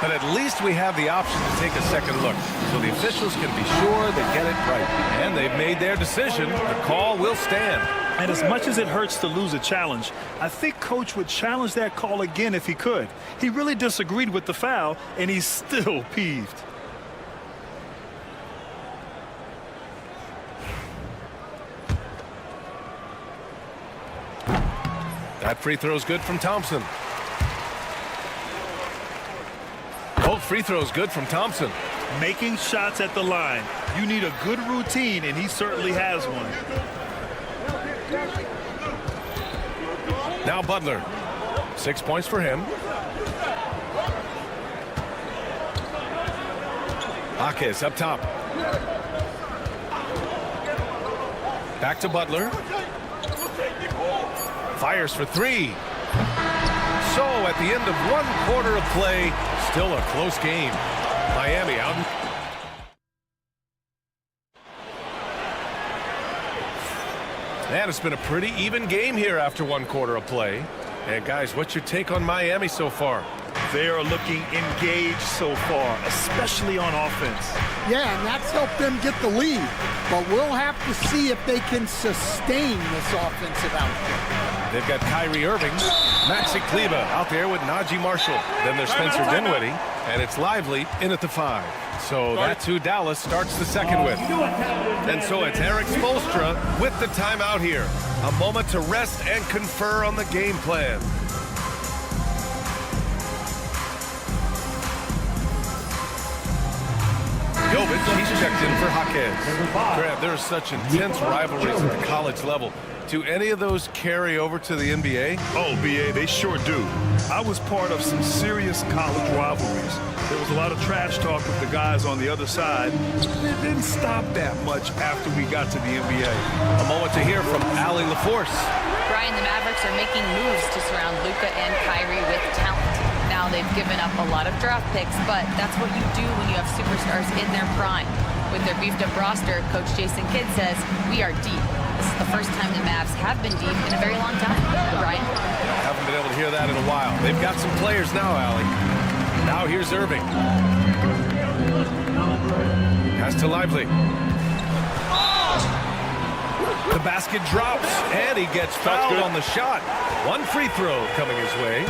But at least we have the option to take a second look, so the officials can be sure they get it right. And they've made their decision. The call will stand.
And as much as it hurts to lose a challenge, I think Coach would challenge that call again if he could. He really disagreed with the foul, and he's still peeved.
That free throw is good from Thompson. Both free throws good from Thompson.
Making shots at the line. You need a good routine, and he certainly has one.
Now Butler. 6 points for him. Akes up top. Back to Butler. Fires for 3. So at the end of 1 quarter of play, still a close game. Miami out. And it's been a pretty even game here after 1 quarter of play. And guys, what's your take on Miami so far?
They are looking engaged so far, especially on offense.
Yeah, and that's helped them get the lead. But we'll have to see if they can sustain this offensive output.
They've got Kyrie Irving, Maxi Kleber out there with Najee Marshall. Then there's Spencer Dinwiddie, and it's Lively in at the 5. So that's who Dallas starts the second with. And so it's Eric Spoelstra with the timeout here. A moment to rest and confer on the game plan. Jovic, he's checked in for Jaquez. Grant, there's such intense rivalries at the college level. Do any of those carry over to the NBA?
Oh, BA, they sure do. I was part of some serious college rivalries. There was a lot of trash talk with the guys on the other side. It didn't stop that much after we got to the NBA.
A moment to hear from Allie LaForce.
Brian, the Mavericks are making moves to surround Luka and Kyrie with talent. Now they've given up a lot of draft picks, but that's what you do when you have superstars in their prime. With their beefed-up roster, Coach Jason Kidd says, we are deep. This is the first time the Mavs have been deep in a very long time. Brian?
Haven't been able to hear that in a while. They've got some players now, Allie. Now here's Irving. Pass to Lively. The basket drops, and he gets fouled on the shot. 1 free throw coming his way.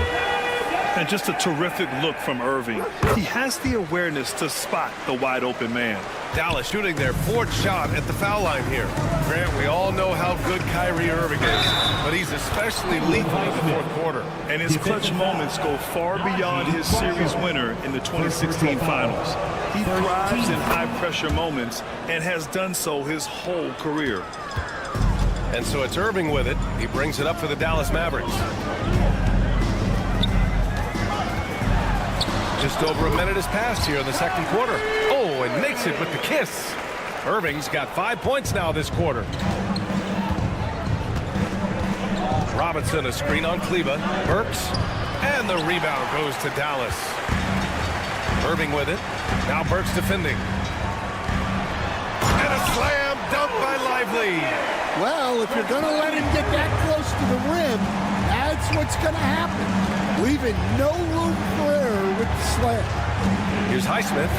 And just a terrific look from Irving. He has the awareness to spot the wide-open man.
Dallas shooting their 4th shot at the foul line here. Grant, we all know how good Kyrie Irving is, but he's especially lethal in the 4th quarter.
And his clutch moments go far beyond his series winner in the 2016 finals. He thrives in high-pressure moments and has done so his whole career.
And so it's Irving with it. He brings it up for the Dallas Mavericks. Just over a minute has passed here in the 2nd quarter. Oh, and makes it with the kiss. Irving's got 5 points now this quarter. Robinson, a screen on Kleber. Burks, and the rebound goes to Dallas. Irving with it. Now Burks defending. And a slam dunk by Lively.
Well, if you're going to let him get that close to the rim, that's what's going to happen. Leaving no room for error with the slam.
Here's Highsmith.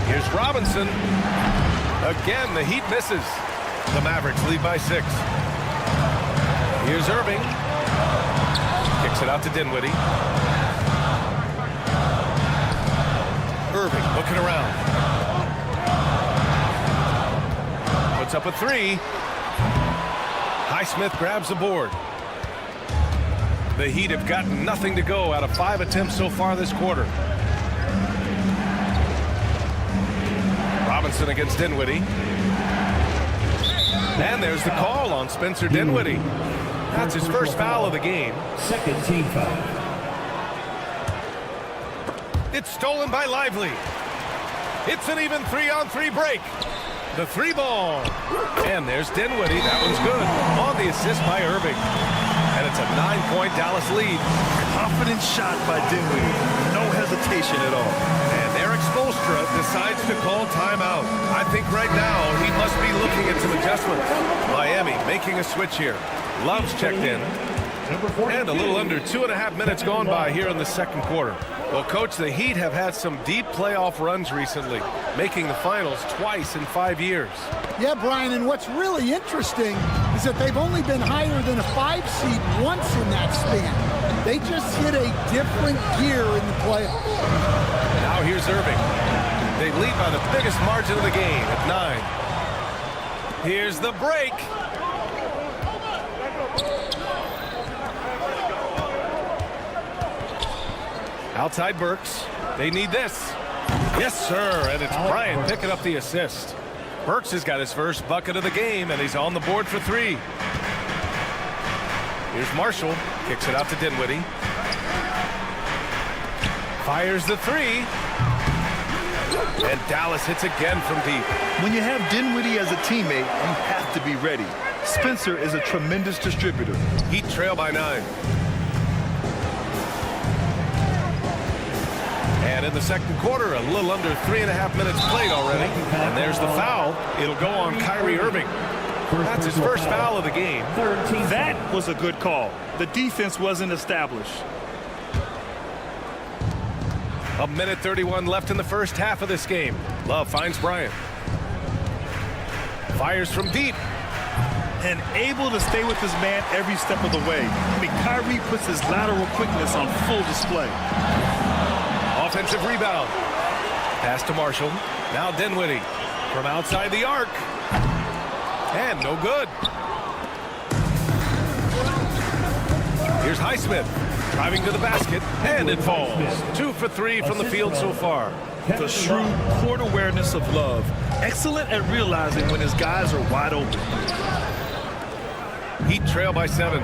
Here's Robinson. Again, the Heat misses. The Mavericks lead by 6. Here's Irving. Kicks it out to Dinwiddie. Irving looking around. Puts up a 3. Highsmith grabs the board. The Heat have gotten nothing to go out of 5 attempts so far this quarter. Robinson against Dinwiddie. And there's the call on Spencer Dinwiddie. That's his first foul of the game.
Second team foul.
It's stolen by Lively. It's an even 3-on-3 break. The 3 ball. And there's Dinwiddie. That one's good. On the assist by Irving. And it's a 9-point Dallas lead.
Confident shot by Dinwiddie. No hesitation at all.
And Eric Spoelstra decides to call timeout. I think right now he must be looking at some adjustments. Miami making a switch here. Love's checked in. And a little under 2.5 minutes gone by here in the second quarter. Well, Coach, the Heat have had some deep playoff runs recently, making the finals twice in 5 years.
Yeah, Brian, and what's really interesting is that they've only been higher than a 5 seed once in that span. They just hit a different gear in the playoffs.
Now here's Irving. They lead by the biggest margin of the game at 9. Here's the break. Outside Burks. They need this. Yes, sir. And it's Bryant picking up the assist. Burks has got his first bucket of the game, and he's on the board for 3. Here's Marshall. Kicks it out to Dinwiddie. Fires the 3. And Dallas hits again from deep.
When you have Dinwiddie as a teammate, you have to be ready. Spencer is a tremendous distributor.
Heat trail by 9. And in the second quarter, a little under 3.5 minutes played already. And there's the foul. It'll go on Kyrie Irving. That's his first foul of the game.
That was a good call. The defense wasn't established.
1:31 left in the first half of this game. Love finds Bryant. Fires from deep.
And able to stay with his man every step of the way. I mean, Kyrie puts his lateral quickness on full display.
Offensive rebound. Pass to Marshall. Now Dinwiddie from outside the arc. And no good. Here's Highsmith driving to the basket, and it falls. 2 for 3 from the field so far.
The shrewd court awareness of Love. Excellent at realizing when his guys are wide open.
Heat trail by 7.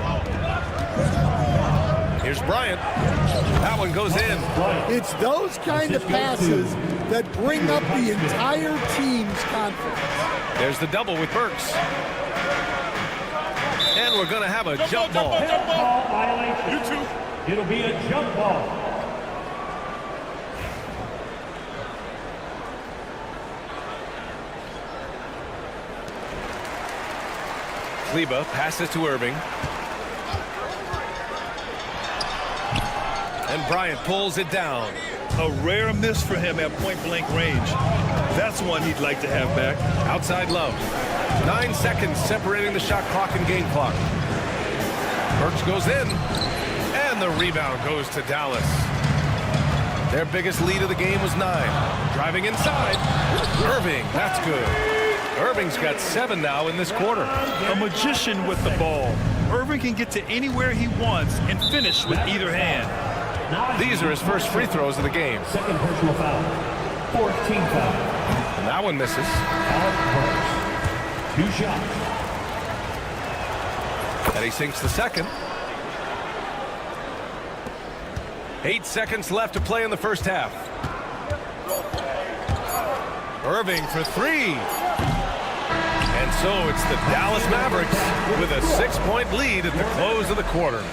Here's Bryant. That one goes in.
It's those kind of passes that bring up the entire team's confidence.
There's the double with Burks. And we're going to have a jump ball.
Ball violation. It'll be a jump ball.
Kleba passes to Irving. And Bryant pulls it down.
A rare miss for him at point-blank range. That's one he'd like to have back.
Outside Love. 9 seconds separating the shot clock and game clock. Burks goes in. And the rebound goes to Dallas. Their biggest lead of the game was 9. Driving inside. Irving, that's good. Irving's got 7 now in this quarter.
A magician with the ball. Irving can get to anywhere he wants and finish with either hand.
These are his first free throws of the game.
Second personal foul. 14th foul.
And that one misses.
Alec Burks. 2 shots.
And he sinks the second. 8 seconds left to play in the first half. Irving for 3. And so it's the Dallas Mavericks with a 6-point lead at the close of the quarter.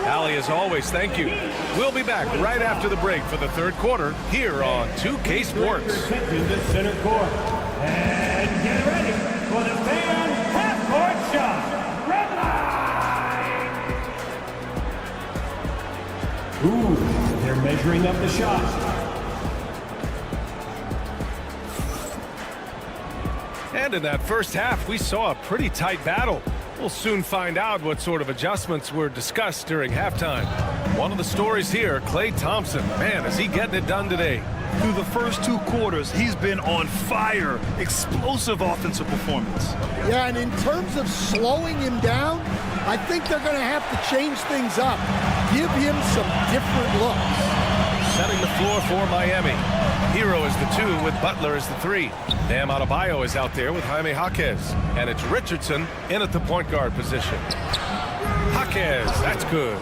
Allie, as always, thank you. We'll be back right after the break for the third quarter here on 2K Sports.
To the center court. And get ready for the fan half-court shot. Red line. Ooh, they're measuring up the shot.
And in that first half, we saw a pretty tight battle. We'll soon find out what sort of adjustments were discussed during halftime. One of the stories here, Klay Thompson. Man, is he getting it done today.
Through the first 2 quarters, he's been on fire. Explosive offensive performance.
Yeah, and in terms of slowing him down, I think they're going to have to change things up. Give him some different looks.
Setting the floor for Miami. Hero is the 2 with Butler as the 3. Bam Adebayo is out there with Jaime Jaquez. And it's Richardson in at the point guard position. Jaquez, that's good.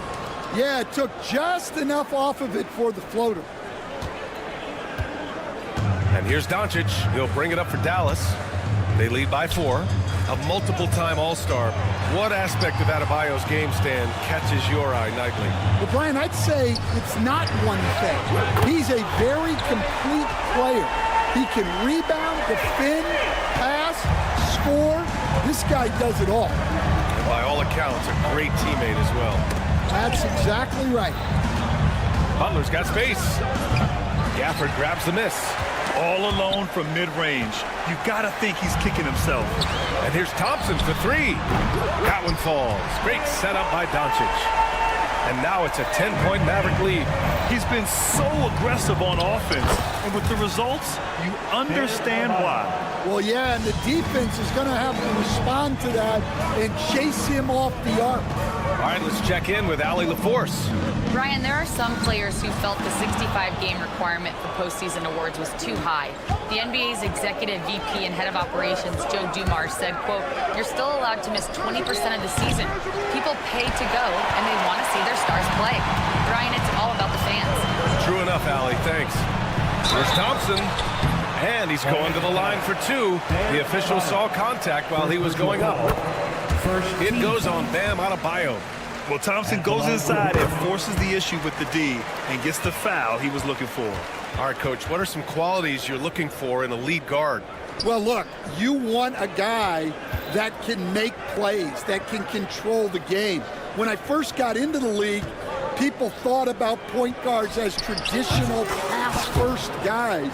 Yeah, it took just enough off of it for the floater.
And here's Doncic. He'll bring it up for Dallas. They lead by 4. A multiple-time All-Star. What aspect of Adebayo's game, Stan, catches your eye nightly?
Well, Brian, I'd say it's not one thing. He's a very complete player. He can rebound, defend, pass, score. This guy does it all.
And by all accounts, a great teammate as well.
That's exactly right.
Butler's got space. Gafford grabs the miss.
All alone from mid-range. You gotta think he's kicking himself.
And here's Thompson for 3. That one falls. Great setup by Doncic. And now it's a 10-point Maverick lead.
He's been so aggressive on offense. And with the results, you understand why.
Well, yeah, and the defense is going to have to respond to that and chase him off the arc.
All right, let's check in with Allie LaForce.
Brian, there are some players who felt the 65-game requirement for postseason awards was too high. The NBA's executive VP and head of operations, Joe Dumars, said, quote, "You're still allowed to miss 20% of the season. People pay to go, and they want to see their stars play." Brian, it's all about the fans.
True enough, Allie. Thanks. Here's Thompson. And he's going to the line for 2. The official saw contact while he was going up. It goes on Bam Adebayo.
Well, Thompson goes inside and forces the issue with the D and gets the foul he was looking for.
All right, Coach, what are some qualities you're looking for in a lead guard?
Well, look, you want a guy that can make plays, that can control the game. When I first got into the league, people thought about point guards as traditional pass-first guys.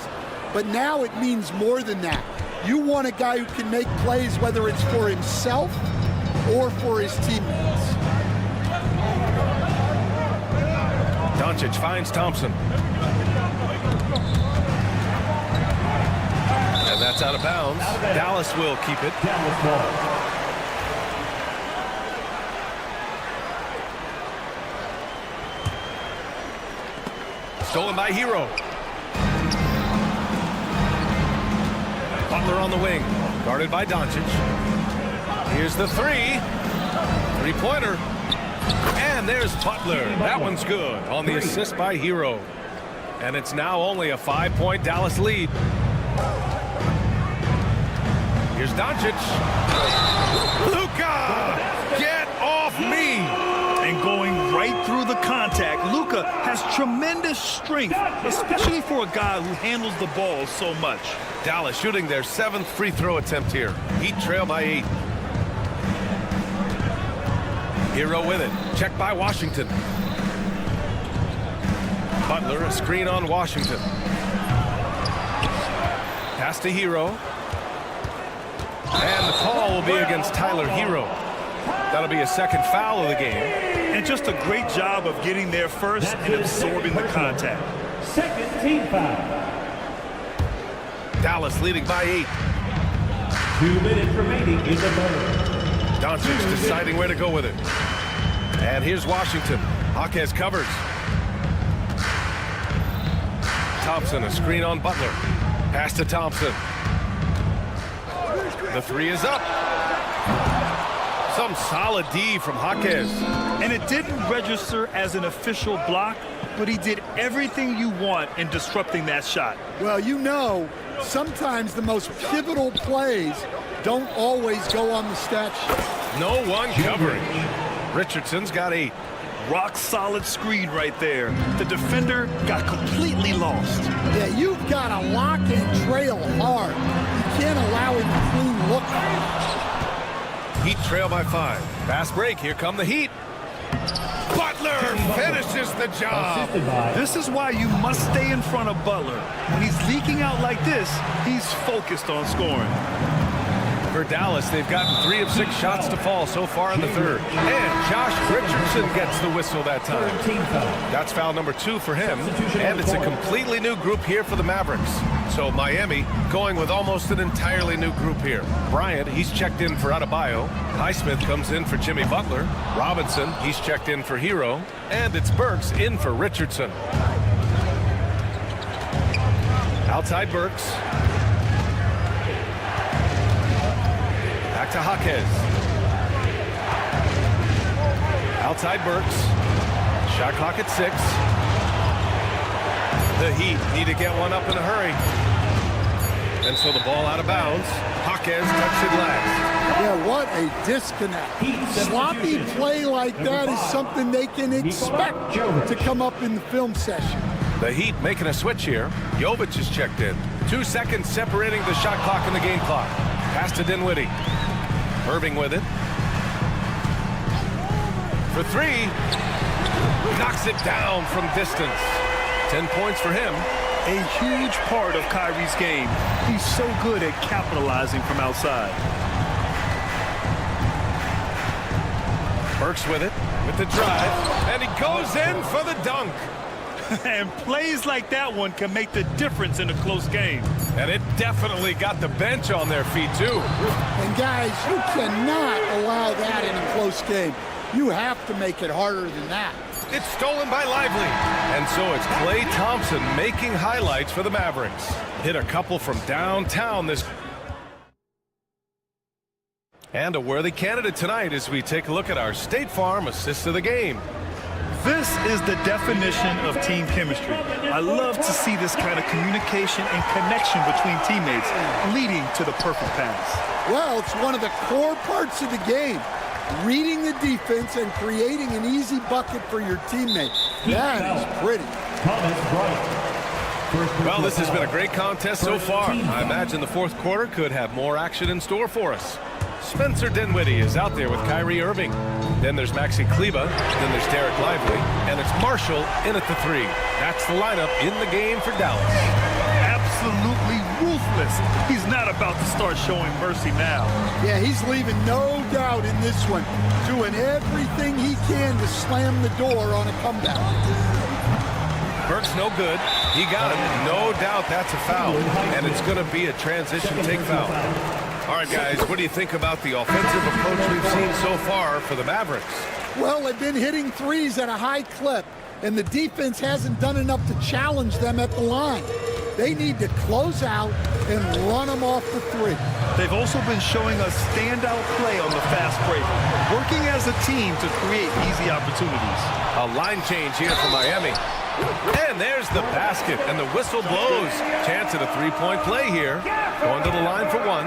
But now it means more than that. You want a guy who can make plays, whether it's for himself or for his teammates.
Doncic finds Thompson. And that's out of bounds. Dallas will keep it. Stolen by Hero. Butler on the wing, guarded by Doncic. Here's the 3. Three-pointer. And there's Butler. That one's good on the assist by Hero. And it's now only a 5-point Dallas lead. Here's Doncic. Luka! Get off me!
And going right through the contact, Luka has tremendous strength, especially for a guy who handles the ball so much.
Dallas shooting their 7th free throw attempt here. Heat trail by 8. Hero with it. Check by Washington. Butler, a screen on Washington. Pass to Hero. And the call will be against Tyler Hero. That'll be a second foul of the game.
And just a great job of getting there first and absorbing the contact.
Second team foul.
Dallas leading by 8.
2 minutes remaining in the third.
Doncic deciding where to go with it. And here's Washington. Jaquez covers. Thompson, a screen on Butler. Pass to Thompson. The 3 is up. Some solid D from Jaquez.
And it didn't register as an official block, but he did everything you want in disrupting that shot.
Well, you know, sometimes the most pivotal plays don't always go on the stat sheet.
No one covering. Richardson's got 8.
Rock solid screen right there. The defender got completely lost.
Yeah, you've got to lock and trail hard. You can't allow him to clean look.
Heat trail by 5. Fast break. Here come the Heat. Butler finishes the job.
This is why you must stay in front of Butler. When he's leaking out like this, he's focused on scoring.
For Dallas, they've gotten 3 of 6 shots to fall so far in the third. And Josh Richardson gets the whistle that time. That's foul number 2 for him. And it's a completely new group here for the Mavericks. So Miami going with almost an entirely new group here. Bryant, he's checked in for Adebayo. Highsmith comes in for Jimmy Butler. Robinson, he's checked in for Hero. And it's Burks in for Richardson. Outside Burks. Back to Jaquez. Outside Burks. Shot clock at 6. The Heat need to get one up in a hurry. And so the ball out of bounds. Jaquez touched it last.
Yeah, what a disconnect. Sloppy play like that is something they can expect to come up in the film session.
The Heat making a switch here. Jovic is checked in. 2 seconds separating the shot clock and the game clock. Pass to Dinwiddie. Irving with it. For three. Knocks it down from distance. 10 points for him.
A huge part of Kyrie's game. He's so good at capitalizing from outside.
Burks with it, with the drive, and he goes in for the dunk.
And plays like that one can make the difference in a close game.
And it definitely got the bench on their feet, too.
And guys, you cannot allow that in a close game. You have to make it harder than that.
It's stolen by Lively. And so it's Klay Thompson making highlights for the Mavericks. Hit a couple from downtown this. And a worthy candidate tonight as we take a look at our State Farm assist of the game.
This is the definition of team chemistry. I love to see this kind of communication and connection between teammates leading to the perfect pass.
Well, it's one of the core parts of the game. Reading the defense and creating an easy bucket for your teammate. That is pretty.
Well, this has been a great contest so far. I imagine the fourth quarter could have more action in store for us. Spencer Dinwiddie is out there with Kyrie Irving. Then there's Maxi Kleba. Then there's Derek Lively. And it's Marshall in at the three. That's the lineup in the game for Dallas.
Absolutely ruthless. He's not about to start showing mercy now.
Yeah, he's leaving no doubt in this one. Doing everything he can to slam the door on a comeback.
Burke's no good. He got him. No doubt that's a foul. And it's going to be a transition take foul. All right, guys, what do you think about the offensive approach we've seen so far for the Mavericks?
Well, they've been hitting threes at a high clip, and the defense hasn't done enough to challenge them at the line. They need to close out and run them off the three.
They've also been showing us standout play on the fast break, working as a team to create easy opportunities.
A line change here for Miami. And there's the basket, and the whistle blows. Chance at a three-point play here. Going to the line for one.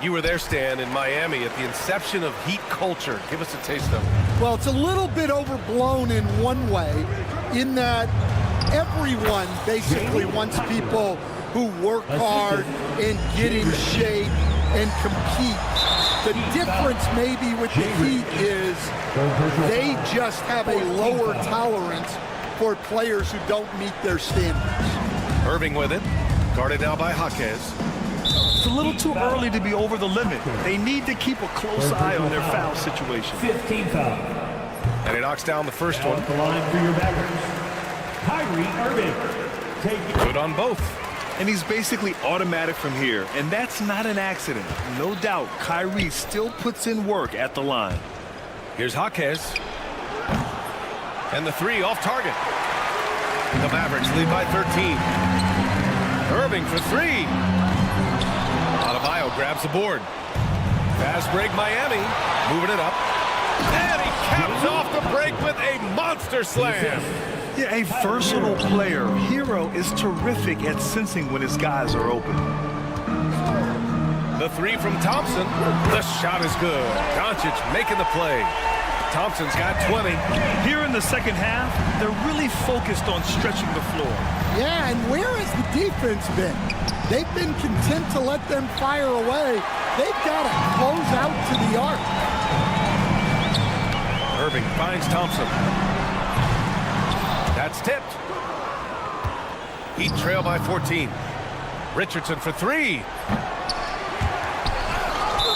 You were there, Stan, in Miami at the inception of Heat culture. Give us a taste of it.
Well, it's a little bit overblown in one way, in that everyone basically wants people who work hard and get in shape and compete. The difference maybe with the Heat is they just have a lower tolerance for players who don't meet their standards.
Irving with it. Guarded now by Jaquez.
It's a little too early to be over the limit. They need to keep a close eye on their foul situation.
15 foul.
And he knocks down the first one.
The line for your Mavericks, Kyrie Irving.
Good on both.
And he's basically automatic from here, and that's not an accident. No doubt, Kyrie still puts in work at the line.
Here's Jaquez. And the three off target. The Mavericks lead by 13. Irving for three. Adebayo grabs the board. Fast break Miami. Moving it up. And he caps off the break with a monster slam.
Yeah, a versatile player. Hero is terrific at sensing when his guys are open.
The three from Thompson. The shot is good. Doncic making the play. Thompson's got 20.
Here in the second half, they're really focused on stretching the floor.
Yeah, and where has the defense been? They've been content to let them fire away. They've got to close out to the arc.
Irving finds Thompson. That's tipped. Heat trail by 14. Richardson for three.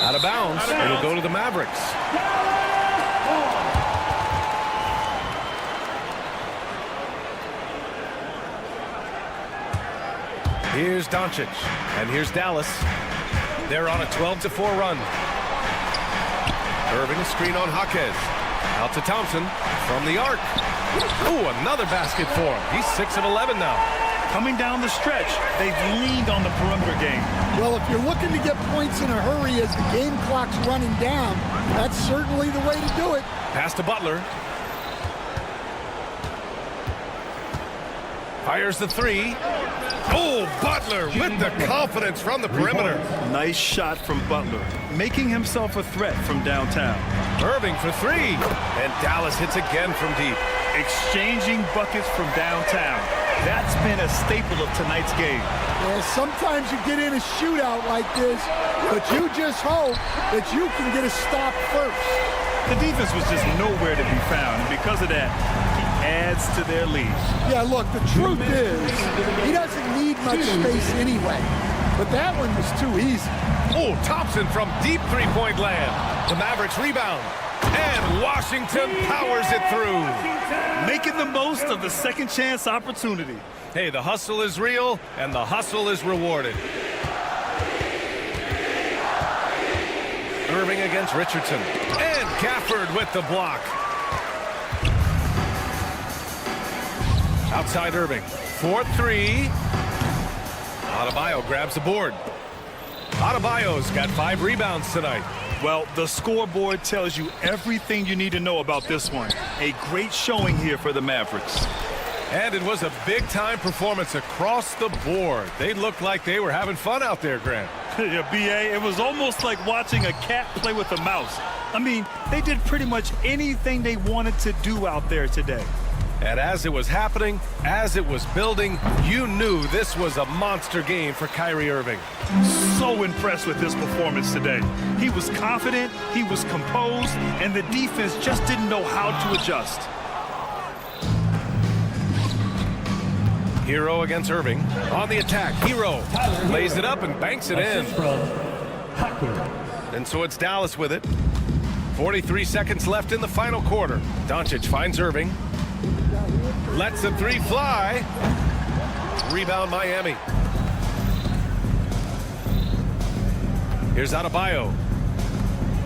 Out of bounds. It'll go to the Mavericks. Here's Doncic, and here's Dallas. They're on a 12-4 run. Irving, a screen on Jaquez. Out to Thompson from the arc. Ooh, another basket for him. He's 6 of 11 now.
Coming down the stretch, they've leaned on the perimeter game.
Well, if you're looking to get points in a hurry as the game clock's running down, that's certainly the way to do it. Pass
to Butler. Fires the three. Oh, Butler with the confidence from the perimeter.
Nice shot from Butler, making himself a threat from downtown.
Irving for three. And Dallas hits again from deep.
Exchanging buckets from downtown. That's been a staple of tonight's game.
Well, sometimes you get in a shootout like this, but you just hope that you can get a stop first.
The defense was just nowhere to be found, and because of that, he adds to their lead.
Yeah, look, the truth is, he doesn't need much space anyway, but that one was too easy.
Oh, Thompson from deep three-point land. The Mavericks rebound. And Washington powers it through.
Making the most of the second chance opportunity.
Hey, the hustle is real, and the hustle is rewarded. Irving against Richardson. And Gafford with the block. Outside Irving. 4-3. Adebayo grabs the board. Adebayo's got 5 rebounds tonight.
Well, the scoreboard tells you everything you need to know about this one. A great showing here for the Mavericks.
And it was a big-time performance across the board. They looked like they were having fun out there, Grant.
Yeah, B.A., it was almost like watching a cat play with a mouse. I mean, they did pretty much anything they wanted to do out there today.
And as it was happening, as it was building, you knew this was a monster game for Kyrie Irving.
So impressed with his performance today. He was confident, he was composed, and the defense just didn't know how to adjust.
Hero against Irving. On the attack, Hero lays it up and banks it in. And so it's Dallas with it. 43 seconds left in the final quarter. Doncic finds Irving. Lets the three fly. Rebound Miami. Here's Adebayo.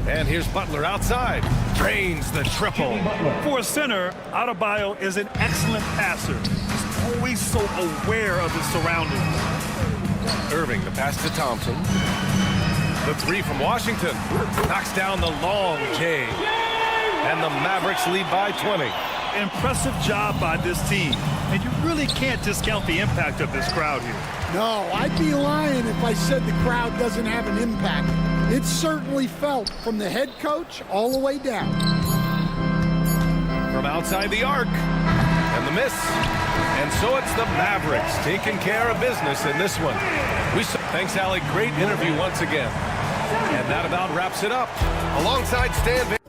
And here's Butler outside. Drains the triple.
For a center, Adebayo is an excellent passer. He's always so aware of his surroundings.
Irving, the pass to Thompson. The three from Washington. Knocks down the long J. And the Mavericks lead by 20.
Impressive job by this team. And you really can't discount the impact of this crowd here.
No, I'd be lying if I said the crowd doesn't have an impact. It's certainly felt from the head coach all the way down.
From outside the arc. And the miss. And so it's the Mavericks taking care of business in this one. Thanks, Allie. Great interview once again. And that about wraps it up. Alongside Stan Van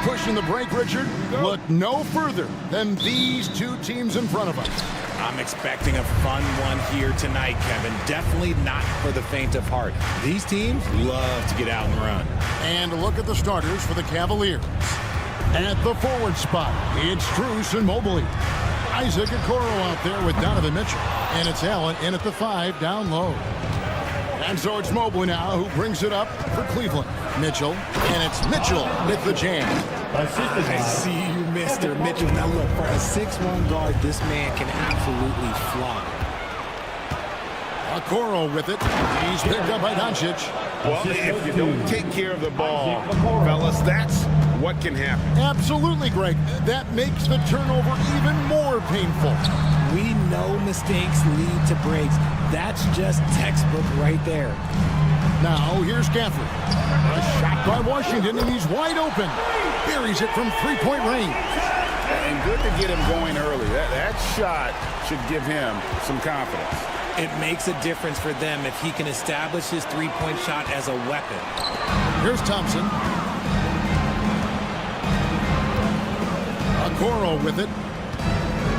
Pushing the break, Richard. Look no further than these two teams in front of us.
I'm expecting a fun one here tonight, Kevin. Definitely not for the faint of heart. These teams love to get out and run.
And look at the starters for the Cavaliers. At the forward spot, it's Strus and Mobley. Isaac Okoro out there with Donovan Mitchell. And it's Allen in at the 5 down low. And so it's Mobley now who brings it up for Cleveland. Mitchell, and it's Mitchell with the jam.
I see you, Mr. Mitchell. Now look, for a 6'1 guard, this man can absolutely fly.
Okoro with it. He's picked up by Doncic.
Well, if you don't take care of the ball, fellas, that's what can happen.
Absolutely, Greg. That makes the turnover even more painful.
We know mistakes lead to breaks. That's just textbook right there.
Now, here's Gafford. A shot by Washington, and he's wide open. Buries it from three-point range.
And good to get him going early. That shot should give him some confidence.
It makes a difference for them if he can establish his three-point shot as a weapon.
Here's Thompson. Okoro with it.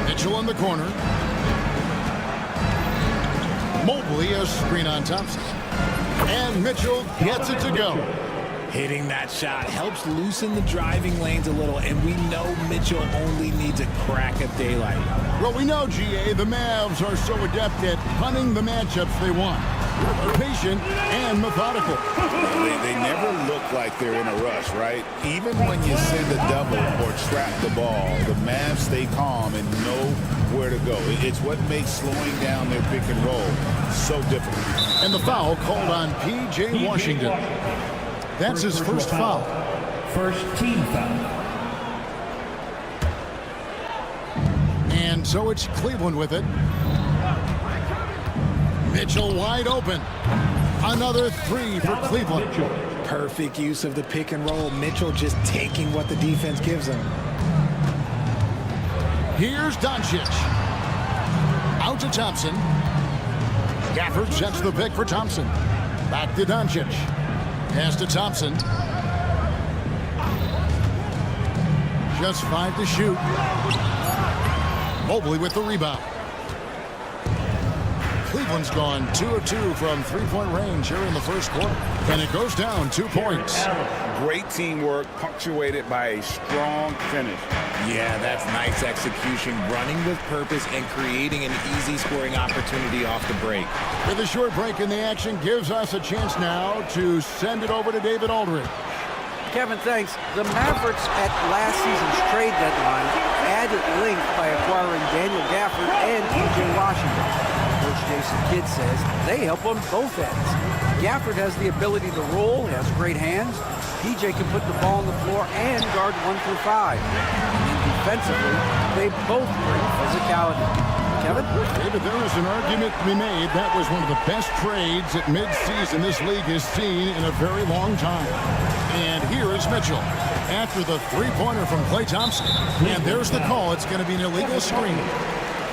Mitchell in the corner. Mobley a screen on Thompson. And Mitchell gets it to go.
Hitting that shot helps loosen the driving lanes a little, and we know Mitchell only needs a crack of daylight.
Well, we know, GA, the Mavs are so adept at punting the matchups they want. They're patient and methodical.
They never look like they're in a rush, right? Even when you send a double or trap the ball, the Mavs stay calm and know where to go. It's what makes slowing down their pick and roll so difficult.
And the foul called on P.J. Washington. That's his first foul.
First team foul.
And so it's Cleveland with it. Mitchell wide open. Another 3 for Cleveland.
Perfect use of the pick and roll. Mitchell just taking what the defense gives him.
Here's Doncic. Out to Thompson. Gafford sets the pick for Thompson. Back to Doncic. Pass to Thompson. Just 5 to shoot. Mobley with the rebound. Cleveland's gone 2 of 2 from three-point range here in the first quarter. And it goes down 2 points.
Great teamwork punctuated by a strong finish.
Yeah, that's nice execution, running with purpose and creating an easy scoring opportunity off the break.
With a short break in the action gives us a chance now to send it over to David Aldridge.
Kevin, thanks. The Mavericks at last season's trade deadline added length by acquiring Daniel Gafford and P.J. Washington. Coach Jason Kidd says they help on both ends. Gafford has the ability to roll, has great hands. PJ can put the ball on the floor and guard 1 through 5. And defensively, they both bring physicality. Kevin?
David, there is an argument to be made. That was one of the best trades at midseason this league has seen in a very long time. And here is Mitchell after the three-pointer from Klay Thompson. And there's the call. It's going to be an illegal screen.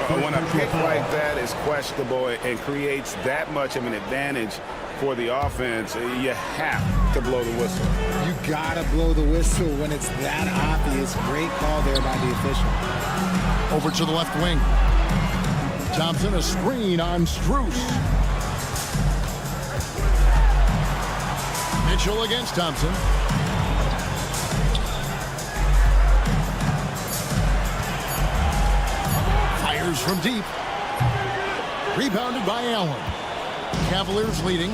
When a pick like that is questionable and creates that much of an advantage for the offense, you have to blow the whistle.
You gotta blow the whistle when it's that obvious. Great call there by the official.
Over to the left wing. Thompson a screen on Strus. Mitchell against Thompson. Fires from deep. Rebounded by Allen. Cavaliers leading.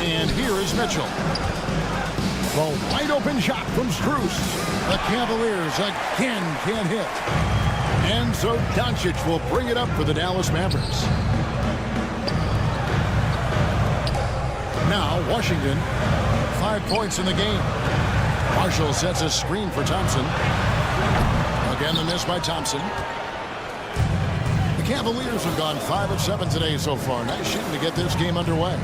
And here is Mitchell. The wide open shot from Strus. The Cavaliers again can't hit. And so Doncic will bring it up for the Dallas Mavericks. Now Washington, 5 points in the game. Marshall sets a screen for Thompson. Again the miss by Thompson. The Cavaliers have gone 5 of 7 today so far. Nice shooting to get this game underway.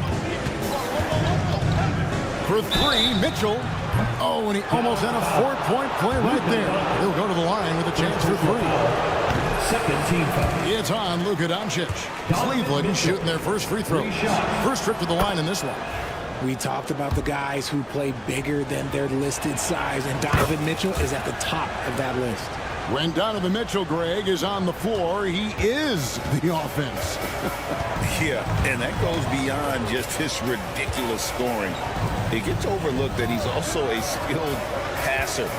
For 3, Mitchell. Oh, and he almost had a 4-point play right there. He'll go to the line with a chance for 3.
Second team foul.
It's on Luka Doncic. Cleveland shooting their first free throw. First trip to the line in this one.
We talked about the guys who play bigger than their listed size, and Donovan Mitchell is at the top of that list.
When Donovan Mitchell, Greg, is on the floor, he is the offense.
Yeah, and that goes beyond just his ridiculous scoring. It gets overlooked that he's also a skilled passer.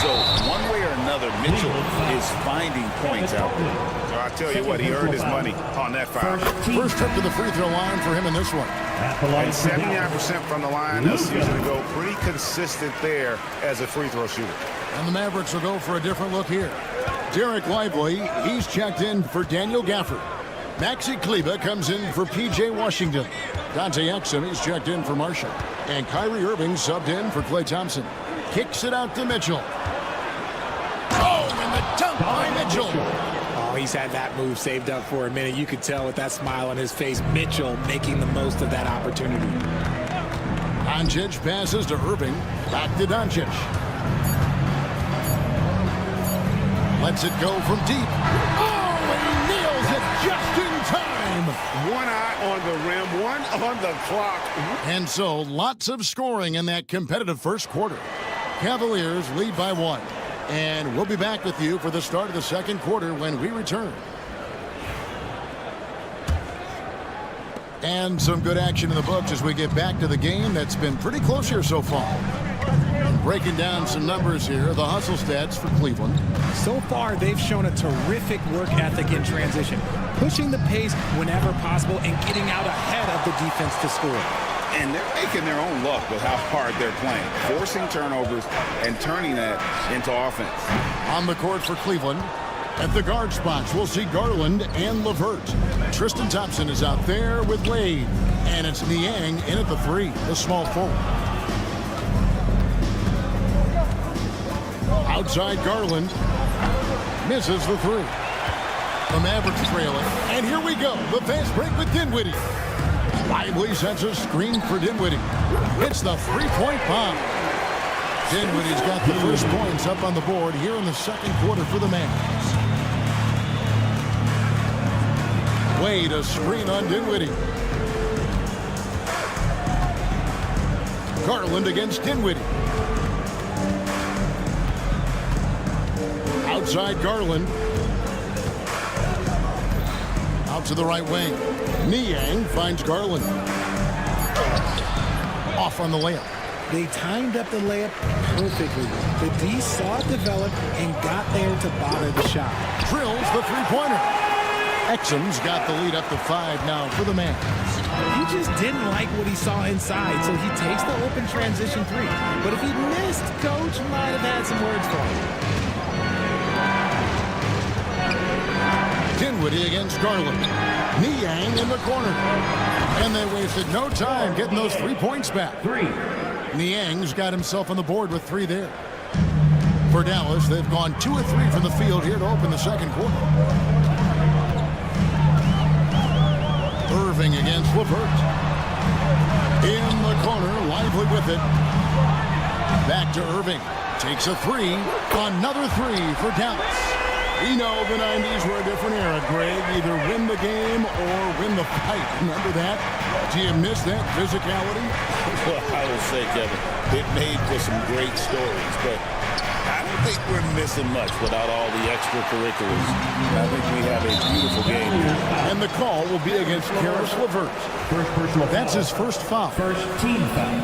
So one way or another, Mitchell is finding points out there.
So I tell you what, he earned his money on that foul.
First trip to the free throw line for him in this one.
And 79% from the line this season to go. Pretty consistent there as a free throw shooter.
And the Mavericks will go for a different look here. Derek Lively, he's checked in for Daniel Gafford. Maxi Kleber comes in for P.J. Washington. Dante Exum, he's checked in for Marshall. And Kyrie Irving subbed in for Klay Thompson. Kicks it out to Mitchell. Oh, and the dunk by Mitchell.
Oh, he's had that move saved up for a minute. You could tell with that smile on his face, Mitchell making the most of that opportunity.
Doncic passes to Irving. Back to Doncic. Lets it go from deep. Oh, and he nails it just in time.
One eye on the rim, one on the clock.
And so, lots of scoring in that competitive first quarter. Cavaliers lead by 1. And we'll be back with you for the start of the second quarter when we return. And some good action in the books as we get back to the game that's been pretty close here so far. Breaking down some numbers here, the hustle stats for Cleveland.
So far, they've shown a terrific work ethic in transition, pushing the pace whenever possible and getting out ahead of the defense to score.
And they're making their own luck with how hard they're playing, forcing turnovers and turning that into offense.
On the court for Cleveland, at the guard spots, we'll see Garland and LeVert. Tristan Thompson is out there with Wade. And it's Niang in at the 3, the small forward. Outside Garland misses the 3. The Mavericks trailing. And here we go. The fast break with Dinwiddie. Lively sets a screen for Dinwiddie. It's the 3-point bomb. Dinwiddie's got the first points up on the board here in the second quarter for the Mavericks. Wade, a screen on Dinwiddie. Garland against Dinwiddie. Outside Garland. Out to the right wing. Niang finds Garland. Off on the layup.
They timed up the layup perfectly. The D saw it develop and got there to bother the shot.
Drills the three-pointer. Exum's got the lead up to 5 now for the man.
He just didn't like what he saw inside, so he takes the open transition 3. But if he missed, Coach might have had some words for him.
Dinwiddie against Garland. Niang in the corner. And they wasted no time getting those 3 points back.
3.
Niang's got himself on the board with 3 there. For Dallas, they've gone 2 of 3 from the field here to open the second quarter. Irving against LeVert. In the corner, Lively with it. Back to Irving. Takes a 3. Another 3 for Dallas. We know the 90s were a different era, Greg. Either win the game or win the fight. Remember that? Do you miss that physicality?
Well, I will say, Kevin, it made for some great stories, but I don't think we're missing much without all the extracurriculars. I think we have a beautiful game here.
And the call will be against Karis LeVert.
First personal foul.
That's his first foul.
First team foul.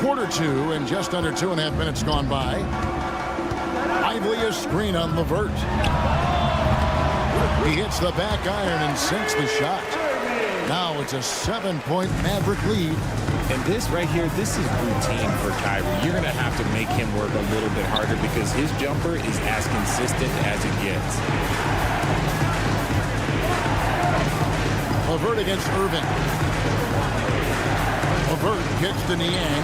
Quarter 2 and just under 2.5 minutes gone by. Lively a screen on LeVert. He hits the back iron and sinks the shot. Now it's a 7-point Maverick lead.
And this right here, this is routine for Kyrie. You're going to have to make him work a little bit harder because his jumper is as consistent as it gets.
LeVert against Irving. LeVert kicks to Niang.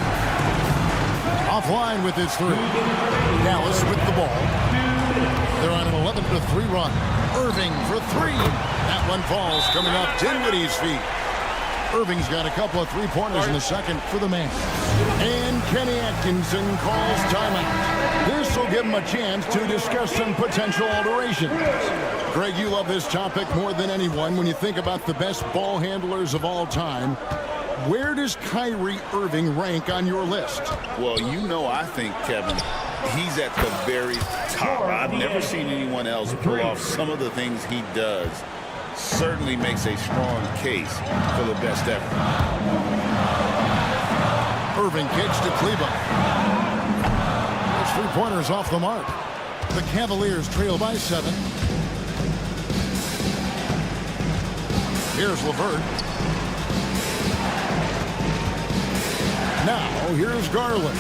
Offline with his 3. Dallas with the ball. They're on an 11-3 run. Irving for 3. That one falls coming off Dinwiddie's feet. Irving's got a couple of 3-pointers in the second for the man. And Kenny Atkinson calls timeout. This will give him a chance to discuss some potential alterations. Greg, you love this topic more than anyone. When you think about the best ball handlers of all time, where does Kyrie Irving rank on your list?
Well, you know, I think, Kevin, he's at the very top. I've never seen anyone else pull off some of the things he does. Certainly makes a strong case for the best ever.
Irving kicks to Kleber. Those three-pointers off the mark. The Cavaliers trail by 7. Here's LeVert. Now, here's Garland.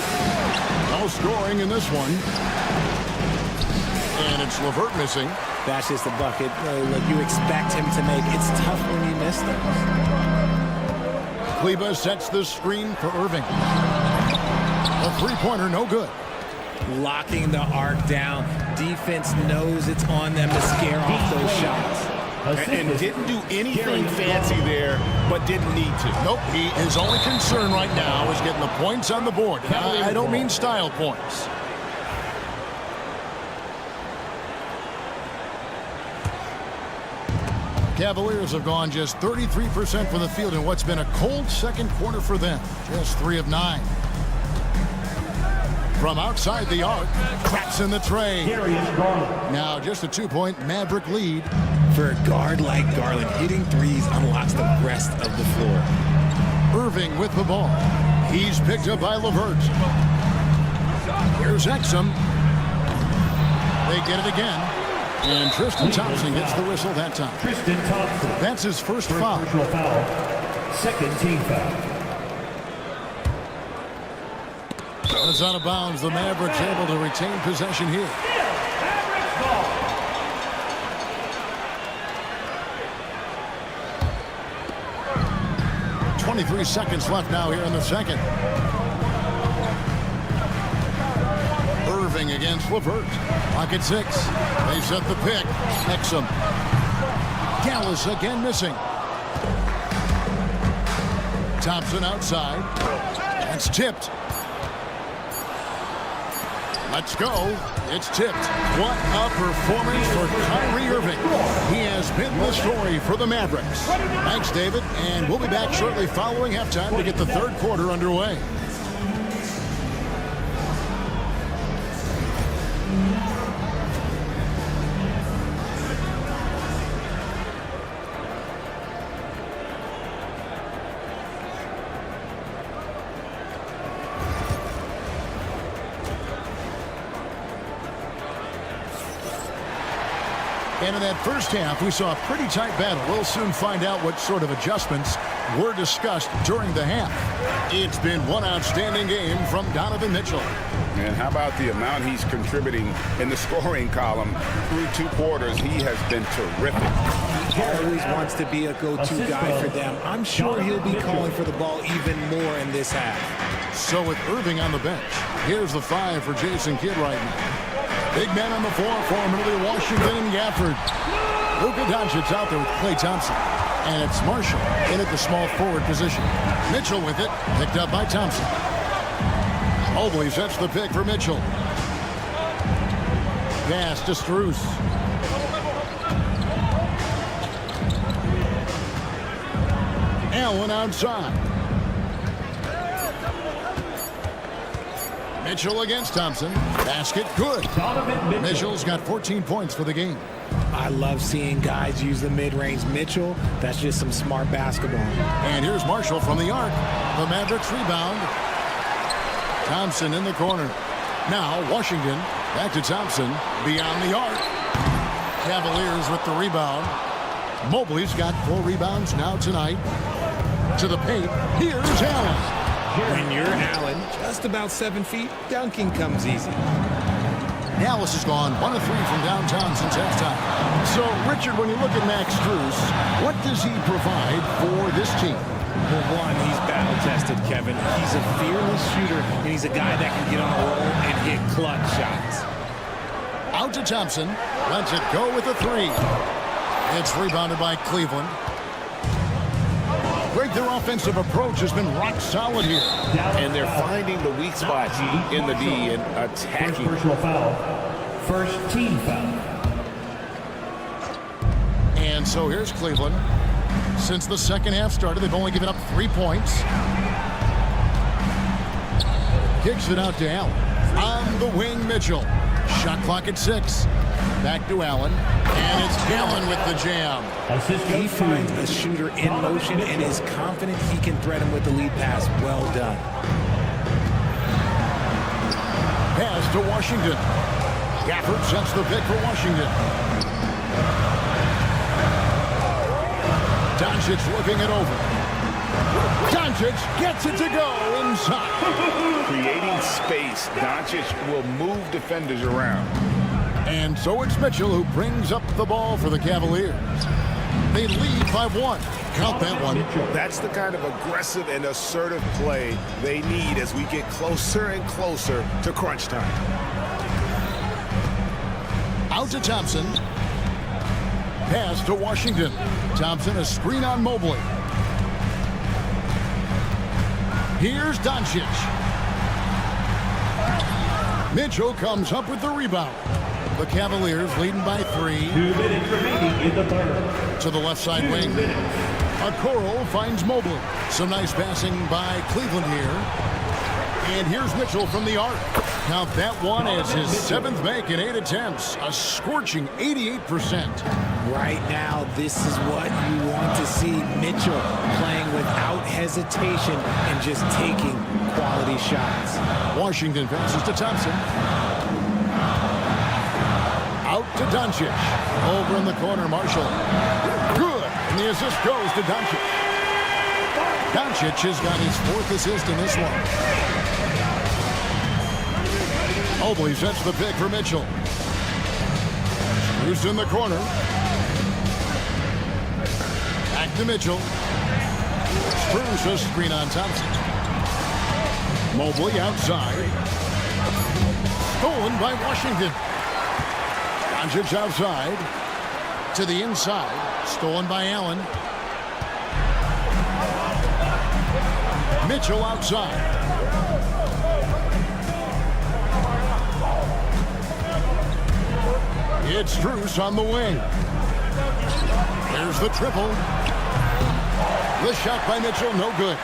No scoring in this one. And it's LeVert missing.
That's just a bucket. Look, you expect him to make. It's tough when you miss those.
Kleber sets the screen for Irving. A three-pointer, no good.
Locking the arc down. Defense knows it's on them to scare off those shots.
And didn't do anything fancy there, but didn't need to.
Nope, his only concern right now is getting the points on the board. I don't mean style points. Cavaliers have gone just 33% from the field in what's been a cold second quarter for them. Just 3 of 9. From outside the arc, cracks in the tray. Now just a 2-point Maverick lead.
For a guard like Garland, hitting threes unlocks the rest of the floor.
Irving with the ball. He's picked up by LeVert. Here's Exum. They get it again. And Tristan Thompson gets the whistle that time.
Tristan Thompson.
That's his first foul.
Second team foul.
It's out of bounds. The Mavericks able to retain possession here.
Mavericks ball.
23 seconds left now here in the second. Irving against LeVert. Pocket 6. They set the pick. Exum. Dallas again missing. Thompson outside. That's tipped. Let's go. It's tipped. What a performance for Kyrie Irving. He has been the story for the Mavericks. Thanks, David. And we'll be back shortly following halftime to get the third quarter underway. And in that first half, we saw a pretty tight battle. We'll soon find out what sort of adjustments were discussed during the half. It's been one outstanding game from Donovan Mitchell.
And how about the amount he's contributing in the scoring column through 2 quarters? He has been terrific.
He always wants to be a go-to guy for them. I'm sure he'll be calling for the ball even more in this half.
So with Irving on the bench, here's the 5 for Jason Kidd right now. Big man on the floor for Milwaukee, Washington, and Gafford. Luka Doncic out there with Klay Thompson. And it's Marshall in at the small forward position. Mitchell with it, picked up by Thompson. Mobley sets the pick for Mitchell. Pass to Strus. Allen outside. Mitchell against Thompson. Basket good. Mitchell's got 14 points for the game.
I love seeing guys use the mid-range. Mitchell, that's just some smart basketball.
And here's Marshall from the arc. The Mavericks rebound. Thompson in the corner. Now Washington back to Thompson beyond the arc. Cavaliers with the rebound. Mobley's got 4 rebounds now tonight. To the paint. Here's Allen.
When you're Allen, just about 7 feet, dunking comes easy.
Dallas has gone 1 of 3 from downtown since halftime. So, Richard, when you look at Max Strus, what does he provide for this team?
For one, he's battle-tested, Kevin. He's a fearless shooter, and he's a guy that can get on a roll and hit clutch shots.
Out to Thompson. Lets it go with a 3. It's rebounded by Cleveland. Greg, their offensive approach has been rock solid here.
And they're finding the weak spots in the D and attacking.
First personal foul. First team foul.
And so here's Cleveland. Since the second half started, they've only given up 3 points. Kicks it out to Allen. On the wing, Mitchell. Shot clock at 6. Back to Allen. And it's Allen with the jam.
He finds a shooter in motion and is confident he can thread him with the lead pass. Well done.
Pass to Washington. Gafford sets the pick for Washington. Doncic looking it over. Doncic gets it to go inside.
Creating space, Doncic will move defenders around.
And so it's Mitchell who brings up the ball for the Cavaliers. They lead by 1. Count that one.
That's the kind of aggressive and assertive play they need as we get closer and closer to crunch time.
Out to Thompson. Pass to Washington. Thompson, a screen on Mobley. Here's Doncic. Mitchell comes up with the rebound. The Cavaliers leading by 3.
2 minutes remaining in the third.
To the left side wing. Okoro finds Mobley. Some nice passing by Cleveland here. And here's Mitchell from the arc. Count that one as his 7th make in 8 attempts. A scorching 88%.
Right now, this is what you want to see. Mitchell playing without hesitation and just taking quality shots.
Washington passes to Thompson. Out to Doncic. Over in the corner, Marshall. Good. And the assist goes to Doncic. Doncic has got his 4th assist in this one. Mobley sets the pick for Mitchell. Who's in the corner? Back to Mitchell. Spurs a screen on Thompson. Mobley outside. Stolen by Washington. Doncic outside. To the inside. Stolen by Allen. Mitchell outside. It's Strus on the wing. There's the triple. The shot by Mitchell, no good.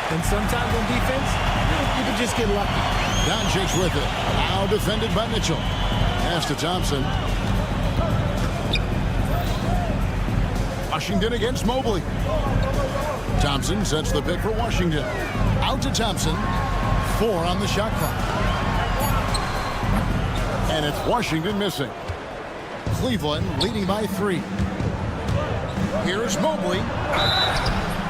And sometimes on defense, you can just get lucky.
Doncic with it. Now defended by Mitchell. Pass to Thompson. Washington against Mobley. Thompson sets the pick for Washington. Out to Thompson. 4 on the shot clock. And it's Washington missing. Cleveland leading by 3. Here's Mobley.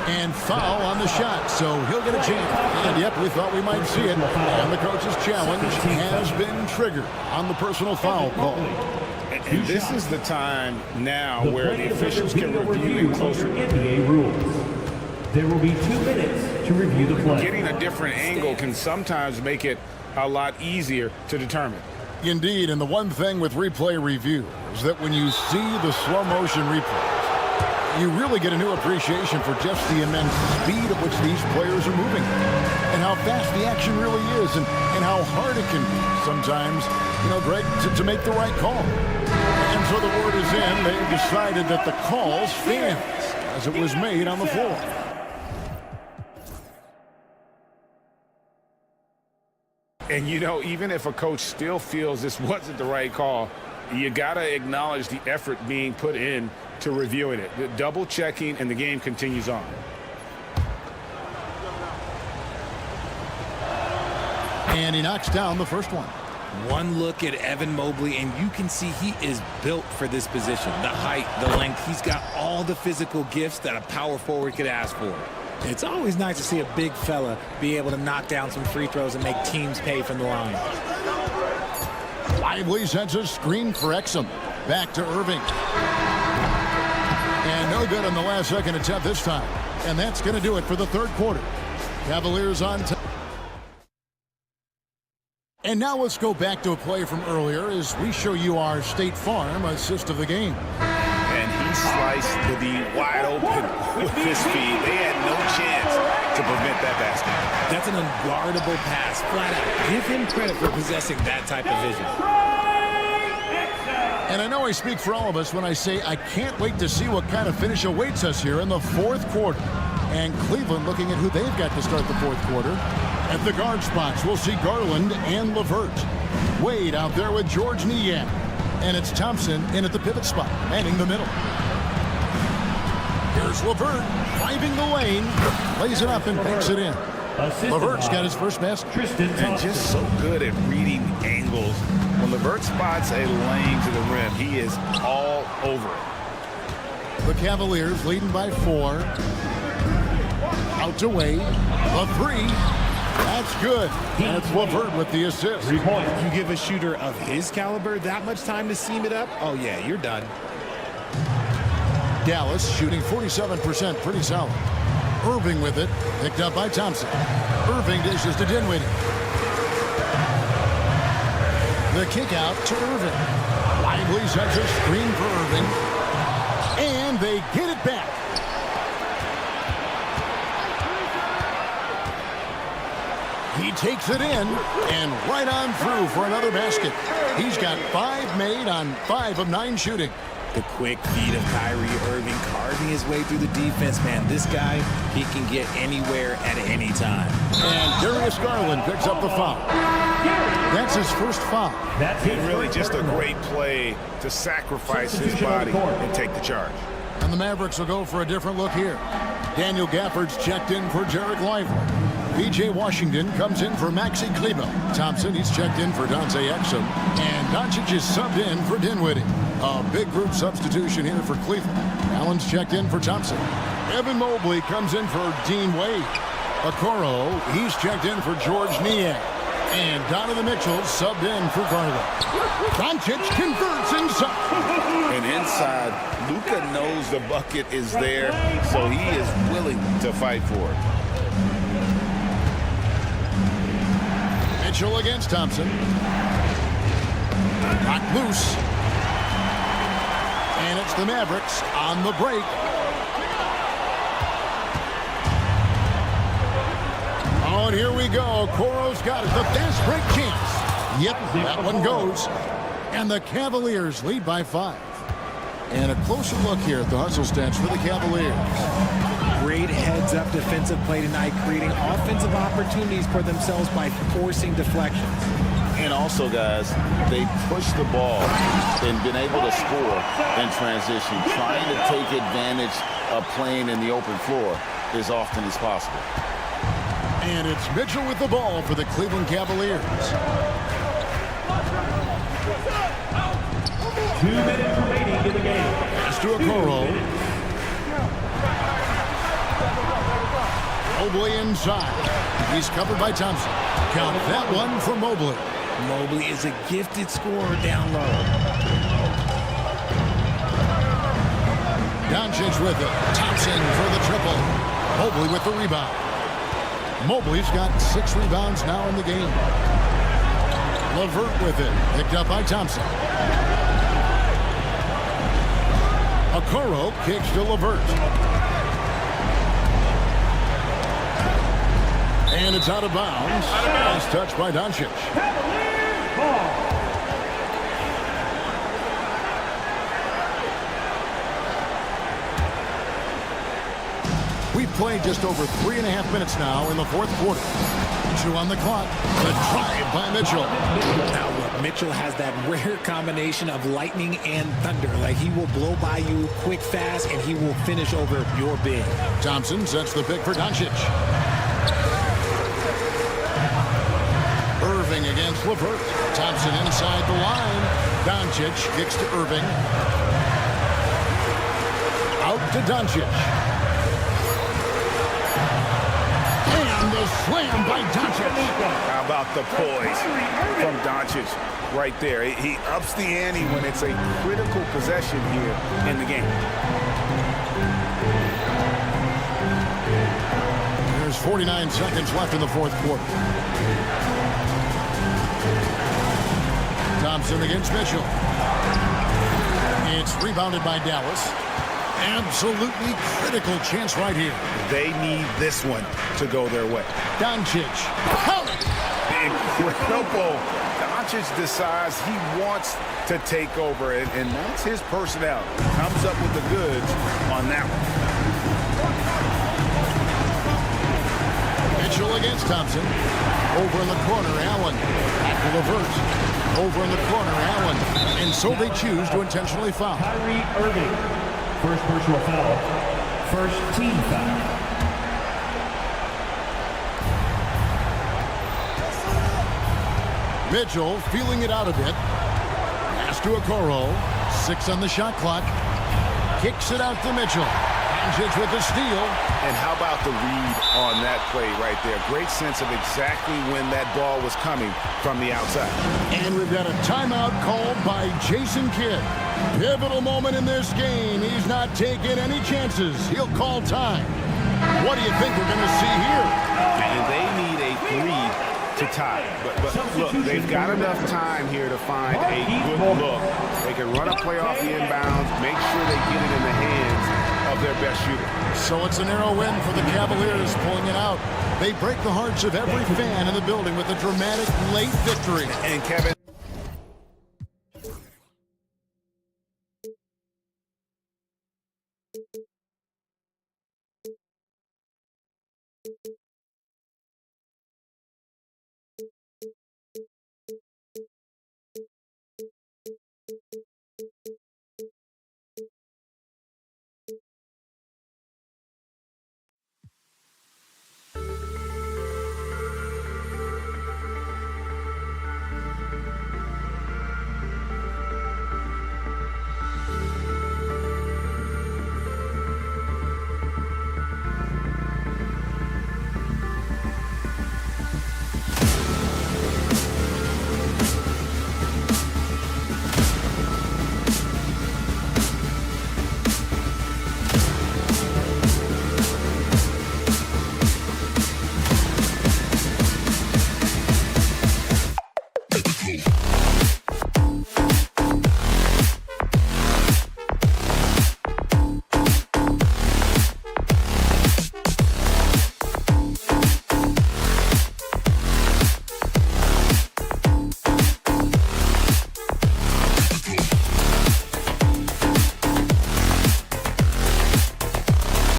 And foul on the shot, so he'll get a chance. And yep, we thought we might see it. And the coach's challenge has been triggered on the personal foul call.
And this is the time now where the officials can review closer.
NBA rules. There will be 2 minutes to review the play.
Getting a different angle can sometimes make it a lot easier to determine.
Indeed, and the one thing with replay review is that when you see the slow motion replays, you really get a new appreciation for just the immense speed at which these players are moving and how fast the action really is and how hard it can be sometimes, Greg, to make the right call. And so the word is in. They've decided that the call stands as it was made on the floor.
And, even if a coach still feels this wasn't the right call, you got to acknowledge the effort being put in to reviewing it. The double checking, and the game continues on.
And he knocks down the first one.
One look at Evan Mobley, and you can see he is built for this position. The height, the length, he's got all the physical gifts that a power forward could ask for. It's always nice to see a big fella be able to knock down some free throws and make teams pay from the line.
Lively sends a screen for Exum. Back to Irving. And no good on the last second attempt this time. And that's going to do it for the third quarter. Cavaliers on top. And now let's go back to a play from earlier as we show you our State Farm assist of the game.
And he sliced the wide open with his feet. They had no chance to prevent that basket.
That's an unguardable pass. Flat out. Give him credit for possessing that type of vision.
And I know I speak for all of us when I say I can't wait to see what kind of finish awaits us here in the fourth quarter. And Cleveland looking at who they've got to start the fourth quarter. At the guard spots, we'll see Garland and LeVert. Wade out there with George Niang. And it's Thompson in at the pivot spot, manning the middle. Here's LeVert, driving the lane, lays it up and banks it in. LeVert's got his first basket.
And just so good at reading angles. When LeVert spots a lane to the rim, he is all over it.
The Cavaliers leading by 4. Out to Wade. The 3. That's good. And it's LeVert with the assist.
You give a shooter of his caliber that much time to seam it up? Oh, yeah, you're done.
Dallas shooting 47%, pretty solid. Irving with it, picked up by Thompson. Irving dishes to Dinwiddie. The kick out to Irving. Lively sets a screen for Irving. And they get it back. He takes it in and right on through for another basket. He's got 5 made on 5 of 9 shooting.
The quick feed of Kyrie Irving carving his way through the defense, man. This guy, he can get anywhere at any time.
And Darius Garland picks up the foul. That's his first foul.
And really just a great play to sacrifice his body and take the charge.
And the Mavericks will go for a different look here. Daniel Gafford's checked in for Jarek Lively. B.J. Washington comes in for Maxi Kleber. Thompson, he's checked in for Dante Exum. And Doncic is subbed in for Dinwiddie. A big group substitution here for Cleveland. Allen's checked in for Thompson. Evan Mobley comes in for Dean Wade. Okoro, he's checked in for George Niang. And Donovan Mitchell subbed in for Garland. Doncic converts inside.
And inside, Luka knows the bucket is there, so he is willing to fight for it.
Mitchell against Thompson. Knocked loose. And it's the Mavericks on the break. Oh, and here we go. Okoro's got it. The fast break chance. Yep, that one goes. And the Cavaliers lead by 5. And a closer look here at the hustle stats for the Cavaliers.
Great heads-up defensive play tonight, creating offensive opportunities for themselves by forcing deflections.
And also, guys, they push the ball and been able to score in transition, trying to take advantage of playing in the open floor as often as possible.
And it's Mitchell with the ball for the Cleveland Cavaliers.
2 minutes remaining in the game.
Pass to Okoro. Mobley inside. He's covered by Thompson. Count that one for Mobley.
Mobley is a gifted scorer down low.
Doncic with it. Thompson for the triple. Mobley with the rebound. Mobley's got 6 rebounds now in the game. LeVert with it. Picked up by Thompson. Okoro kicks to LeVert. And it's out of bounds. Nice touch by Doncic. We've played just over 3.5 minutes now in the fourth quarter. 2 on the clock. The drive by Mitchell.
Now look, Mitchell has that rare combination of lightning and thunder. Like, he will blow by you quick, fast, and he will finish over your big.
Thompson sets the pick for Doncic. Irving against LeVert. Thompson inside the line. Doncic kicks to Irving. Out to Doncic. And the slam by Doncic.
How about the poise from Doncic right there? He ups the ante when it's a critical possession here in the game.
There's 49 seconds left in the fourth quarter. Thompson against Mitchell. It's rebounded by Dallas. Absolutely critical chance right here.
They need this one to go their way.
Doncic.
Incredible. Doncic decides he wants to take over, and that's his personality. Comes up with the goods on that one.
Mitchell against Thompson. Over in the corner, Allen. Back to LeVert. Over in the corner, Allen. And so they choose to intentionally foul.
Kyrie Irving. First personal foul. First team foul.
Mitchell feeling it out a bit. Pass to Okoro. 6 on the shot clock. Kicks it out to Mitchell. Doncic with the steal.
And how about the read on that play right there? Great sense of exactly when that ball was coming from the outside.
And we've got a timeout called by Jason Kidd. Pivotal moment in this game. He's not taking any chances. He'll call time. What do you think we're going to see here?
And they need a 3 to tie. But look, they've got enough time here to find a good look. They can run a play off the inbounds, make sure they get it in the hands of their best shooter.
So it's a narrow win for the Cavaliers, pulling it out. They break the hearts of every fan in the building with a dramatic late victory.
And Kevin,